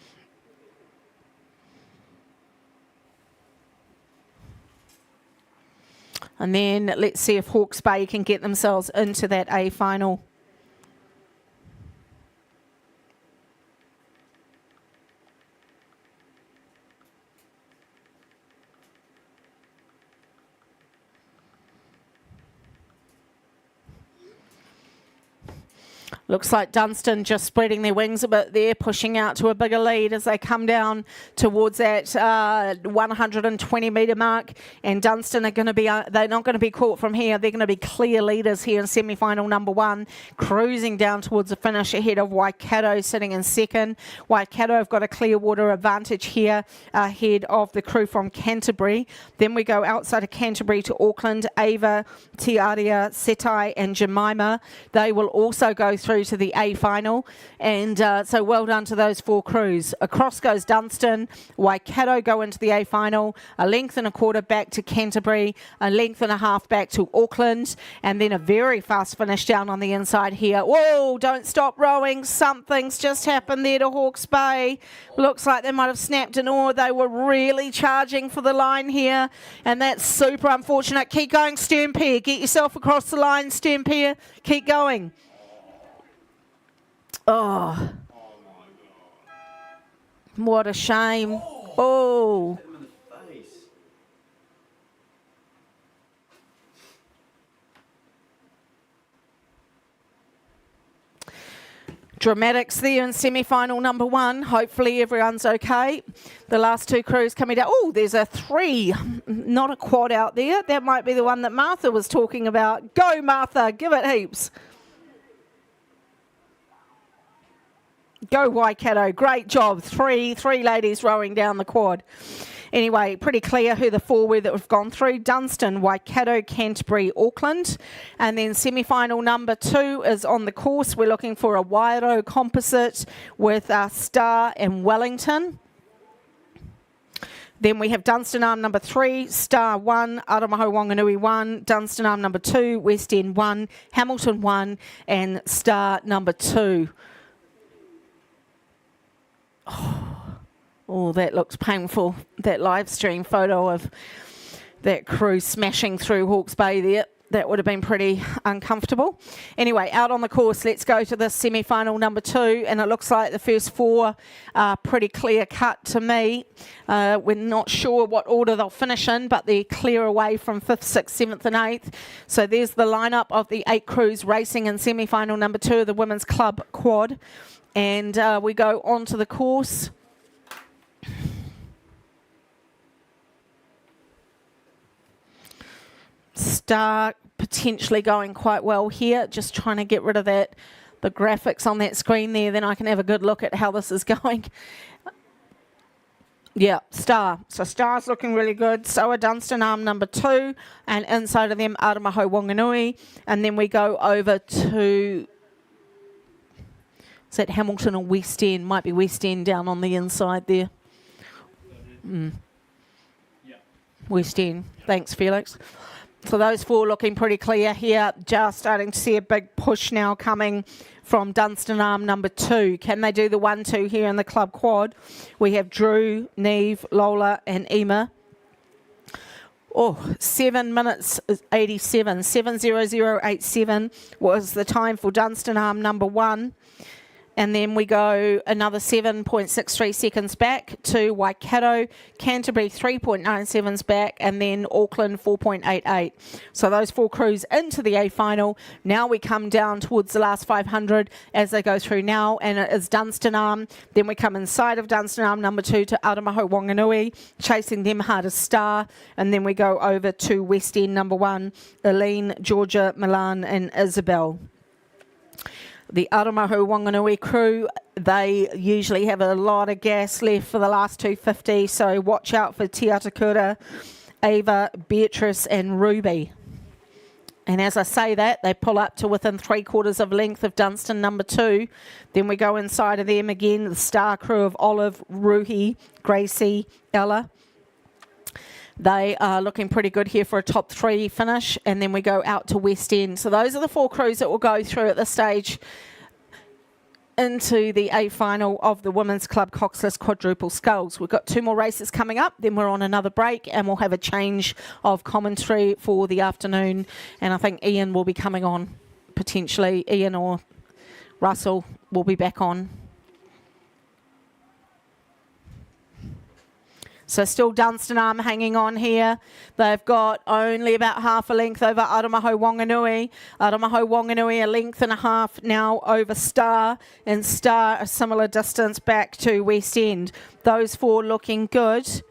And then let's see if Hawke's Bay can get themselves into that A final. Looks like Dunstan just spreading their wings a bit there, pushing out to a bigger lead as they come down towards that 120 metre mark. And Dunstan are going to be, they're not going to be caught from here. They're going to be clear leaders here in semi-final number 1, cruising down towards the finish ahead of Waikato sitting in second. Waikato have got a clear water advantage here ahead of the crew from Canterbury. Then we go outside of Canterbury to Auckland. Ava, Tiaria, Setai and Jemima. They will also go through to the A final, and so well done to those 4 crews. Across goes Dunstan. Waikato go into the A final, a length and a quarter back to Canterbury, a length and a half back to Auckland, and then a very fast finish down on the inside here. Whoa, don't stop rowing. Something's just happened there to Hawke's Bay. Looks like they might have snapped an oar. They were really charging for the line here, and that's super unfortunate. Keep going, stern pair. Get yourself across the line, stern pair. Keep going. Oh, what a shame. Oh. Dramatics there in semi-final number 1. Hopefully everyone's okay. The last 2 crews coming down. Oh, there's a 3, not a quad out there. That might be the one that Martha was talking about. Go, Martha, give it heaps. Go Waikato, great job. Three ladies rowing down the quad. Anyway, pretty clear who the 4 were that have gone through. Dunstan, Waikato, Canterbury, Auckland. And then semi-final number 2 is on the course. We're looking for a Wairau composite with Star and Wellington. Then we have Dunstan Arm number 3, Star 1, Aramaho Wanganui 1, Dunstan Arm number 2, West End 1, Hamilton 1, and Star number 2. Oh, that looks painful. That live stream photo of that crew smashing through Hawke's Bay there. That would have been pretty uncomfortable. Anyway, out on the course, let's go to the semi-final number 2. And it looks like the first 4 are pretty clear cut to me. We're not sure what order they'll finish in, but they're clear away from 5th, 6th, 7th and 8th. So there's the lineup of the 8 crews racing in semi-final number 2 of the Women's Club Quad. And we go on to the course. Star potentially going quite well here. Just trying to get rid of that, the graphics on that screen there. Then I can have a good look at how this is going. Yeah, Star. So Star's looking really good. So are Dunstan Arm number 2. And inside of them, Aramaho Wanganui. And then we go over to... Is that Hamilton or West End? Might be West End down on the inside there. West End. Thanks, Felix. So those 4 looking pretty clear here. Just starting to see a big push now coming from Dunstan Arm number 2. Can they do the 1-2 here in the club quad? We have Drew, Neve, Lola and Ema. Oh, 7 minutes 87. 7:00:87 was the time for Dunstan Arm number 1. And then we go another 7.63 seconds back to Waikato, Canterbury 3.97s back, and then Auckland 4.88. So those 4 crews into the A final. Now we come down towards the last 500 as they go through now, and it is Dunstan Arm. Then we come inside of Dunstan Arm number 2 to Aramaho Wanganui, chasing them hard as Star, and then we go over to West End number 1, Eileen, Georgia, Milan, and Isabel. The Aramahu Wanganui crew, they usually have a lot of gas left for the last 250, so watch out for Te Atakura, Ava, Beatrice and Ruby. And as I say that, they pull up to within 3/4 of length of Dunstan number 2. Then we go inside of them again, the Star crew of Olive, Ruhi, Gracie, Ella. They are looking pretty good here for a top 3 finish, and then we go out to West End. So those are the 4 crews that will go through at this stage into the A final of the Women's Club Coxless Quadruple Sculls. We've got 2 more races coming up, then we're on another break, and we'll have a change of commentary for the afternoon. And I think Ian will be coming on, potentially. Ian or Russell will be back on. So still Dunstan Arm hanging on here. They've got only about half a length over Aramaho Wanganui. Aramaho Wanganui a length and a half now over Star, and Star a similar distance back to West End. Those four looking good.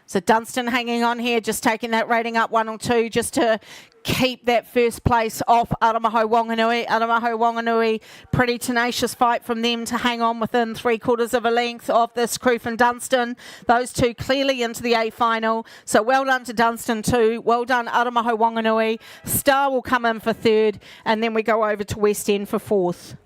So Dunstan hanging on here, just taking that rating up 1 or 2 just to keep that first place off Aramaho Wanganui. Aramaho Wanganui, pretty tenacious fight from them to hang on within 3/4 of a length of this crew from Dunstan. Those two clearly into the A final. So well done to Dunstan too. Well done Aramaho Wanganui. Star will come in for 3rd, and then we go over to West End for 4th.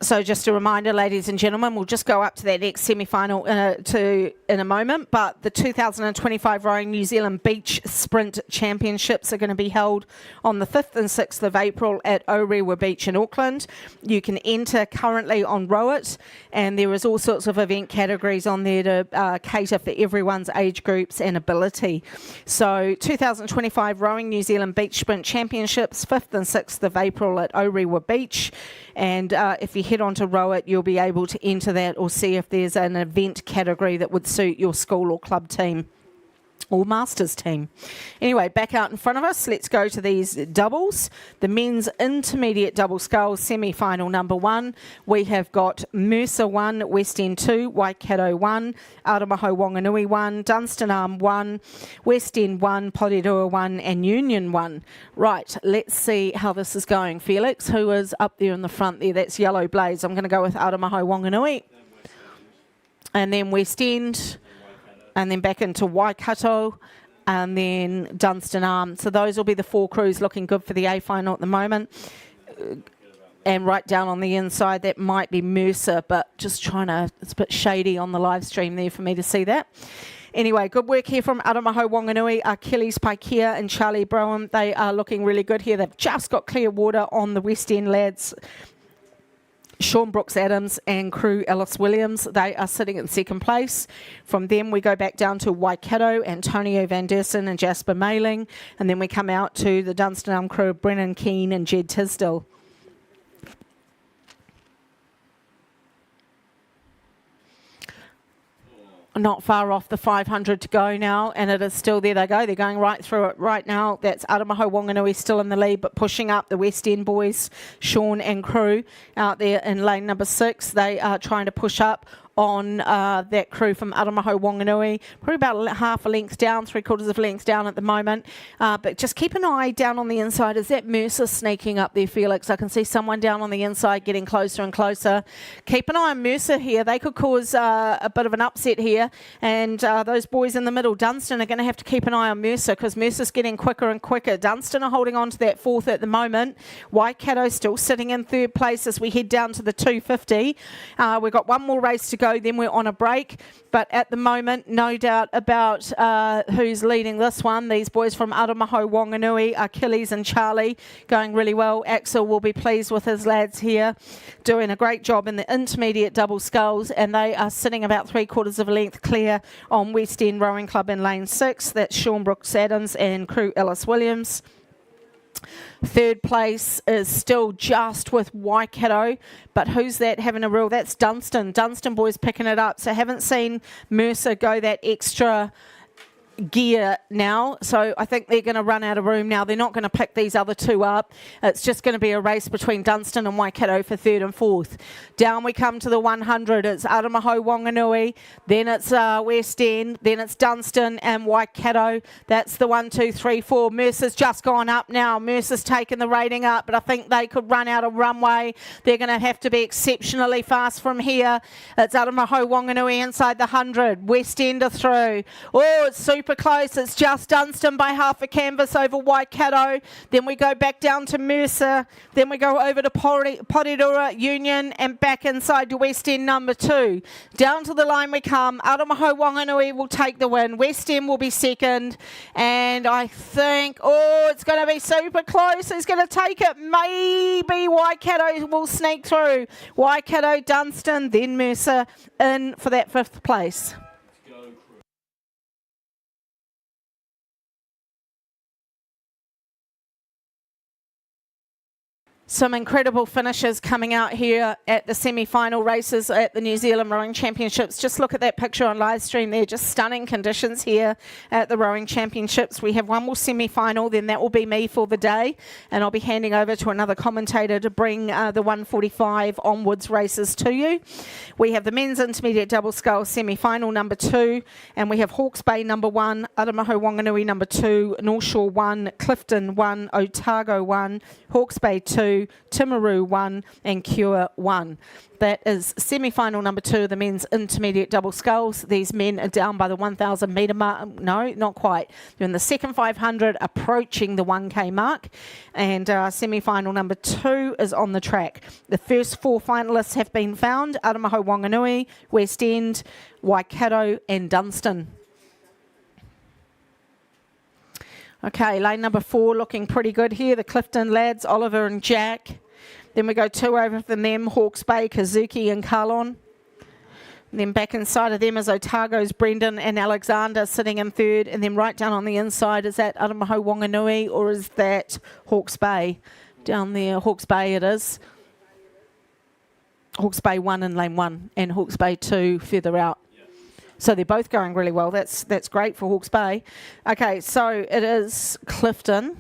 So just a reminder, ladies and gentlemen, we'll just go up to that next semi-final in a moment, but the 2025 Rowing New Zealand Beach Sprint Championships are going to be held on the 5th and 6th of April at Orewa Beach in Auckland. You can enter currently on Row It, and there is all sorts of event categories on there to cater for everyone's age groups and ability. So 2025 Rowing New Zealand Beach Sprint Championships, 5th and 6th of April at Orewa Beach. And if you head on to Row It, you'll be able to enter that or see if there's an event category that would suit your school or club team or Masters team. Anyway, back out in front of us, let's go to these doubles. The men's intermediate double sculls semi-final number 1. We have got Mercer 1, West End 2, Waikato 1, Aramaho Wanganui 1, Dunstan Arm 1, West End 1, Porirua 1 and Union 1. Right, let's see how this is going. Felix, who is up there in the front there? That's Yellow Blaze. I'm going to go with Aramaho Wanganui. And then West End. And then back into Waikato, and then Dunstan Arm. So those will be the 4 crews looking good for the A final at the moment. And right down on the inside, that might be Mercer, but just trying to, it's a bit shady on the live stream there for me to see that. Anyway, good work here from Aramaho Wanganui, Achilles Paikea and Charlie Brown. They are looking really good here. They've just got clear water on the West End lads. Sean Brooks-Adams and crew Ellis Williams, they are sitting in 2nd place. From them, we go back down to Waikato, Antonio Van Dersen and Jasper Mailing. And then we come out to the Dunstan Arm crew, Brennan Keane and Jed Tisdale. Not far off the 500 to go now, and it is still, there they go, they're going right through it right now. That's Aramaho Wanganui still in the lead, but pushing up the West End boys, Sean and crew out there in lane number 6. They are trying to push up on that crew from Aramaho Wanganui, probably about half a length down, 3/4 of a length down at the moment. But just keep an eye down on the inside. Is that Mercer sneaking up there, Felix? I can see someone down on the inside getting closer and closer. Keep an eye on Mercer here. They could cause a bit of an upset here. And those boys in the middle, Dunstan, are going to have to keep an eye on Mercer because Mercer's getting quicker and quicker. Dunstan are holding on to that 4th at the moment. Waikato still sitting in 3rd place as we head down to the 250. We've got one more race to go, then we're on a break. But at the moment, no doubt about who's leading this one. These boys from Aramaho Wanganui, Achilles and Charlie, going really well. Axel will be pleased with his lads here, doing a great job in the intermediate double sculls, and they are sitting about 3/4 of a length clear on West End Rowing Club in lane 6. That's Sean Brooks-Adams and crew Ellis Williams. 3rd place is still just with Waikato, but who's that having a rule? That's Dunstan. Dunstan boys picking it up. So haven't seen Mercer go that extra gear now, so I think they're going to run out of room now. They're not going to pick these other two up. It's just going to be a race between Dunstan and Waikato for third and fourth. Down we come to the 100. It's Aramaho Wanganui, then it's West End, then it's Dunstan and Waikato. That's the 1, 2, 3, 4. Mercer's just gone up now. Mercer's taken the rating up, but I think they could run out of runway. They're going to have to be exceptionally fast from here. It's Aramaho Wanganui inside the 100. West End are through. Oh, it's super close. It's just Dunstan by half a canvas over Waikato. Then we go back down to Mercer. Then we go over to Porirua Union and back inside to West End number 2. Down to the line we come. Aramaho Wanganui will take the win. West End will be second. And I think, oh, it's going to be super close. Who's going to take it? Maybe Waikato will sneak through. Waikato, Dunstan, then Mercer in for that 5th place. Some incredible finishes coming out here at the semi-final races at the New Zealand Rowing Championships. Just look at that picture on live stream there. Just stunning conditions here at the Rowing Championships. We have one more semi-final, then that will be me for the day. And I'll be handing over to another commentator to bring the 145 onwards races to you. We have the men's intermediate double scull semi-final number 2. And we have Hawke's Bay number 1, Aramaho Wanganui number 2, North Shore 1, Clifton 1, Otago 1, Hawke's Bay 2, Timaru 1 and Cure 1. That is semi-final number 2 of the men's intermediate double sculls. These men are down by the 1,000 metre mark. No, not quite. They're in the second 500, approaching the 1K mark. And semi-final number 2 is on the track. The first 4 finalists have been found. Aramaho Wanganui, West End, Waikato and Dunstan. Okay, lane number 4 looking pretty good here. The Clifton lads, Oliver and Jack. Then we go 2 over from them, Hawke's Bay, Kazuki and Carlon. And then back inside of them is Otago's Brendan and Alexander sitting in 3rd. And then right down on the inside, is that Aramaho Wanganui or is that Hawke's Bay? Down there, Hawke's Bay it is. Hawke's Bay 1 in lane 1 and Hawke's Bay 2 further out. So they're both going really well. That's great for Hawke's Bay. Okay, so it is Clifton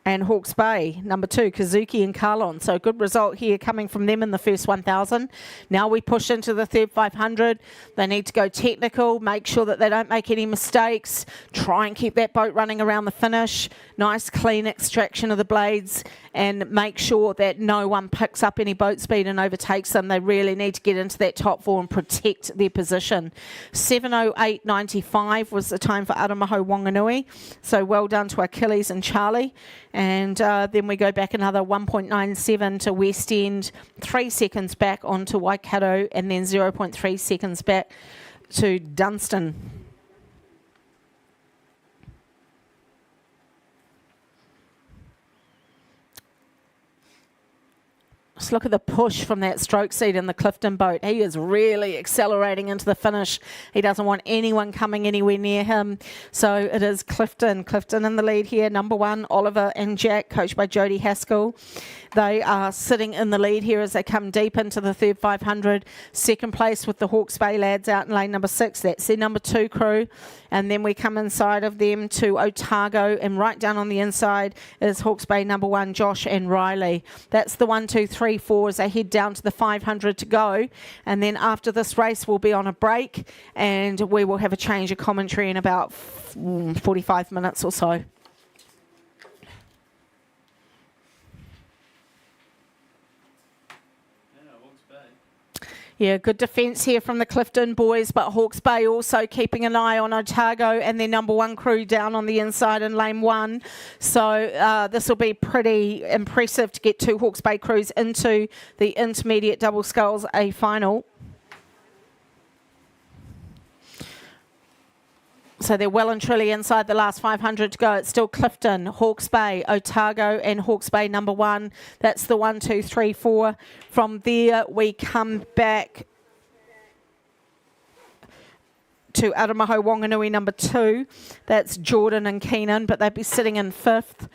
and Hawke's Bay, number 2, Kazuki and Carlon. So good result here coming from them in the first 1,000. Now we push into the third 500. They need to go technical, make sure that they don't make any mistakes, try and keep that boat running around the finish. Nice clean extraction of the blades and make sure that no one picks up any boat speed and overtakes them. They really need to get into that top 4 and protect their position. 7:08.95 was the time for Aramaho Wanganui. So well done to Achilles and Charlie. And then we go back another 1.97 to West End, 3 seconds back onto Waikato, and then 0.3 seconds back to Dunstan. Just look at the push from that stroke seat in the Clifton boat. He is really accelerating into the finish. He doesn't want anyone coming anywhere near him. So it is Clifton. Clifton in the lead here. Number 1, Oliver and Jack, coached by Jodie Haskell. They are sitting in the lead here as they come deep into the third 500. Second place with the Hawke's Bay lads out in lane number 6. That's their number 2 crew. And then we come inside of them to Otago, and right down on the inside is Hawke's Bay number 1, Josh and Riley. That's the 1, 2, 3, 4 as they head down to the 500 to go. And then after this race, we'll be on a break and we will have a change of commentary in about 45 minutes or so. Yeah, good defence here from the Clifton boys, but Hawke's Bay also keeping an eye on Otago and their number 1 crew down on the inside in lane 1. So this will be pretty impressive to get 2 Hawke's Bay crews into the intermediate double sculls A final. So they're well and truly inside the last 500 to go. It's still Clifton, Hawke's Bay, Otago and Hawke's Bay number 1. That's the 1, 2, 3, 4. From there we come back to Aramaho Wanganui number 2. That's Jordan and Keenan, but they'd be sitting in 5th.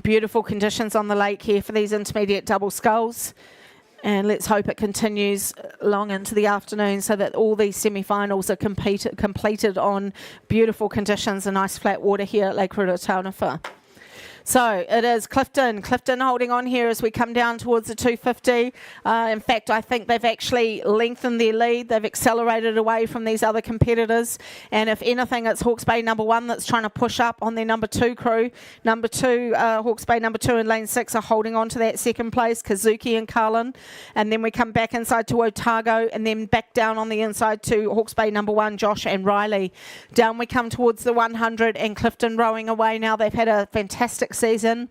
Beautiful conditions on the lake here for these intermediate double sculls. And let's hope it continues long into the afternoon so that all these semi-finals are completed on beautiful conditions and nice flat water here at Lake Rurutaunafa. So it is Clifton holding on here as we come down towards the 250. In fact, I think they've actually lengthened their lead. They've accelerated away from these other competitors. And if anything, it's Hawke's Bay number 1 that's trying to push up on their number 2 crew. Number 2, Hawke's Bay number 2 and lane 6 are holding on to that second place, Kazuki and Carlin. And then we come back inside to Otago and then back down on the inside to Hawke's Bay number 1, Josh and Riley. Down we come towards the 100 and Clifton rowing away now. They've had a fantastic season.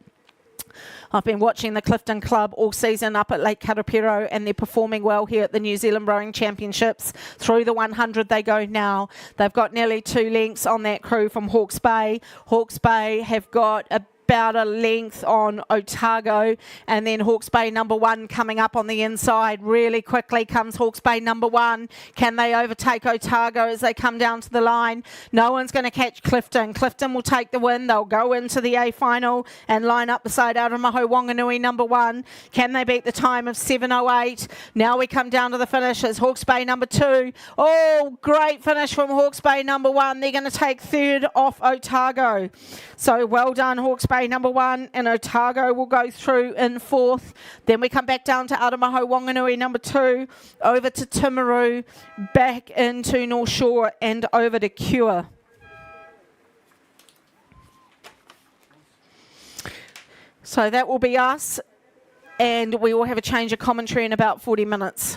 I've been watching the Clifton Club all season up at Lake Karapiro, and they're performing well here at the New Zealand Rowing Championships. Through the 100 they go now. They've got nearly 2 lengths on that crew from Hawke's Bay. Hawke's Bay have got about a length on Otago, and then Hawke's Bay number 1 coming up on the inside. Really quickly comes Hawke's Bay number 1. Can they overtake Otago as they come down to the line? No one's going to catch Clifton. Clifton will take the win. They'll go into the A final and line up beside Aotearoa Wanganui number 1. Can they beat the time of 7:08? Now we come down to the finish as Hawke's Bay number 2. Oh, great finish from Hawke's Bay number 1. They're going to take third off Otago. So well done, Hawke's Bay number 1, and Otago will go through in 4th. Then we come back down to Aotearoa Wanganui number 2, over to Timaru, back into North Shore and over to Cure. So that will be us, and we will have a change of commentary in about 40 minutes.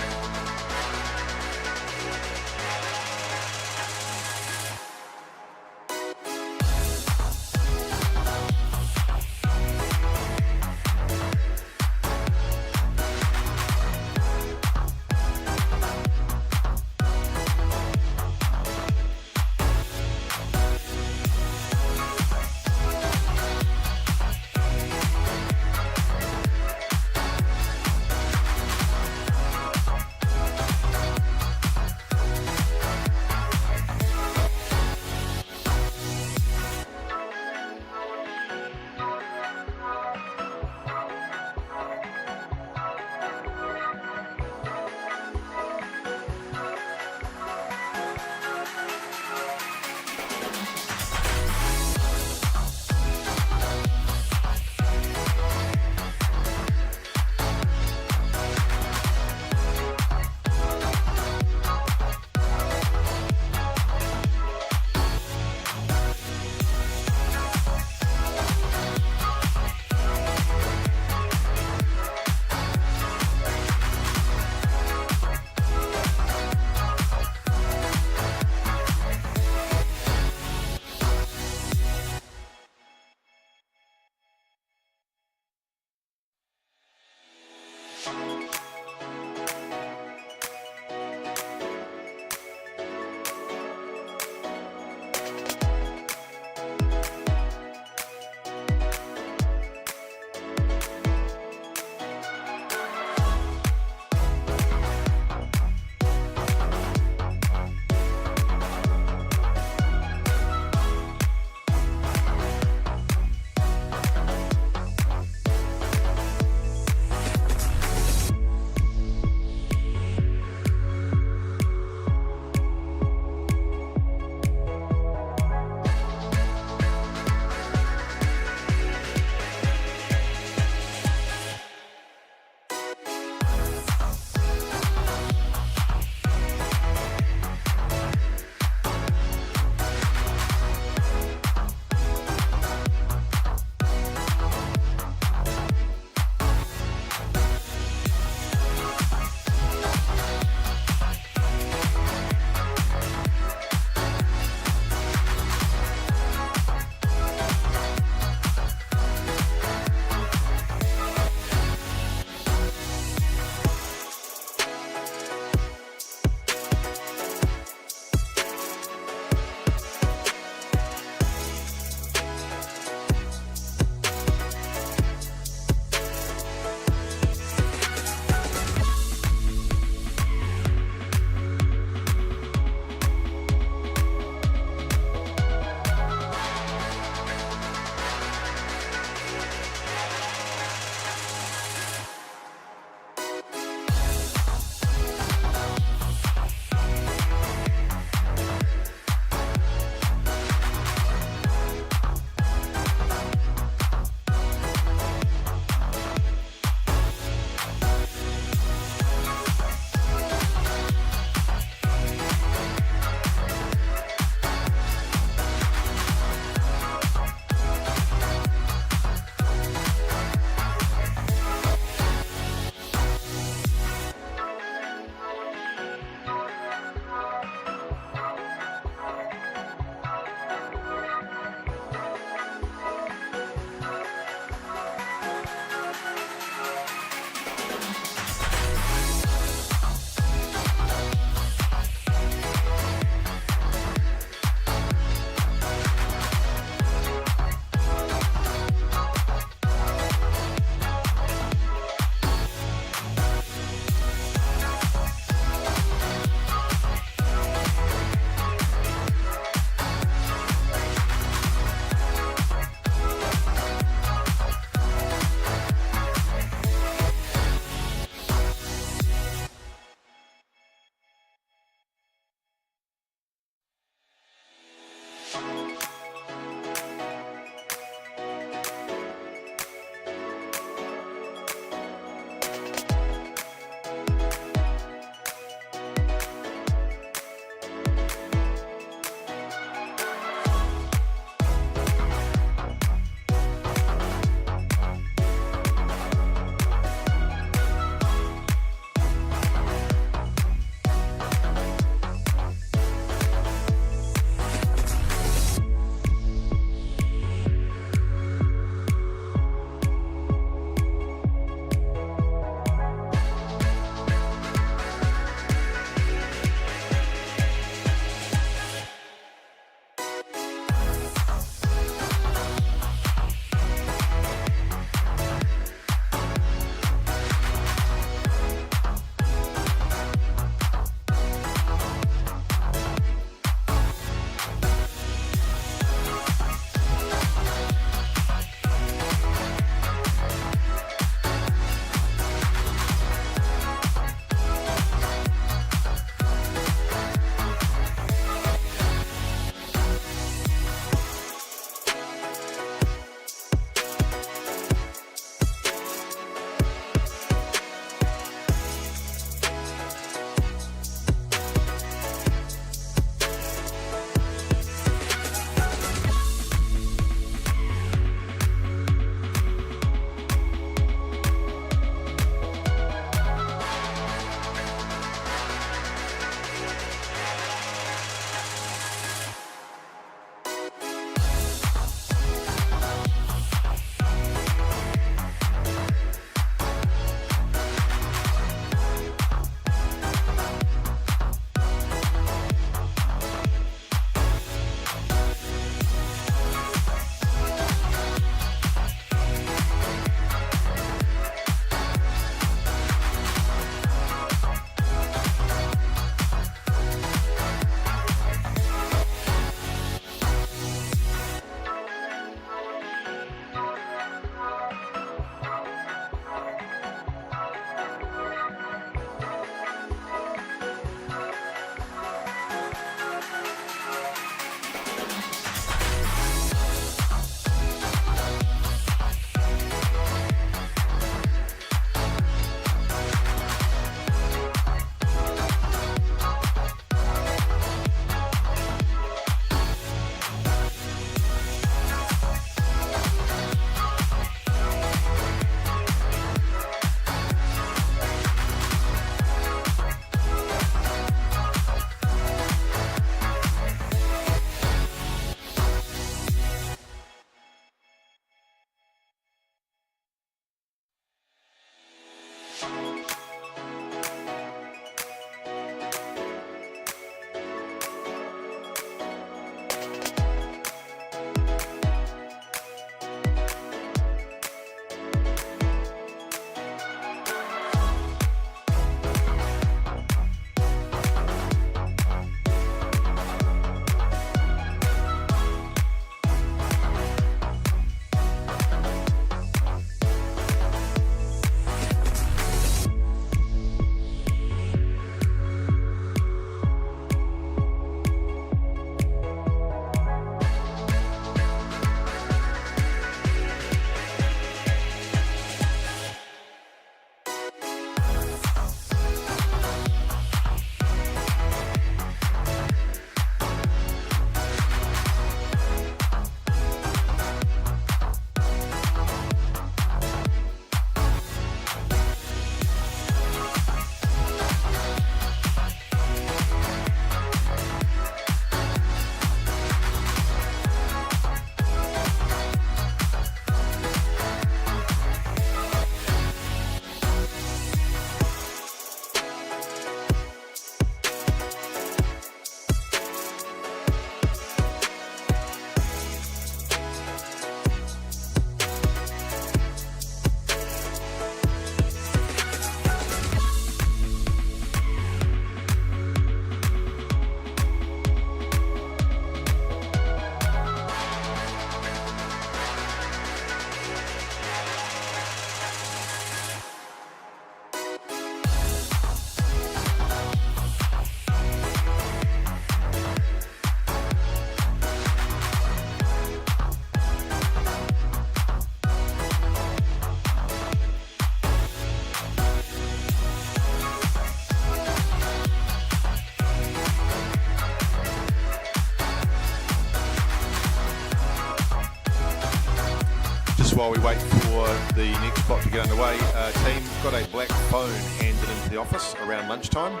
While we wait for the next spot to get underway, team got a black phone handed into the office around lunchtime.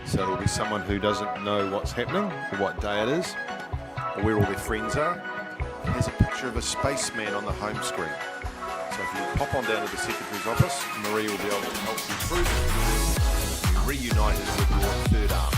So it'll be someone who doesn't know what's happening or what day it is or where all their friends are. There's a picture of a spaceman on the home screen. So if you pop on down to the secretary's office, Marie will be able to help you through this. You're reunited with your third arm.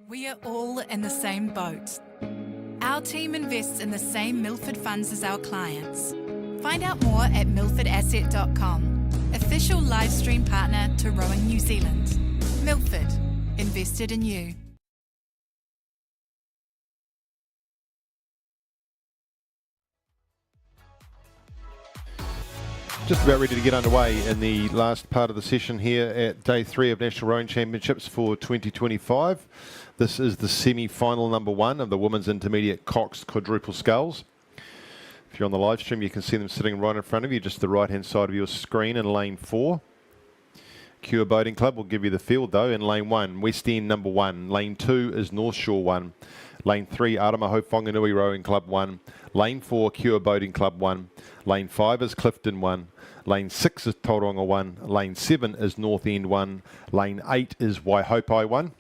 We are all in the same boat. Our team invests in the same Milford funds as our clients. Find out more at milfordasset.com, official live stream partner to Rowing New Zealand. Milford, invested in you. Just about ready to get underway in the last part of the session here at Day 3 of National Rowing Championships for 2025. This is the semi-final number 1 of the Women's Intermediate Coxed Quadruple Sculls. If you're on the live stream, you can see them sitting right in front of you, just the right-hand side of your screen in lane 4. Cure Boating Club will give you the field, though, in lane 1. West End number 1. Lane 2 is North Shore 1. Lane 3, Aramaho Whanganui Rowing Club 1. Lane 4, Cure Boating Club 1. Lane 5 is Clifton 1. Lane 6 is Tauranga 1. Lane 7 is North End 1. Lane 8 is Waihopai 1.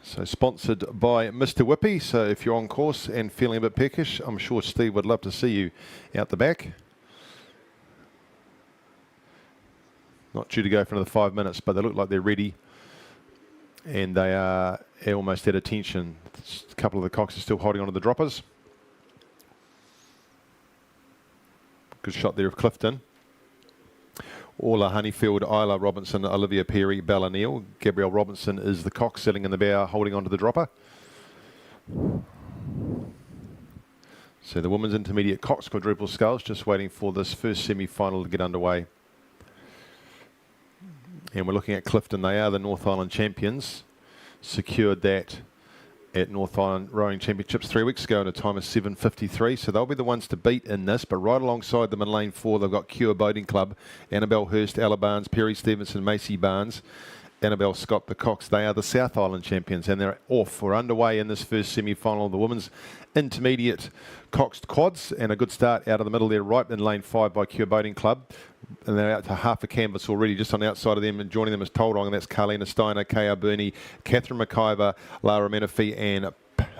So sponsored by Mr. Whippy. So if you're on course and feeling a bit peckish, I'm sure Steve would love to see you out the back. Not due to go for another 5 minutes, but they look like they're ready. And they are almost at attention. A couple of the cocks are still holding on to the droppers. Good shot there of Clifton. Orla Honeyfield, Isla Robinson, Olivia Perry, Bella Neal. Gabrielle Robinson is the cock sitting in the bow holding on to the dropper. So the Women's Intermediate Cox Quadruple Sculls just waiting for this first semi-final to get underway. And we're looking at Clifton. They are the North Island champions. Secured that at North Island Rowing Championships 3 weeks ago in a time of 7:53. So they'll be the ones to beat in this. But right alongside them in lane 4, they've got Cure Boating Club, Annabelle Hurst, Ella Barnes, Perry Stevenson, Macy Barnes, Annabelle Scott, the Cox. They are the South Island champions, and they're off. We're underway in this first semi-final of the Women's Intermediate Coxed Quads, and a good start out of the middle there, right in lane 5 by Cure Boating Club. And they're out to half a canvas already, just on the outside of them, and joining them is Tauranga, and that's Carlina Steiner, K.R. Burney, Catherine McIver, Lara Menifee, and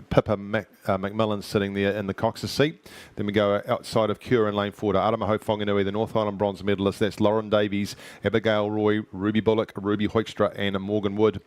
Pippa McMillan sitting there in the Cox's seat. Then we go outside of Cure in lane 4 to Aramaho Whanganui, the North Island bronze medalist. That's Lauren Davies, Abigail Roy, Ruby Bullock, Ruby Hoekstra, and Morgan Wood.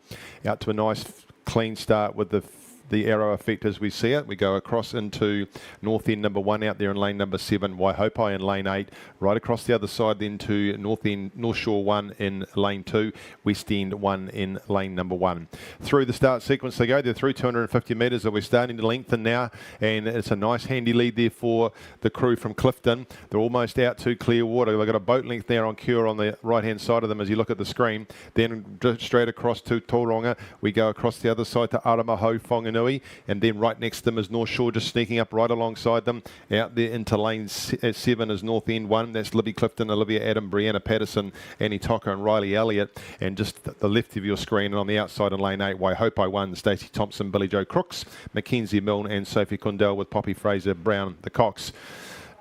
Out to a nice clean start with the the arrow effect as we see it. We go across into North End number 1 out there in lane number 7, Waihopai in lane 8, right across the other side then to North Shore 1 in lane 2, West End 1 in lane number 1. Through the start sequence they go. They're through 250 metres, so we're starting to lengthen now, and it's a nice handy lead there for the crew from Clifton. They're almost out to Clearwater. They've got a boat length there on Cure on the right hand side of them as you look at the screen. Then straight across to Tauranga. We go across the other side to Aramaho Whanganui, and then right next to them is North Shore, just sneaking up right alongside them. Out there into lane 7 is North End 1. That's Libby Clifton, Olivia Adam, Brianna Patterson, Annie Tocker and Riley Elliott. And just the left of your screen and on the outside in lane 8, Waihopai 1, Stacey Thompson, Billy Joe Crooks, Mackenzie Milne and Sophie Condell with Poppy Fraser Brown, the Cox.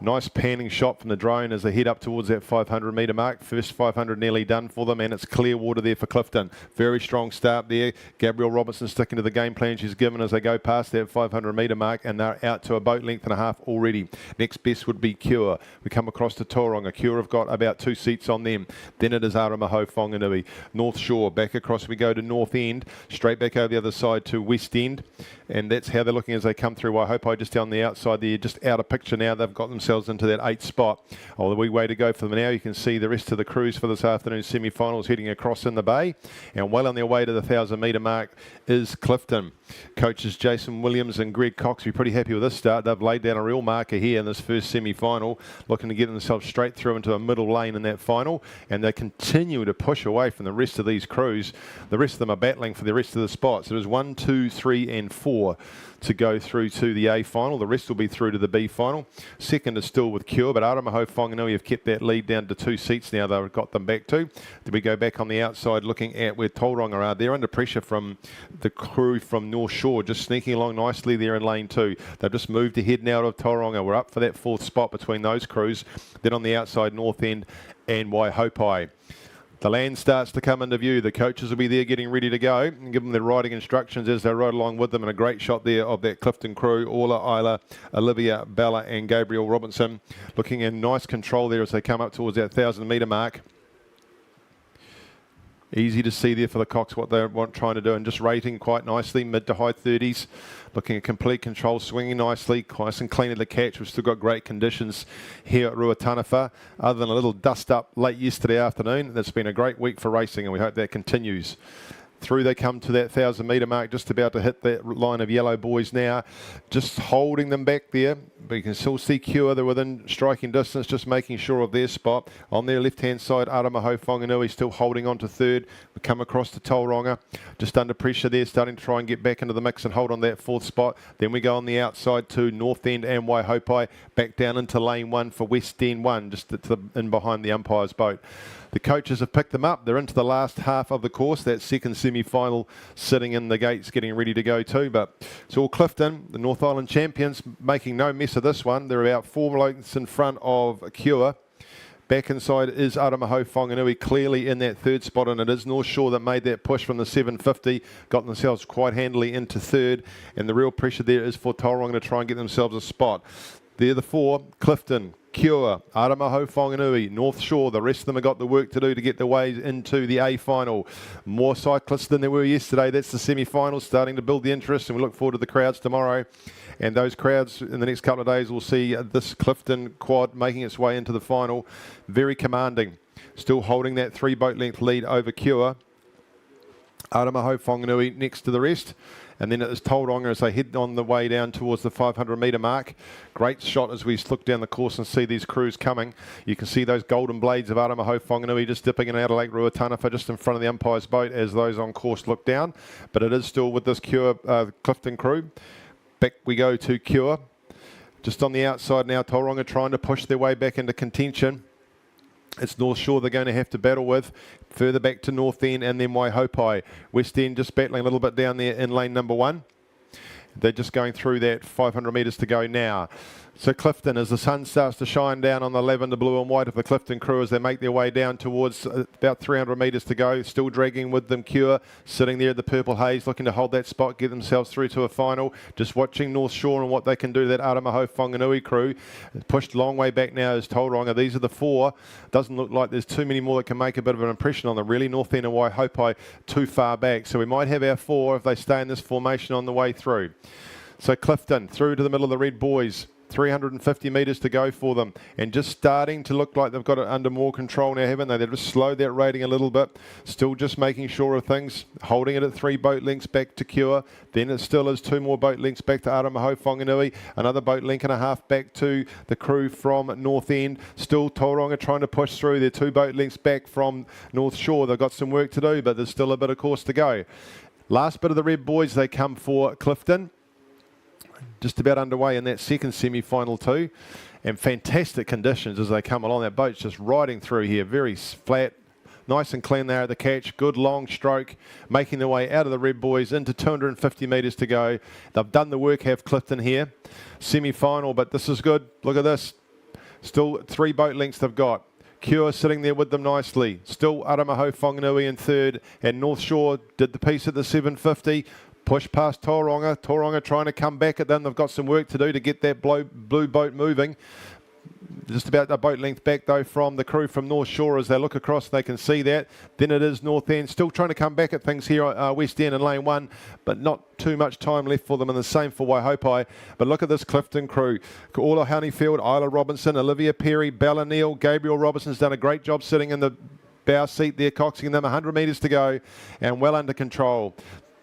Nice panning shot from the drone as they head up towards that 500 metre mark. First 500 nearly done for them, and it's clear water there for Clifton. Very strong start there. Gabrielle Robinson sticking to the game plan she's given as they go past that 500 metre mark, and they're out to a boat length and a half already. Next best would be Cure. We come across to Tauranga. Cure have got about 2 seats on them. Then it is Aramaho Whanganui. North Shore, back across we go to North End. Straight back over the other side to West End. And that's how they're looking as they come through. I hope I just down the outside there, just out of picture now. They've got themselves into that 8th spot. Oh, the wee way to go for them now. You can see the rest of the crews for this afternoon's semi-finals heading across in the bay. And well on their way to the 1,000 metre mark is Clifton. Coaches Jason Williams and Greg Cox are pretty happy with this start. They've laid down a real marker here in this first semi-final, looking to get themselves straight through into a middle lane in that final. And they continue to push away from the rest of these crews. The rest of them are battling for the rest of the spots. It was 1, 2, 3 and 4 to go through to the A final. The rest will be through to the B final. Second is still with Cure, but Aramaho Whanganui have kept that lead down to 2 seats now. They've got them back to. Then we go back on the outside looking at where Tauranga are. They're under pressure from the crew from North Shore, just sneaking along nicely there in lane 2. They've just moved ahead now of Tauranga. We're up for that 4th spot between those crews. Then on the outside, North End and Waihopai. The land starts to come into view. The coaches will be there getting ready to go and give them their riding instructions as they ride along with them. And a great shot there of that Clifton crew, Orla, Isla, Olivia, Bella and Gabrielle Robinson. Looking in nice control there as they come up towards that 1,000 metre mark. Easy to see there for the Cox what they're trying to do, and just rating quite nicely, mid to high 30s. Looking at complete control, swinging nicely, nice and clean at the catch. We've still got great conditions here at Ruataniwha. Other than a little dust up late yesterday afternoon, it's been a great week for racing and we hope that continues. Through they come to that 1,000 metre mark, just about to hit that line of yellow boys now. Just holding them back there, but you can still see Cure. They're within striking distance, just making sure of their spot. On their left-hand side, Aramaho Whanganui still holding on to 3rd. We come across to Tauranga, just under pressure there, starting to try and get back into the mix and hold on that 4th spot. Then we go on the outside to North End and Waihopai, back down into lane 1 for West End 1, just in behind the umpire's boat. The coaches have picked them up. They're into the last half of the course. That second semi-final sitting in the gates getting ready to go too. But it's all Clifton, the North Island champions, making no mess of this one. They're about 4 lengths in front of Cure. Back inside is Aramaho Whanganui, clearly in that 3rd spot, and it is North Shore that made that push from the 750, got themselves quite handily into 3rd, and the real pressure there is for Tauranga to try and get themselves a spot. They're the 4, Clifton, Cure, Aramaho Whanganui, North Shore. The rest of them have got the work to do to get their way into the A final. More cyclists than there were yesterday. That's the semi-final, starting to build the interest, and we look forward to the crowds tomorrow. And those crowds in the next couple of days will see this Clifton quad making its way into the final. Very commanding. Still holding that 3 boat length lead over Cure. Aramaho Whanganui next to the rest. And then it is Tauranga as they head on the way down towards the 500 metre mark. Great shot as we look down the course and see these crews coming. You can see those golden blades of Aramaho Whanganui just dipping in and out of Lake Ruataniwha just in front of the umpire's boat as those on course look down. But it is still with this Cure Clifton crew. Back we go to Cure. Just on the outside now, Tauranga trying to push their way back into contention. It's North Shore they're going to have to battle with. Further back to North End and then Waihopai. West End just battling a little bit down there in lane number 1. They're just going through that 500 metres to go now. So Clifton, as the sun starts to shine down on the lavender blue and white of the Clifton crew as they make their way down towards about 300 metres to go, still dragging with them Cure, sitting there at the purple haze, looking to hold that spot, get themselves through to a final. Just watching North Shore and what they can do to that Aramaho Whanganui crew. Pushed a long way back now is Tauranga. These are the four. Doesn't look like there's too many more that can make a bit of an impression on them, really. North End and Waihopai too far back. So we might have our four if they stay in this formation on the way through. So Clifton through to the middle of the red boys. 350 metres to go for them, and just starting to look like they've got it under more control now, haven't they? They've just slowed that rating a little bit, still just making sure of things, holding it at 3 boat lengths back to Cure, then it still is 2 more boat lengths back to Aramaho Whanganui, another boat length and a half back to the crew from North End, still Tauranga trying to push through, they're 2 boat lengths back from North Shore. They've got some work to do, but there's still a bit of course to go. Last bit of the red boys, they come for Clifton. Just about underway in that second semi-final too, and fantastic conditions as they come along. That boat's just riding through here, very flat, nice and clean there at the catch, good long stroke, making their way out of the red boys into 250 metres to go. They've done the work, have Clifton here. Semi-final, but this is good. Look at this. Still 3 boat lengths they've got. Cure sitting there with them nicely. Still Aramaho Whanganui in third, and North Shore did the piece at the 750. Push past Tauranga. Tauranga trying to come back at them. They've got some work to do to get that blue boat moving. Just about a boat length back though from the crew from North Shore. As they look across, they can see that. Then it is North End still trying to come back at things here, West End in lane 1, but not too much time left for them, and the same for Waihopai. But look at this Clifton crew. Orla Honeyfield, Isla Robinson, Olivia Perry, Bella Neal, Gabriel Robinson's done a great job sitting in the bow seat there, coxing them. 100 metres to go and well under control.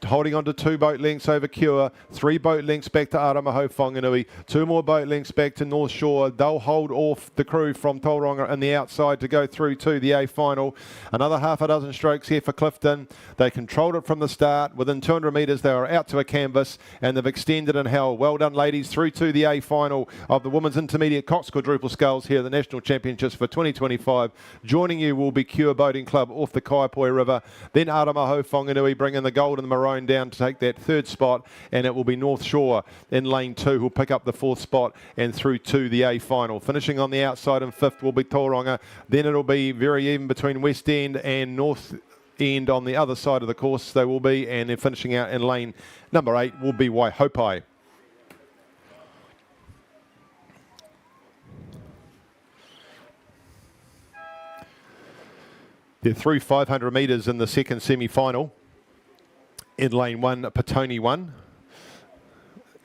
Holding on to 2 boat lengths over Cure, 3 boat lengths back to Aramaho Whanganui, 2 more boat lengths back to North Shore. They'll hold off the crew from Tauranga on the outside to go through to the A final. Another half a dozen strokes here for Clifton. They controlled it from the start. Within 200 metres, they were out to a canvas and they've extended and held. Well done, ladies, through to the A final of the Women's Intermediate Cox Quadruple Sculls here at the National Championships for 2025. Joining you will be Cure Boating Club off the Kaipoi River. Then Aramaho Whanganui bringing the gold and the maroon down to take that 3rd spot, and it will be North Shore in lane 2 who'll pick up the 4th spot and through to the A final. Finishing on the outside in 5th will be Tauranga. Then it'll be very even between West End and North End on the other side of the course they will be, and then finishing out in lane number 8 will be Waihopai. They're through 500 metres in the second semi-final. In lane 1, Petone 1.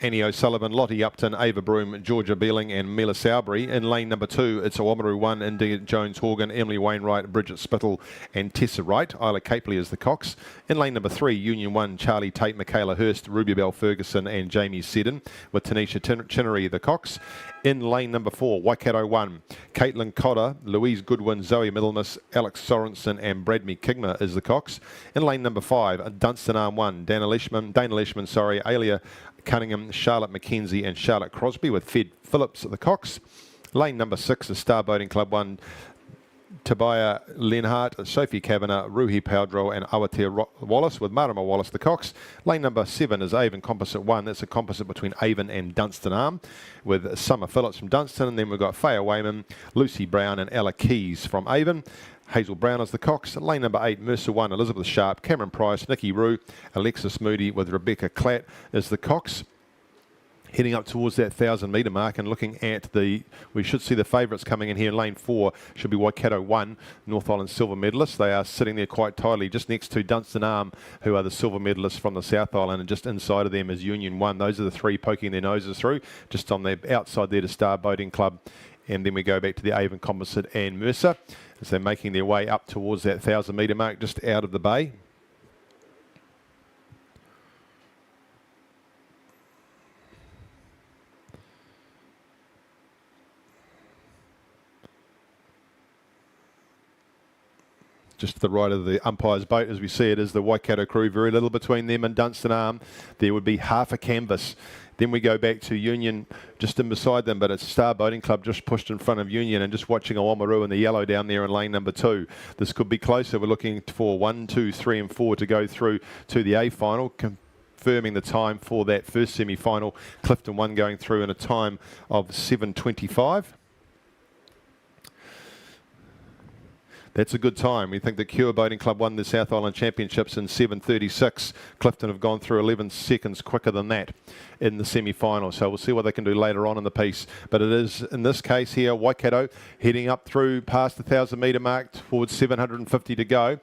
Annie O'Sullivan, Lottie Upton, Ava Broom, Georgia Belling and Mila Sowbury. In lane number 2, it's Awamaru 1, India Jones-Horgan, Emily Wainwright, Bridget Spittle and Tessa Wright. Isla Capely is the cox. In lane number 3, Union 1, Charlie Tate, Michaela Hurst, Ruby Bell Ferguson and Jamie Seddon, with Tanisha Chinnery the cox. In lane number 4, Waikato 1, Caitlin Cotter, Louise Goodwin, Zoe Middlemas, Alex Sorensen and Bradley Kigma is the cox. In lane number 5, Dunstan Arm 1, Dana Leishman, Alia Cunningham, Charlotte McKenzie and Charlotte Crosby, with Fed Phillips at the cox. Lane number 6 is Star Boating Club 1, Tobiah Lenhart, Sophie Kavanagh, Ruhi Powdrow and Awatea Wallace, with Marama Wallace the cox. Lane number 7 is Avon Composite 1. That's a composite between Avon and Dunstan Arm, with Summer Phillips from Dunstan. And then we've got Faya Wayman, Lucy Brown and Ella Keys from Avon. Hazel Brown is the cox. Lane number 8, Mercer 1, Elizabeth Sharp, Cameron Price, Nikki Rue, Alexis Moody with Rebecca Clatt is the cox. Heading up towards that 1,000 metre mark and looking at we should see the favourites coming in here. In lane 4 should be Waikato 1, North Island silver medalists. They are sitting there quite tightly just next to Dunstan Arm, who are the silver medalists from the South Island, and just inside of them is Union 1. Those are the 3 poking their noses through. Just on the outside there to Star Boating Club. And then we go back to the Avon Composite and Mercer as they're making their way up towards that 1,000 metre mark just out of the bay. Just to the right of the umpire's boat, as we see it, is the Waikato crew. Very little between them and Dunstan Arm. There would be half a canvas. Then we go back to Union just in beside them, but it's Star Boating Club just pushed in front of Union, and just watching Awamaru in the yellow down there in lane number 2. This could be closer. We're looking for 1, 2, 3 and 4 to go through to the A final. confirming the time for that first semi-final. Clifton 1 going through in a time of 7:25. That's a good time. We think the Cure Boating Club won the South Island Championships in 7:36. Clifton have gone through 11 seconds quicker than that in the semi-final. So we'll see what they can do later on in the piece. But it is, in this case here, Waikato heading up through past the 1,000 metre mark towards 750 to go.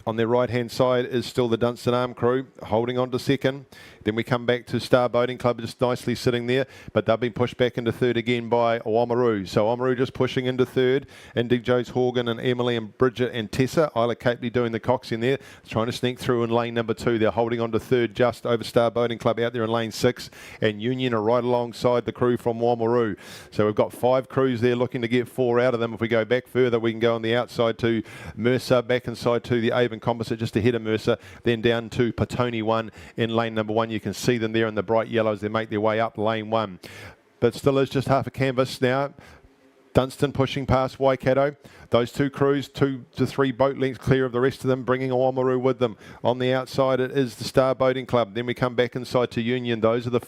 On their right-hand side is still the Dunstan Arm crew, holding on to second. Then we come back to Star Boating Club, just nicely sitting there, but they've been pushed back into third again by Oamaru. So Oamaru just pushing into third. Indy Joes Horgan and Emily and Bridget and Tessa. Isla Capely doing the cox in there, trying to sneak through in lane number 2. They're holding on to third just over Star Boating Club out there in lane 6. And Union are right alongside the crew from Oamaru. So we've got 5 crews there looking to get 4 out of them. If we go back further, we can go on the outside to Mercer, back inside to the Avon Composite, just ahead of Mercer, then down to Petone 1 in lane number 1. You can see them there in the bright yellows. They make their way up lane 1. But still is just half a canvas now. Dunstan pushing past Waikato. Those 2 crews, 2 to 3 boat lengths clear of the rest of them, bringing Oamaru with them. On the outside, it is the Star Boating Club. Then we come back inside to Union. Those are the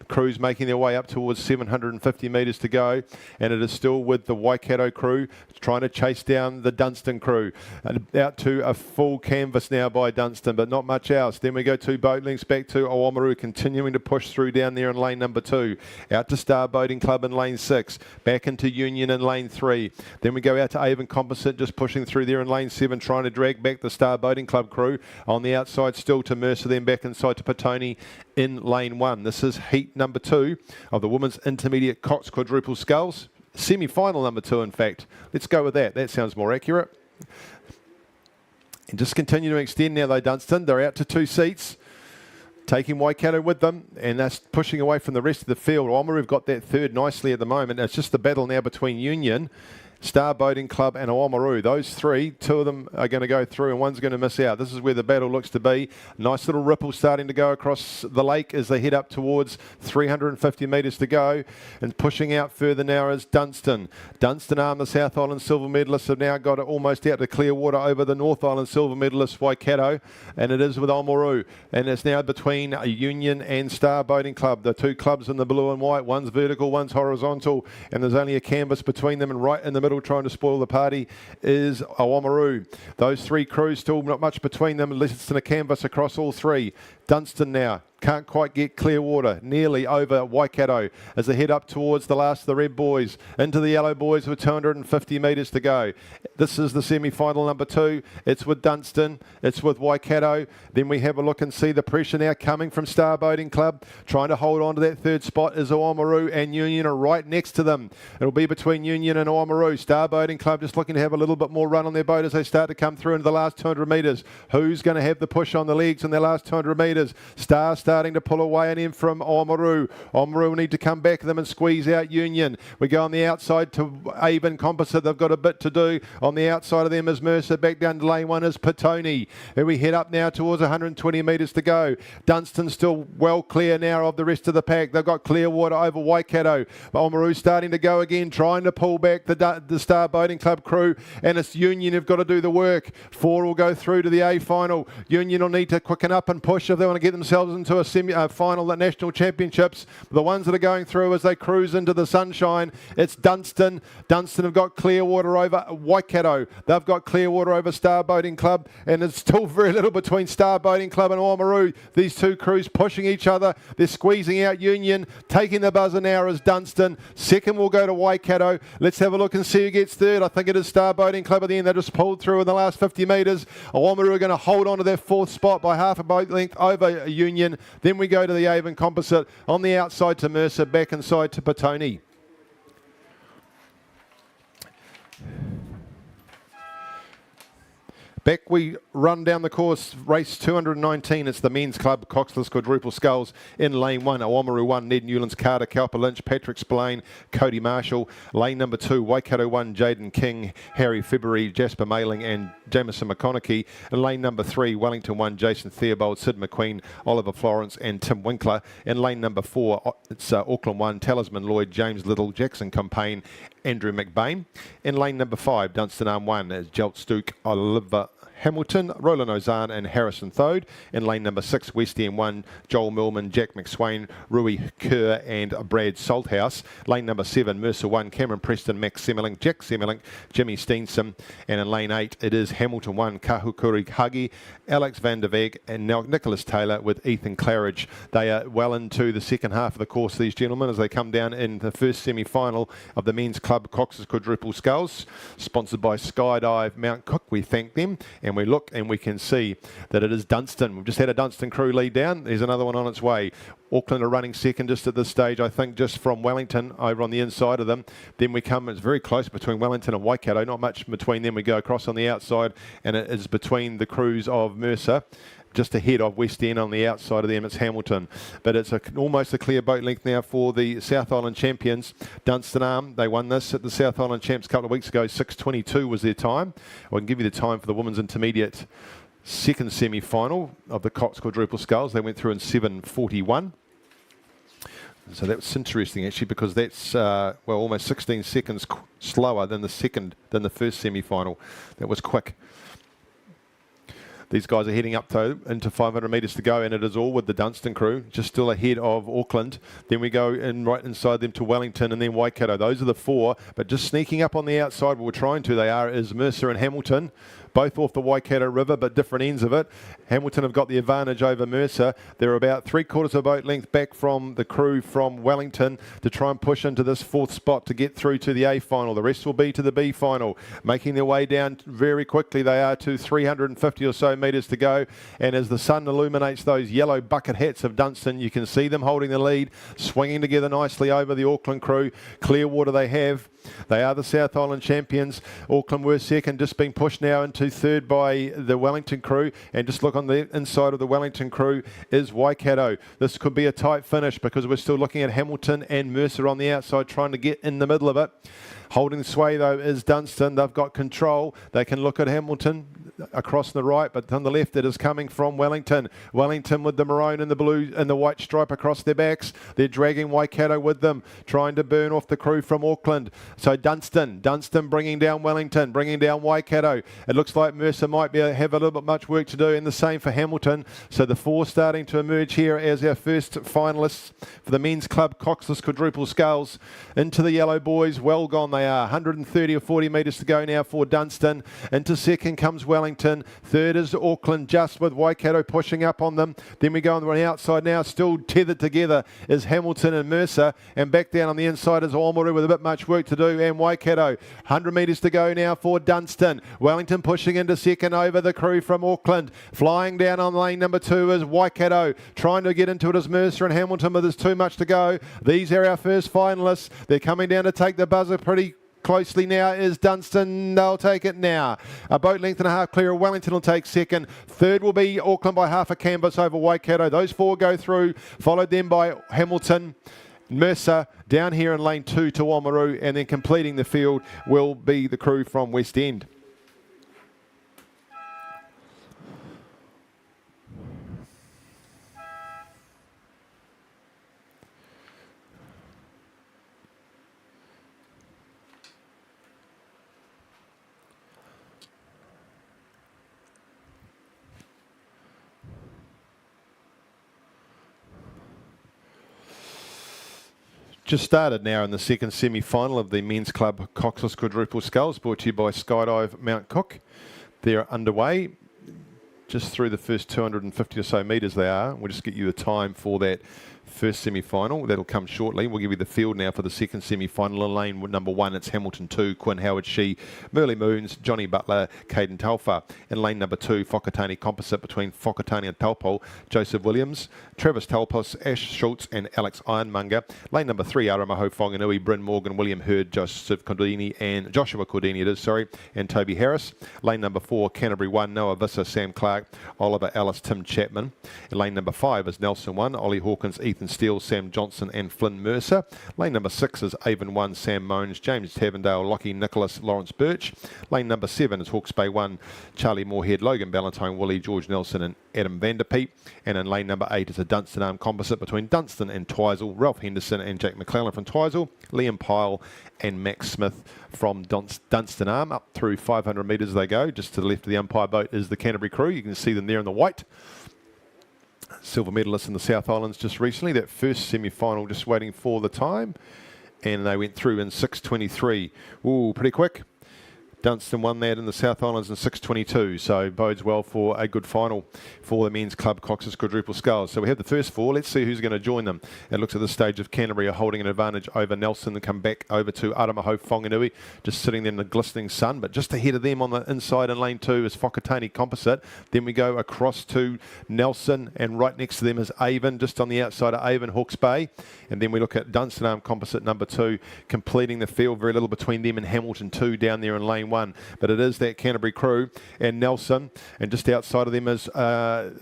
crews making their way up towards 750 metres to go, and it is still with the Waikato crew trying to chase down the Dunstan crew, and out to a full canvas now by Dunstan, but not much else. Then we go 2 boat lengths back to Oamaru, continuing to push through down there in lane number 2, out to Star Boating Club in lane 6, back into Union in lane 3. Then we go out to Avon Composite, just pushing through there in lane 7, trying to drag back the Star Boating Club crew. On the outside still to Mercer, then back inside to Petone in lane 1. This is heat number 2 of the Women's Intermediate Cox Quadruple Sculls. Semi-final number 2, in fact. Let's go with that. That sounds more accurate. And just continue to extend now, though, Dunstan. They're out to 2 seats, taking Waikato with them, and that's pushing away from the rest of the field. Oamaru have got that third nicely at the moment. It's just the battle now between Union, Star Boating Club and Oamaru. Those 3, 2 of them are going to go through and one's going to miss out. This is where the battle looks to be. Nice little ripple starting to go across the lake as they head up towards 350 metres to go. And pushing out further now is Dunstan. Dunstan Arm, the South Island silver medalists, have now got it almost out to clear water over the North Island silver medalist Waikato. And it is with Oamaru. And it's now between Union and Star Boating Club. The 2 clubs in the blue and white. One's vertical, one's horizontal. And there's only a canvas between them, and right in the middle trying to spoil the party is Oamaru. Those 3 crews, still not much between them, less than a canvas across all 3. Dunstan now can't quite get clear water, nearly over Waikato as they head up towards the last of the red boys, into the yellow boys with 250 metres to go. This is the semi-final number 2. It's with Dunstan, it's with Waikato. Then we have a look and see the pressure now coming from Star Boating Club. Trying to hold on to that third spot is Oamaru, and Union are right next to them. It'll be between Union and Oamaru. Star Boating Club just looking to have a little bit more run on their boat as they start to come through into the last 200 metres. Who's going to have the push on the legs in their last 200 metres? Star starting to pull away and in from Oamaru. Oamaru will need to come back to them and squeeze out Union. We go on the outside to Avon Composite. They've got a bit to do. On the outside of them is Mercer. Back down to lane 1 is Petone. And we head up now towards 120 metres to go. Dunstan still well clear now of the rest of the pack. They've got clear water over Waikato. Oamaru starting to go again, trying to pull back the Star Boating Club crew. And it's Union who've got to do the work. 4 will go through to the A final. Union will need to quicken up and push if they want to get themselves into a semi-final at National Championships. The ones that are going through as they cruise into the sunshine, it's Dunstan. Dunstan have got clear water over Waikato. They've got clear water over Star Boating Club, and it's still very little between Star Boating Club and Oamaru. These 2 crews pushing each other. They're squeezing out Union. Taking the buzzer now is Dunstan. Second will go to Waikato. Let's have a look and see who gets third. I think it is Star Boating Club at the end. They just pulled through in the last 50 metres. Oamaru are going to hold on to their 4th spot by half a boat length over Union. Then we go to the Avon Composite. On the outside to Mercer, back inside to Petone. Back we run down the course, race 219. It's the men's club, Coxless Quadruple Sculls in lane 1. Oamaru 1, Ned Newlands, Carter, Cowper Lynch, Patrick Spillane, Cody Marshall. Lane number 2, Waikato 1, Jaden King, Harry February, Jasper Mailing and Jameson McConaughey. And lane number 3, Wellington 1, Jason Theobald, Sid McQueen, Oliver Florence and Tim Winkler. In lane number 4, it's Auckland 1, Talisman Lloyd, James Little, Jackson Campaign Andrew McBain. In lane number 5, Dunstan Arm 1 is Jeltstuke Oliver Hamilton, Roland Ozan and Harrison Thode. In lane number 6, West End 1, Joel Millman, Jack McSwain, Rui Kerr and Brad Salthouse. Lane number 7, Mercer 1, Cameron Preston, Max Semmelink, Jack Semmelink, Jimmy Steenson. And in lane 8, it is Hamilton 1, Kahukuri Hagi, Alex van der Weg and now Nicholas Taylor with Ethan Claridge. They are well into the second half of the course, these gentlemen, as they come down in the first semi-final of the Men's Club Cox's Quadruple Sculls, sponsored by Skydive Mount Cook. We thank them, and we look and we can see that it is Dunstan. We've just had a Dunstan crew lead down. There's another one on its way. Auckland are running second just at this stage, I think, just from Wellington over on the inside of them. Then we come, it's very close between Wellington and Waikato, not much between them. We go across on the outside, and it is between the crews of Mercer. Just ahead of West End on the outside of them, it's Hamilton. But it's almost a clear boat length now for the South Island champions. Dunstan Arm, they won this at the South Island champs a couple of weeks ago. 6:22 was their time. I can give you the time for the women's intermediate second semi-final of the Cox Quadruple Sculls. They went through in 7:41. So that's interesting actually, because that's well, almost 16 seconds slower than the first semi-final. That was quick. These guys are heading up though into 500 metres to go, and it is all with the Dunstan crew, just still ahead of Auckland. Then we go in right inside them to Wellington and then Waikato. Those are the four, but just sneaking up on the outside, we're trying to, they are, is Mercer and Hamilton. Both off the Waikato River, but different ends of it. Hamilton have got the advantage over Mercer. They're about 3/4 of a boat length back from the crew from Wellington to try and push into this 4th spot to get through to the A final. The rest will be to the B final. Making their way down very quickly, they are to 350 or so metres to go. And as the sun illuminates those yellow bucket hats of Dunstan, you can see them holding the lead, swinging together nicely over the Auckland crew. Clearwater they have. They are the South Island champions. Auckland were second, just being pushed now into third by the Wellington crew. And just look on the inside of the Wellington crew is Waikato. This could be a tight finish because we're still looking at Hamilton and Mercer on the outside trying to get in the middle of it. Holding sway though is Dunstan. They've got control. They can look at Hamilton across the right, but on the left it is coming from Wellington. Wellington with the maroon and the blue and the white stripe across their backs. They're dragging Waikato with them, trying to burn off the crew from Auckland. So Dunstan bringing down Wellington, bringing down Waikato. It looks like Mercer might have a little bit much work to do, and the same for Hamilton. So the four starting to emerge here as our first finalists for the Men's Club Coxless Quadruple Sculls. Into the yellow boys, well gone they are. 130 or 40 metres to go now for Dunstan. Into second comes Wellington. Third is Auckland, just with Waikato pushing up on them. Then we go on the outside now, still tethered together is Hamilton and Mercer. And back down on the inside is Oamaru with a bit much work to do, and Waikato. 100 metres to go now for Dunstan. Wellington pushing into second over the crew from Auckland. Flying down on lane number 2 is Waikato. Trying to get into it is Mercer and Hamilton, but there's too much to go. These are our first finalists. They're coming down to take the buzzer pretty closely now is Dunstan. They'll take it now. A boat length and a half clear. Wellington will take second. Third will be Auckland by half a canvas over Waikato. Those four go through, followed then by Hamilton. Mercer down here in lane 2 to Oamaru, and then completing the field will be the crew from West End. Just started now in the second semi-final of the Men's Club Coxless Quadruple Sculls, brought to you by Skydive Mount Cook. They're underway. Just through the first 250 or so metres they are. We'll just get you the time for that first semi-final. That'll come shortly. We'll give you the field now for the second semi-final. In lane number 1, it's Hamilton 2, Quinn Howard Shee, Merle Moons, Johnny Butler, Caden Talfa. In lane number 2, Whakatane Composite between Whakatane and Taupo, Joseph Williams, Travis Talpos, Ash Schultz and Alex Ironmonger. Lane number 3, Aramaho Whanganui, Bryn Morgan, William Hurd, Joshua Cordini and Toby Harris. Lane number 4, Canterbury 1, Noah Visser, Sam Clark, Oliver Ellis, Tim Chapman. In lane number 5 is Nelson 1, Ollie Hawkins, Ethan Ethan Steele, Sam Johnson and Flynn Mercer. Lane number 6 is Avon 1, Sam Mones, James Tavendale, Lockie Nicholas, Lawrence Birch. Lane number 7 is Hawke's Bay 1, Charlie Moorhead, Logan Ballantyne, Willie, George Nelson and Adam Vanderpeet. And in lane number 8 is a Dunstan Arm composite between Dunstan and Twizel, Ralph Henderson and Jack McClellan from Twizel, Liam Pyle and Max Smith from Dunstan Arm. Up through 500 metres they go. Just to the left of the umpire boat is the Canterbury crew. You can see them there in the white. Silver medalists in the South Islands just recently. That first semi-final just waiting for the time. And they went through in 6:23. Ooh, pretty quick. Dunstan won that in the South Islands in 6:22, so bodes well for a good final for the men's club coxless quadruple sculls. So we have the first 4. Let's see who's going to join them. It looks at this stage of Canterbury are holding an advantage over Nelson and come back over to Aramaho Whanganui, just sitting there in the glistening sun. But just ahead of them on the inside in lane 2 is Whakatane Composite. Then we go across to Nelson, and right next to them is Avon, just on the outside of Avon, Hawke's Bay. And then we look at Dunstan Arm Composite number 2, completing the field, very little between them and Hamilton 2 down there in lane 1. But it is that Canterbury crew and Nelson, and just outside of them is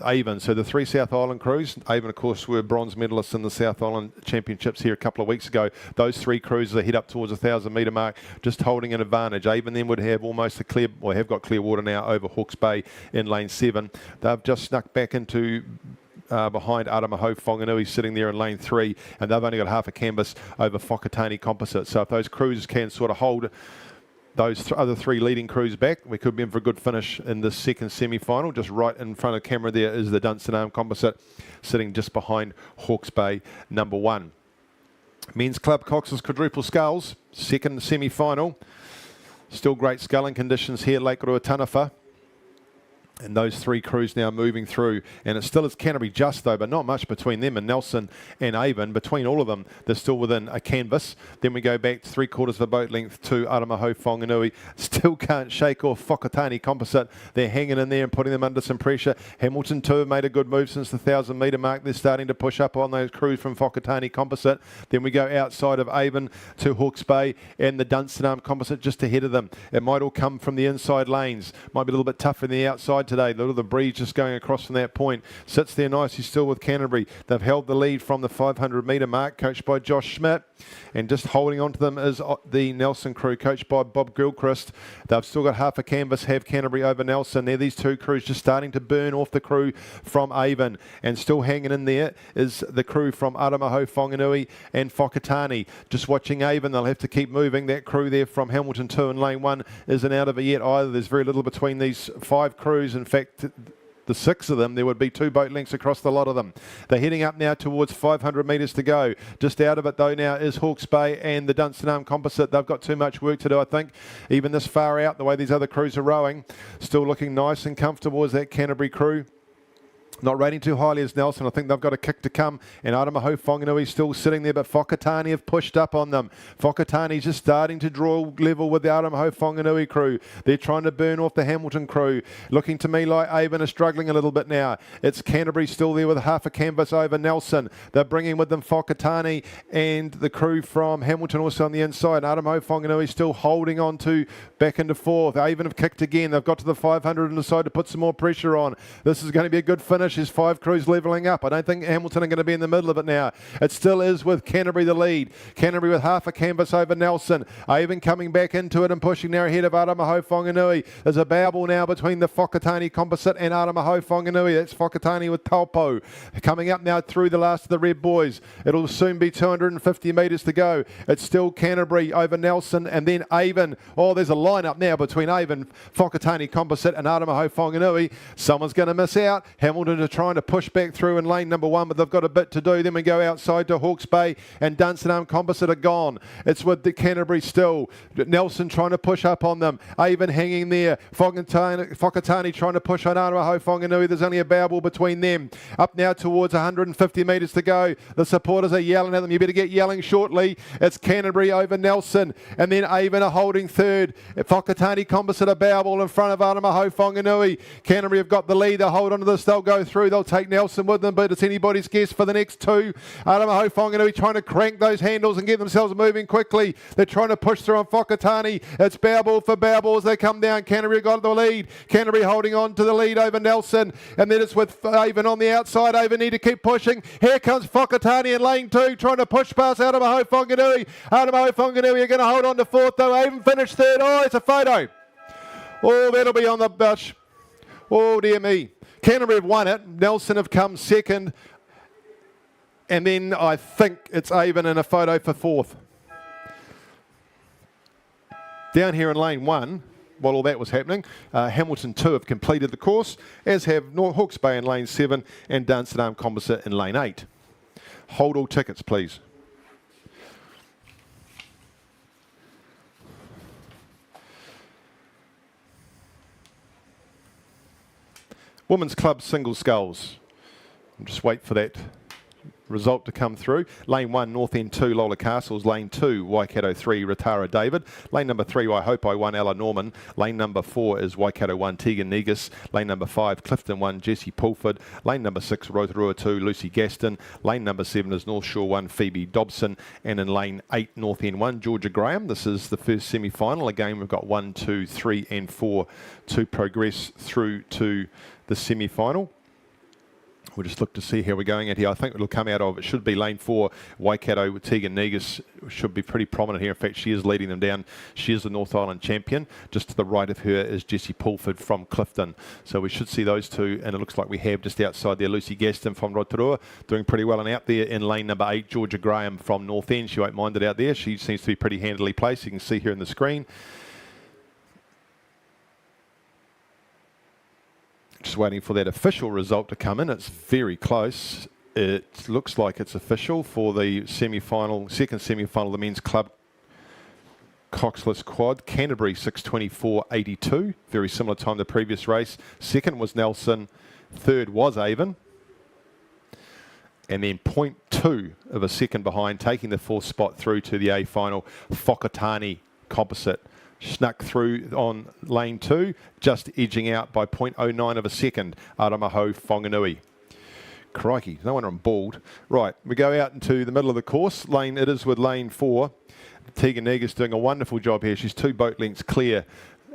Avon. So the 3 South Island crews. Avon, of course, were bronze medalists in the South Island Championships here a couple of weeks ago. Those 3 crews are head up towards the 1,000 metre mark, just holding an advantage. Avon then would have almost a clear, or have got clear water now over Hawke's Bay in lane 7. They've just snuck back into behind Aramaho Whanganui, sitting there in lane 3, and they've only got half a canvas over Whakatane Composite. So if those crews can sort of hold those other 3 leading crews back, we could be in for a good finish in the second semi-final. Just right in front of camera there is the Dunstan Arm Composite, sitting just behind Hawke's Bay number 1. Men's Club Cox's quadruple sculls, second semi-final. Still great sculling conditions here at Lake Ruataniwha. And those 3 crews now moving through. And it still is Canterbury just though, but not much between them and Nelson and Avon. Between all of them, they're still within a canvas. Then we go back 3/4 of a boat length to Aramaho Whanganui. Still can't shake off Whakatane Composite. They're hanging in there and putting them under some pressure. Hamilton too have made a good move since the 1,000 metre mark. They're starting to push up on those crews from Whakatane Composite. Then we go outside of Avon to Hawke's Bay and the Dunstan Arm Composite just ahead of them. It might all come from the inside lanes. Might be a little bit tougher in the outside today. A little of the breeze just going across from that point. Sits there nicely still with Canterbury. They've held the lead from the 500 metre mark, coached by Josh Schmidt. And just holding on to them is the Nelson crew, coached by Bob Gilchrist. They've still got half a canvas, have Canterbury over Nelson. There, these 2 crews just starting to burn off the crew from Avon. And still hanging in there is the crew from Aramaho Whanganui and Whakatane. Just watching Avon, they'll have to keep moving. That crew there from Hamilton 2 and lane 1 isn't out of it yet either. There's very little between these 5 crews. In fact, the 6 of them, there would be 2 boat lengths across the lot of them. They're heading up now towards 500 metres to go. Just out of it though now is Hawke's Bay and the Dunstan Arm Composite. They've got too much work to do, I think, even this far out, the way these other crews are rowing. Still looking nice and comfortable as that Canterbury crew. Not rating too highly as Nelson. I think they've got a kick to come. And Aramaho Whanganui still sitting there, but Whakatane have pushed up on them. Whakatane's just starting to draw level with the Aramaho Whanganui crew. They're trying to burn off the Hamilton crew. Looking to me like Avon are struggling a little bit now. It's Canterbury still there with half a canvas over Nelson. They're bringing with them Whakatane and the crew from Hamilton also on the inside. Aramaho Whanganui still holding on to back into 4th. Avon have kicked again. They've got to the 500 and decided to put some more pressure on. This is going to be a good finish. There's 5 crews levelling up. I don't think Hamilton are going to be in the middle of it now. It still is with Canterbury the lead. Canterbury with half a canvas over Nelson. Avon coming back into it and pushing now ahead of Aramaho Whanganui. There's a babble now between the Whakatane Composite and Aramaho Whanganui. That's Whakatane with Taupo. Coming up now through the last of the red boys. It'll soon be 250 metres to go. It's still Canterbury over Nelson and then Avon. Oh, there's a line-up now between Avon, Whakatane Composite and Aramaho Whanganui. Someone's going to miss out. Hamilton are trying to push back through in lane number 1, but they've got a bit to do. Then we go outside to Hawke's Bay and Dunstan Arm Composite are gone. It's with the Canterbury still. Nelson trying to push up on them. Avon hanging there. Whakatane trying to push on Aramaho Whanganui. There's only a babble between them. Up now towards 150 metres to go. The supporters are yelling at them. You better get yelling shortly. It's Canterbury over Nelson and then Avon are holding 3rd. Whakatane Composite a babble in front of Aramaho Whanganui. Canterbury have got the lead. They'll hold on to this. They'll go go through. They'll take Nelson with them, but it's anybody's guess for the next two. Aramaho Whanganui trying to crank those handles and get themselves moving quickly. They're trying to push through on Whakatane. It's Bowball for Bowball as they come down. Canterbury got the lead. Canterbury holding on to the lead over Nelson, and then it's with Avon on the outside. Avon need to keep pushing. Here comes Whakatane in lane 2, trying to push past Aramaho Whanganui. Aramaho Whanganui are going to hold on to 4th though. Avon finished 3rd. Oh, it's a photo. Oh, that'll be on the bush. Oh, dear me. Canterbury have won it. Nelson have come 2nd. And then I think it's Avon in a photo for 4th. Down here in lane 1, while all that was happening, Hamilton 2 have completed the course, as have Hawke's Bay in lane 7 and Dunstone Composite in lane 8. Hold all tickets, please. Women's Club single sculls. Just wait for that result to come through. Lane 1, North End 2, Lola Castles. Lane 2, Waikato 3, Ratara David. Lane number 3, Waihopai 1, Ella Norman. Lane number 4 is Waikato 1, Tegan Negus. Lane number 5, Clifton 1, Jessie Pulford. Lane number 6, Rotorua 2, Lucy Gaston. Lane number 7 is North Shore 1, Phoebe Dobson. And in lane 8, North End 1, Georgia Graham. This is the first semi-final. Again, we've got 1, 2, 3 and 4 to progress through to the semi-final. We'll just look to see how we're going at here. I think it'll come out of, it should be lane 4, Waikato with Tegan Negus should be pretty prominent here. In fact, she is leading them down. She is the North Island champion. Just to the right of her is Jessie Pulford from Clifton. So we should see those two, and it looks like we have just outside there Lucy Gaston from Rotorua doing pretty well. And out there in lane number 8, Georgia Graham from North End. She won't mind it out there. She seems to be pretty handily placed. You can see here on the screen. Just waiting for that official result to come in. It's very close. It looks like it's official for the semi-final, second semi-final, the men's club coxless quad. Canterbury 6:24.82, very similar time to the previous race. Second was Nelson, third was Avon, and then 0.2 of a second behind, taking the 4th spot through to the A final, Whakatane Composite. Snuck through on lane 2, just edging out by 0.09 of a second, Aramaho Whanganui. Crikey, no wonder I'm bald. Right, we go out into the middle of the course. It is with lane 4. Tegan Negus doing a wonderful job here. She's 2 boat lengths clear,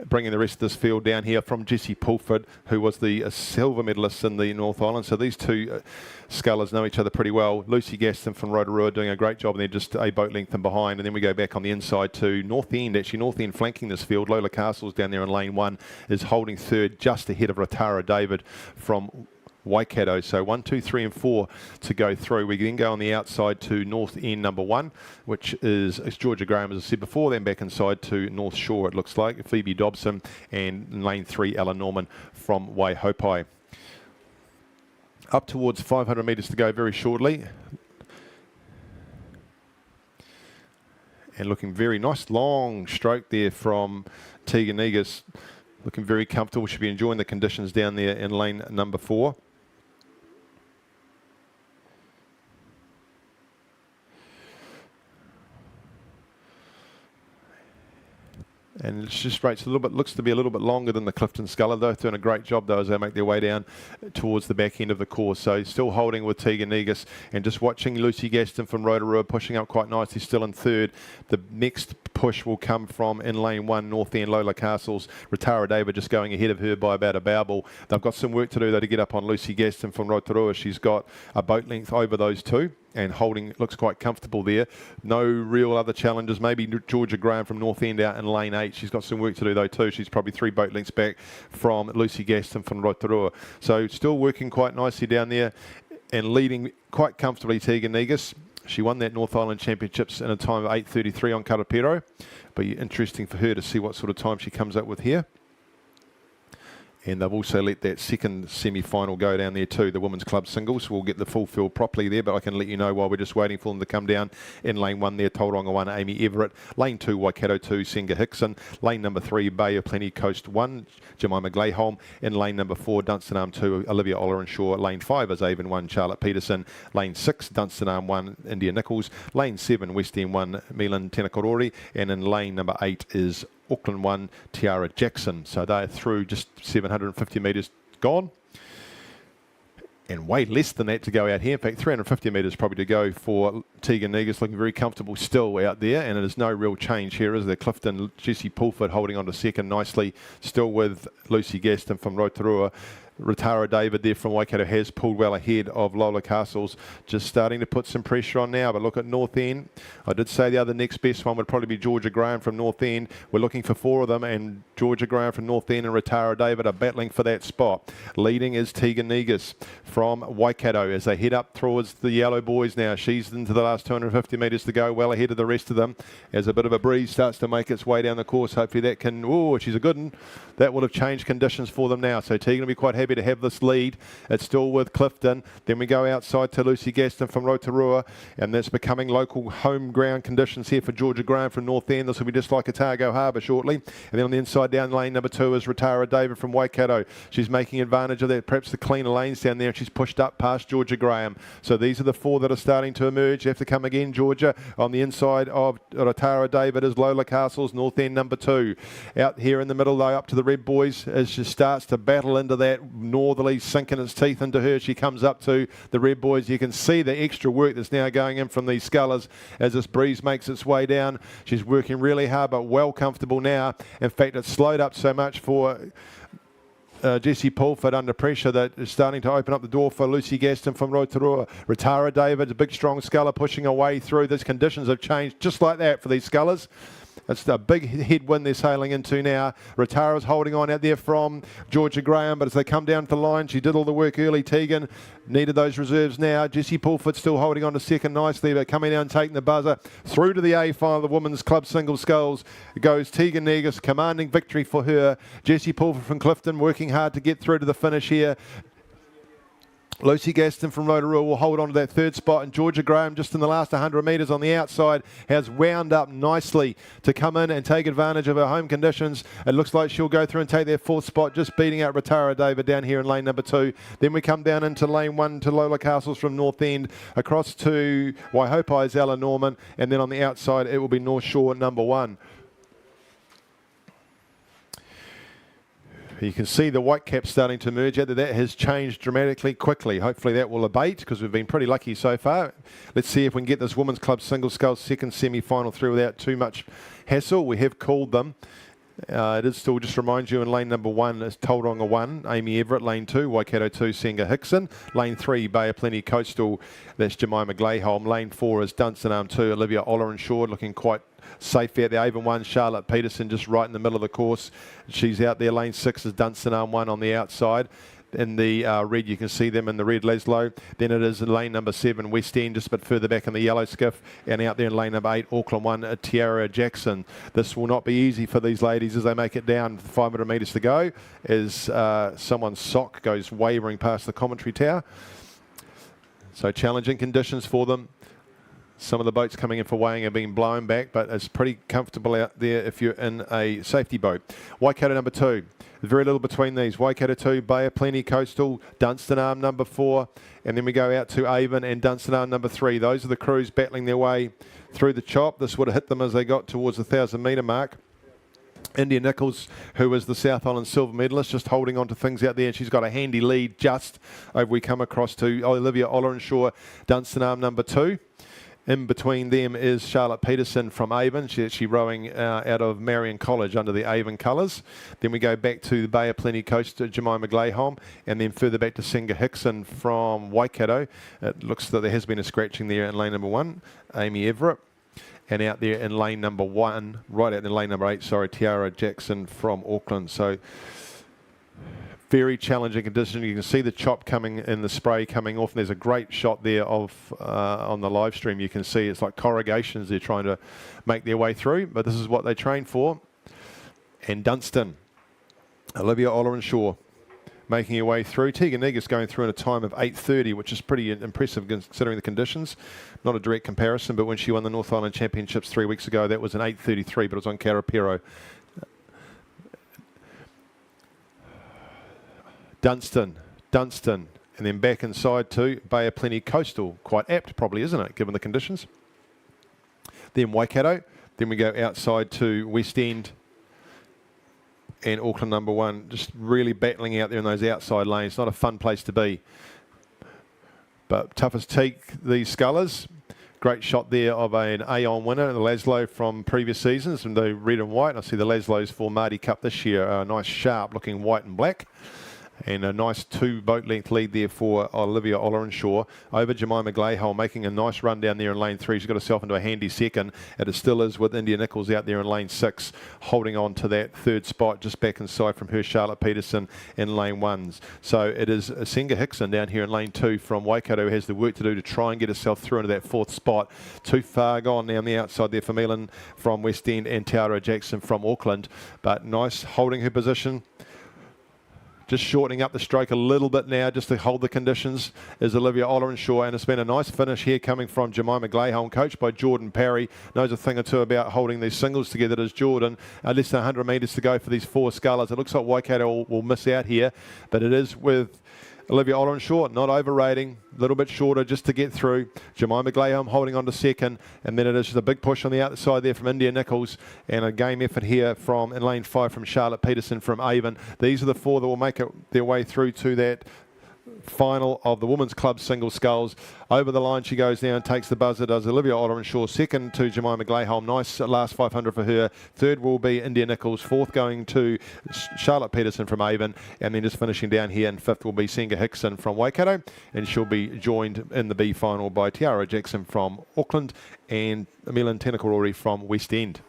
bringing the rest of this field down here from Jessie Pulford, who was the silver medalist in the North Island. So these two scullers know each other pretty well. Lucy Gaston from Rotorua doing a great job, and they're just a boat length and behind. And then we go back on the inside to North End. Actually, North End flanking this field. Lola Castles down there in lane 1 is holding 3rd, just ahead of Ratara David from Waikato. So 1, 2, 3 and 4 to go through. We then go on the outside to North End number 1, which is Georgia Graham, as I said before. Then back inside to North Shore, it looks like, Phoebe Dobson, and in lane 3, Ella Norman from Waihopai. Up towards 500 metres to go very shortly. And looking very nice, long stroke there from Tegan Negus. Looking very comfortable. Should be enjoying the conditions down there in lane number 4. And it's just rates a little bit, looks to be a little bit longer than the Clifton Sculler, though. Doing a great job, though, as they make their way down towards the back end of the course. So still holding with Tegan Negus, and just watching Lucy Gaston from Rotorua pushing up quite nicely, still in 3rd. The next push will come from in lane 1, North End, Lola Castles. Ratara David just going ahead of her by about a bow ball. They've got some work to do, though, to get up on Lucy Gaston from Rotorua. She's got a boat length over those two, and holding, looks quite comfortable there. No real other challenges. Maybe Georgia Graham from North End out in lane 8. She's got some work to do though too. She's probably 3 boat lengths back from Lucy Gaston from Rotorua. So still working quite nicely down there and leading quite comfortably Tegan Negus. She won that North Island Championships in a time of 8:33 on Karapiro. But interesting for her to see what sort of time she comes up with here. And they've also let that second semi-final go down there too, the women's club singles. We'll get the full field properly there, but I can let you know while we're just waiting for them to come down. In lane 1 there, Tauranga 1, Amy Everett. Lane 2, Waikato 2, Senga Hickson. Lane number 3, Bay of Plenty, Coast 1, Jemima Glayholm. In lane number 4, Dunstan Arm 2, Olivia Ollerenshaw. Lane 5 is Avon 1, Charlotte Peterson. Lane 6, Dunstan Arm 1, India Nichols. Lane 7, West End 1, Milan Tenakorori. And in lane number 8 is Auckland 1, Tiara Jackson. So they're through, just 750 metres gone. and way less than that to go out here. In fact, 350 metres probably to go for Tegan Negus, looking very comfortable still out there, and there's no real change here, is there? Clifton, Jessie Pulford holding on to second nicely, still with Lucy Gaston from Rotorua. Ratara David there from Waikato has pulled well ahead of Lola Castles, just starting to put some pressure on now. But look at North End. I did say the other next best one would probably be Georgia Graham from North End. We're looking for 4 of them, and Georgia Graham from North End and Ratara David are battling for that spot. Leading is Tegan Negus from Waikato as they head up towards the Yellow Boys now. She's into the last 250 metres to go, well ahead of the rest of them as a bit of a breeze starts to make its way down the course. Hopefully that can, oh, she's a good one. That will have changed conditions for them now. So Tegan will be quite happy to have this lead. It's still with Clifton. Then we go outside to Lucy Gaston from Rotorua, and that's becoming local home ground conditions here for Georgia Graham from North End. This will be just like Otago Harbour shortly. And then on the inside down lane number 2 is Ratara David from Waikato. She's making advantage of that, perhaps the cleaner lanes down there, and she's pushed up past Georgia Graham. So these are the 4 that are starting to emerge. You have to come again, Georgia. On the inside of Ratara David is Lola Castles, North End number 2. Out here in the middle, though, up to the Red Boys as she starts to battle into that northerly, sinking its teeth into her. She comes up to the Red Boys. You can see the extra work that's now going in from these scullers as this breeze makes its way down. She's working really hard, but well comfortable now. In fact, it's slowed up so much for Jessie Pulford under pressure that is starting to open up the door for Lucy Gaston from Rotorua. Ratara David, a big strong sculler pushing away through. These conditions have changed just like that for these scullers. It's a big headwind they're sailing into now. Ratara's holding on out there from Georgia Graham, but as they come down to the line, she did all the work early. Tegan needed those reserves now. Jessie Pulford still holding on to second nicely, but coming down and taking the buzzer. Through to the A final, the women's club single sculls goes Tegan Negus, commanding victory for her. Jessie Pulford from Clifton working hard to get through to the finish here. Lucy Gaston from Rotorua will hold on to that 3rd spot, and Georgia Graham just in the last 100 metres on the outside has wound up nicely to come in and take advantage of her home conditions. It looks like she'll go through and take their 4th spot, just beating out Ratara David down here in lane number 2. Then we come down into lane 1 to Lola Castles from North End, across to Waihopi's Ella Norman, and then on the outside it will be North Shore number 1. You can see the white cap starting to emerge. That has changed dramatically quickly. Hopefully that will abate because we've been pretty lucky so far. Let's see if we can get this women's club single scull second semi-final through without too much hassle. We have called them. It is still, just remind you, in lane number 1 is Tauranga 1, Amy Everett. Lane 2, Waikato 2, Senga Hickson. Lane 3, Bay of Plenty Coastal, that's Jemima Glayholm. Lane 4 is Dunstanarm 2, Olivia Ollerenshaw, looking quite safe out there. Avon 1, Charlotte Peterson, just right in the middle of the course. She's out there. Lane 6 is Dunstanarm 1 on the outside. In the red, you can see them in the red, Leslow. Then it is in lane number 7, West End, just a bit further back in the yellow skiff. And out there in lane number 8, Auckland 1, Tiara Jackson. This will not be easy for these ladies as they make it down 500 metres to go, as someone's sock goes wavering past the commentary tower. So challenging conditions for them. Some of the boats coming in for weighing are being blown back, but it's pretty comfortable out there if you're in a safety boat. Waikato number 2. Very little between these. Waikato 2, Bay of Plenty Coastal, Dunstanarm number 4, and then we go out to Avon and Dunstanarm number 3. Those are the crews battling their way through the chop. This would have hit them as they got towards the 1,000 metre mark. India Nichols, who is the South Island silver medalist, just holding on to things out there, and she's got a handy lead just over. We come across to Olivia Ollerenshaw, Dunstanarm number 2. In between them is Charlotte Peterson from Avon. She's actually rowing out of Marion College under the Avon colours. Then we go back to the Bay of Plenty Coast to Jemima Glayholm, and then further back to Senga Hickson from Waikato. It looks that there has been a scratching there in lane number 1, Amy Everett. And out there in lane number 1, right out in lane number 8, sorry, Tiara Jackson from Auckland. So very challenging condition. You can see the chop coming in, the spray coming off, and there's a great shot there of on the live stream. You can see it's like corrugations they're trying to make their way through, but this is what they train for. And Dunstan, Olivia Ollerenshaw making her way through. Tegan Negus going through in a time of 8:30, which is pretty impressive considering the conditions. Not a direct comparison, but when she won the North Island Championships 3 weeks ago, that was an 8:33, but it was on Karapiro. Dunstan, and then back inside to Bay of Plenty Coastal. Quite apt, probably, isn't it, given the conditions? Then Waikato. Then we go outside to West End and Auckland number 1. Just really battling out there in those outside lanes. Not a fun place to be. But toughest teak, the Scullers. Great shot there of an Aon winner, the Laszlo from previous seasons, and the red and white. I see the Laszlo's for Mardi Cup this year. A nice sharp looking white and black. And a nice 2 boat length lead there for Olivia Ollerenshaw over Jemima Glayhole, making a nice run down there in lane 3. She's got herself into a handy second. It still is with India Nichols out there in lane 6, holding on to that 3rd spot just back inside from her, Charlotte Peterson, in lane 1s. So it is Senga Hickson down here in lane 2 from Waikato, who has the work to do to try and get herself through into that 4th spot. Too far gone now on the outside there for Milan from West End and Tara Jackson from Auckland. But nice holding her position. Just shortening up the stroke a little bit now just to hold the conditions is Olivia Ollerenshaw, and it's been a nice finish here coming from Jemima Glayholm, coached by Jordan Parry. Knows a thing or two about holding these singles together. Does Jordan. Less than 100 metres to go for these 4 scullers. It looks like Waikato will miss out here, but it is with Olivia Ollerenshaw, not overrating, a little bit shorter just to get through. Jemima Glayholm holding on to second, and then it is just a big push on the outside there from India Nichols, and a game effort here from in lane 5 from Charlotte Peterson from Avon. These are the 4 that will make their way through to that final of the Women's Club Single Sculls. Over the line she goes now and takes the buzzer, does Olivia Ollerenshaw. Second to Jemima Glayholm. Nice last 500 for her. Third will be India Nichols. Fourth going to Charlotte Peterson from Avon. And then just finishing down here, and fifth will be Senga Hickson from Waikato. And she'll be joined in the B final by Tiara Jackson from Auckland and Milan Tenakarori from West End.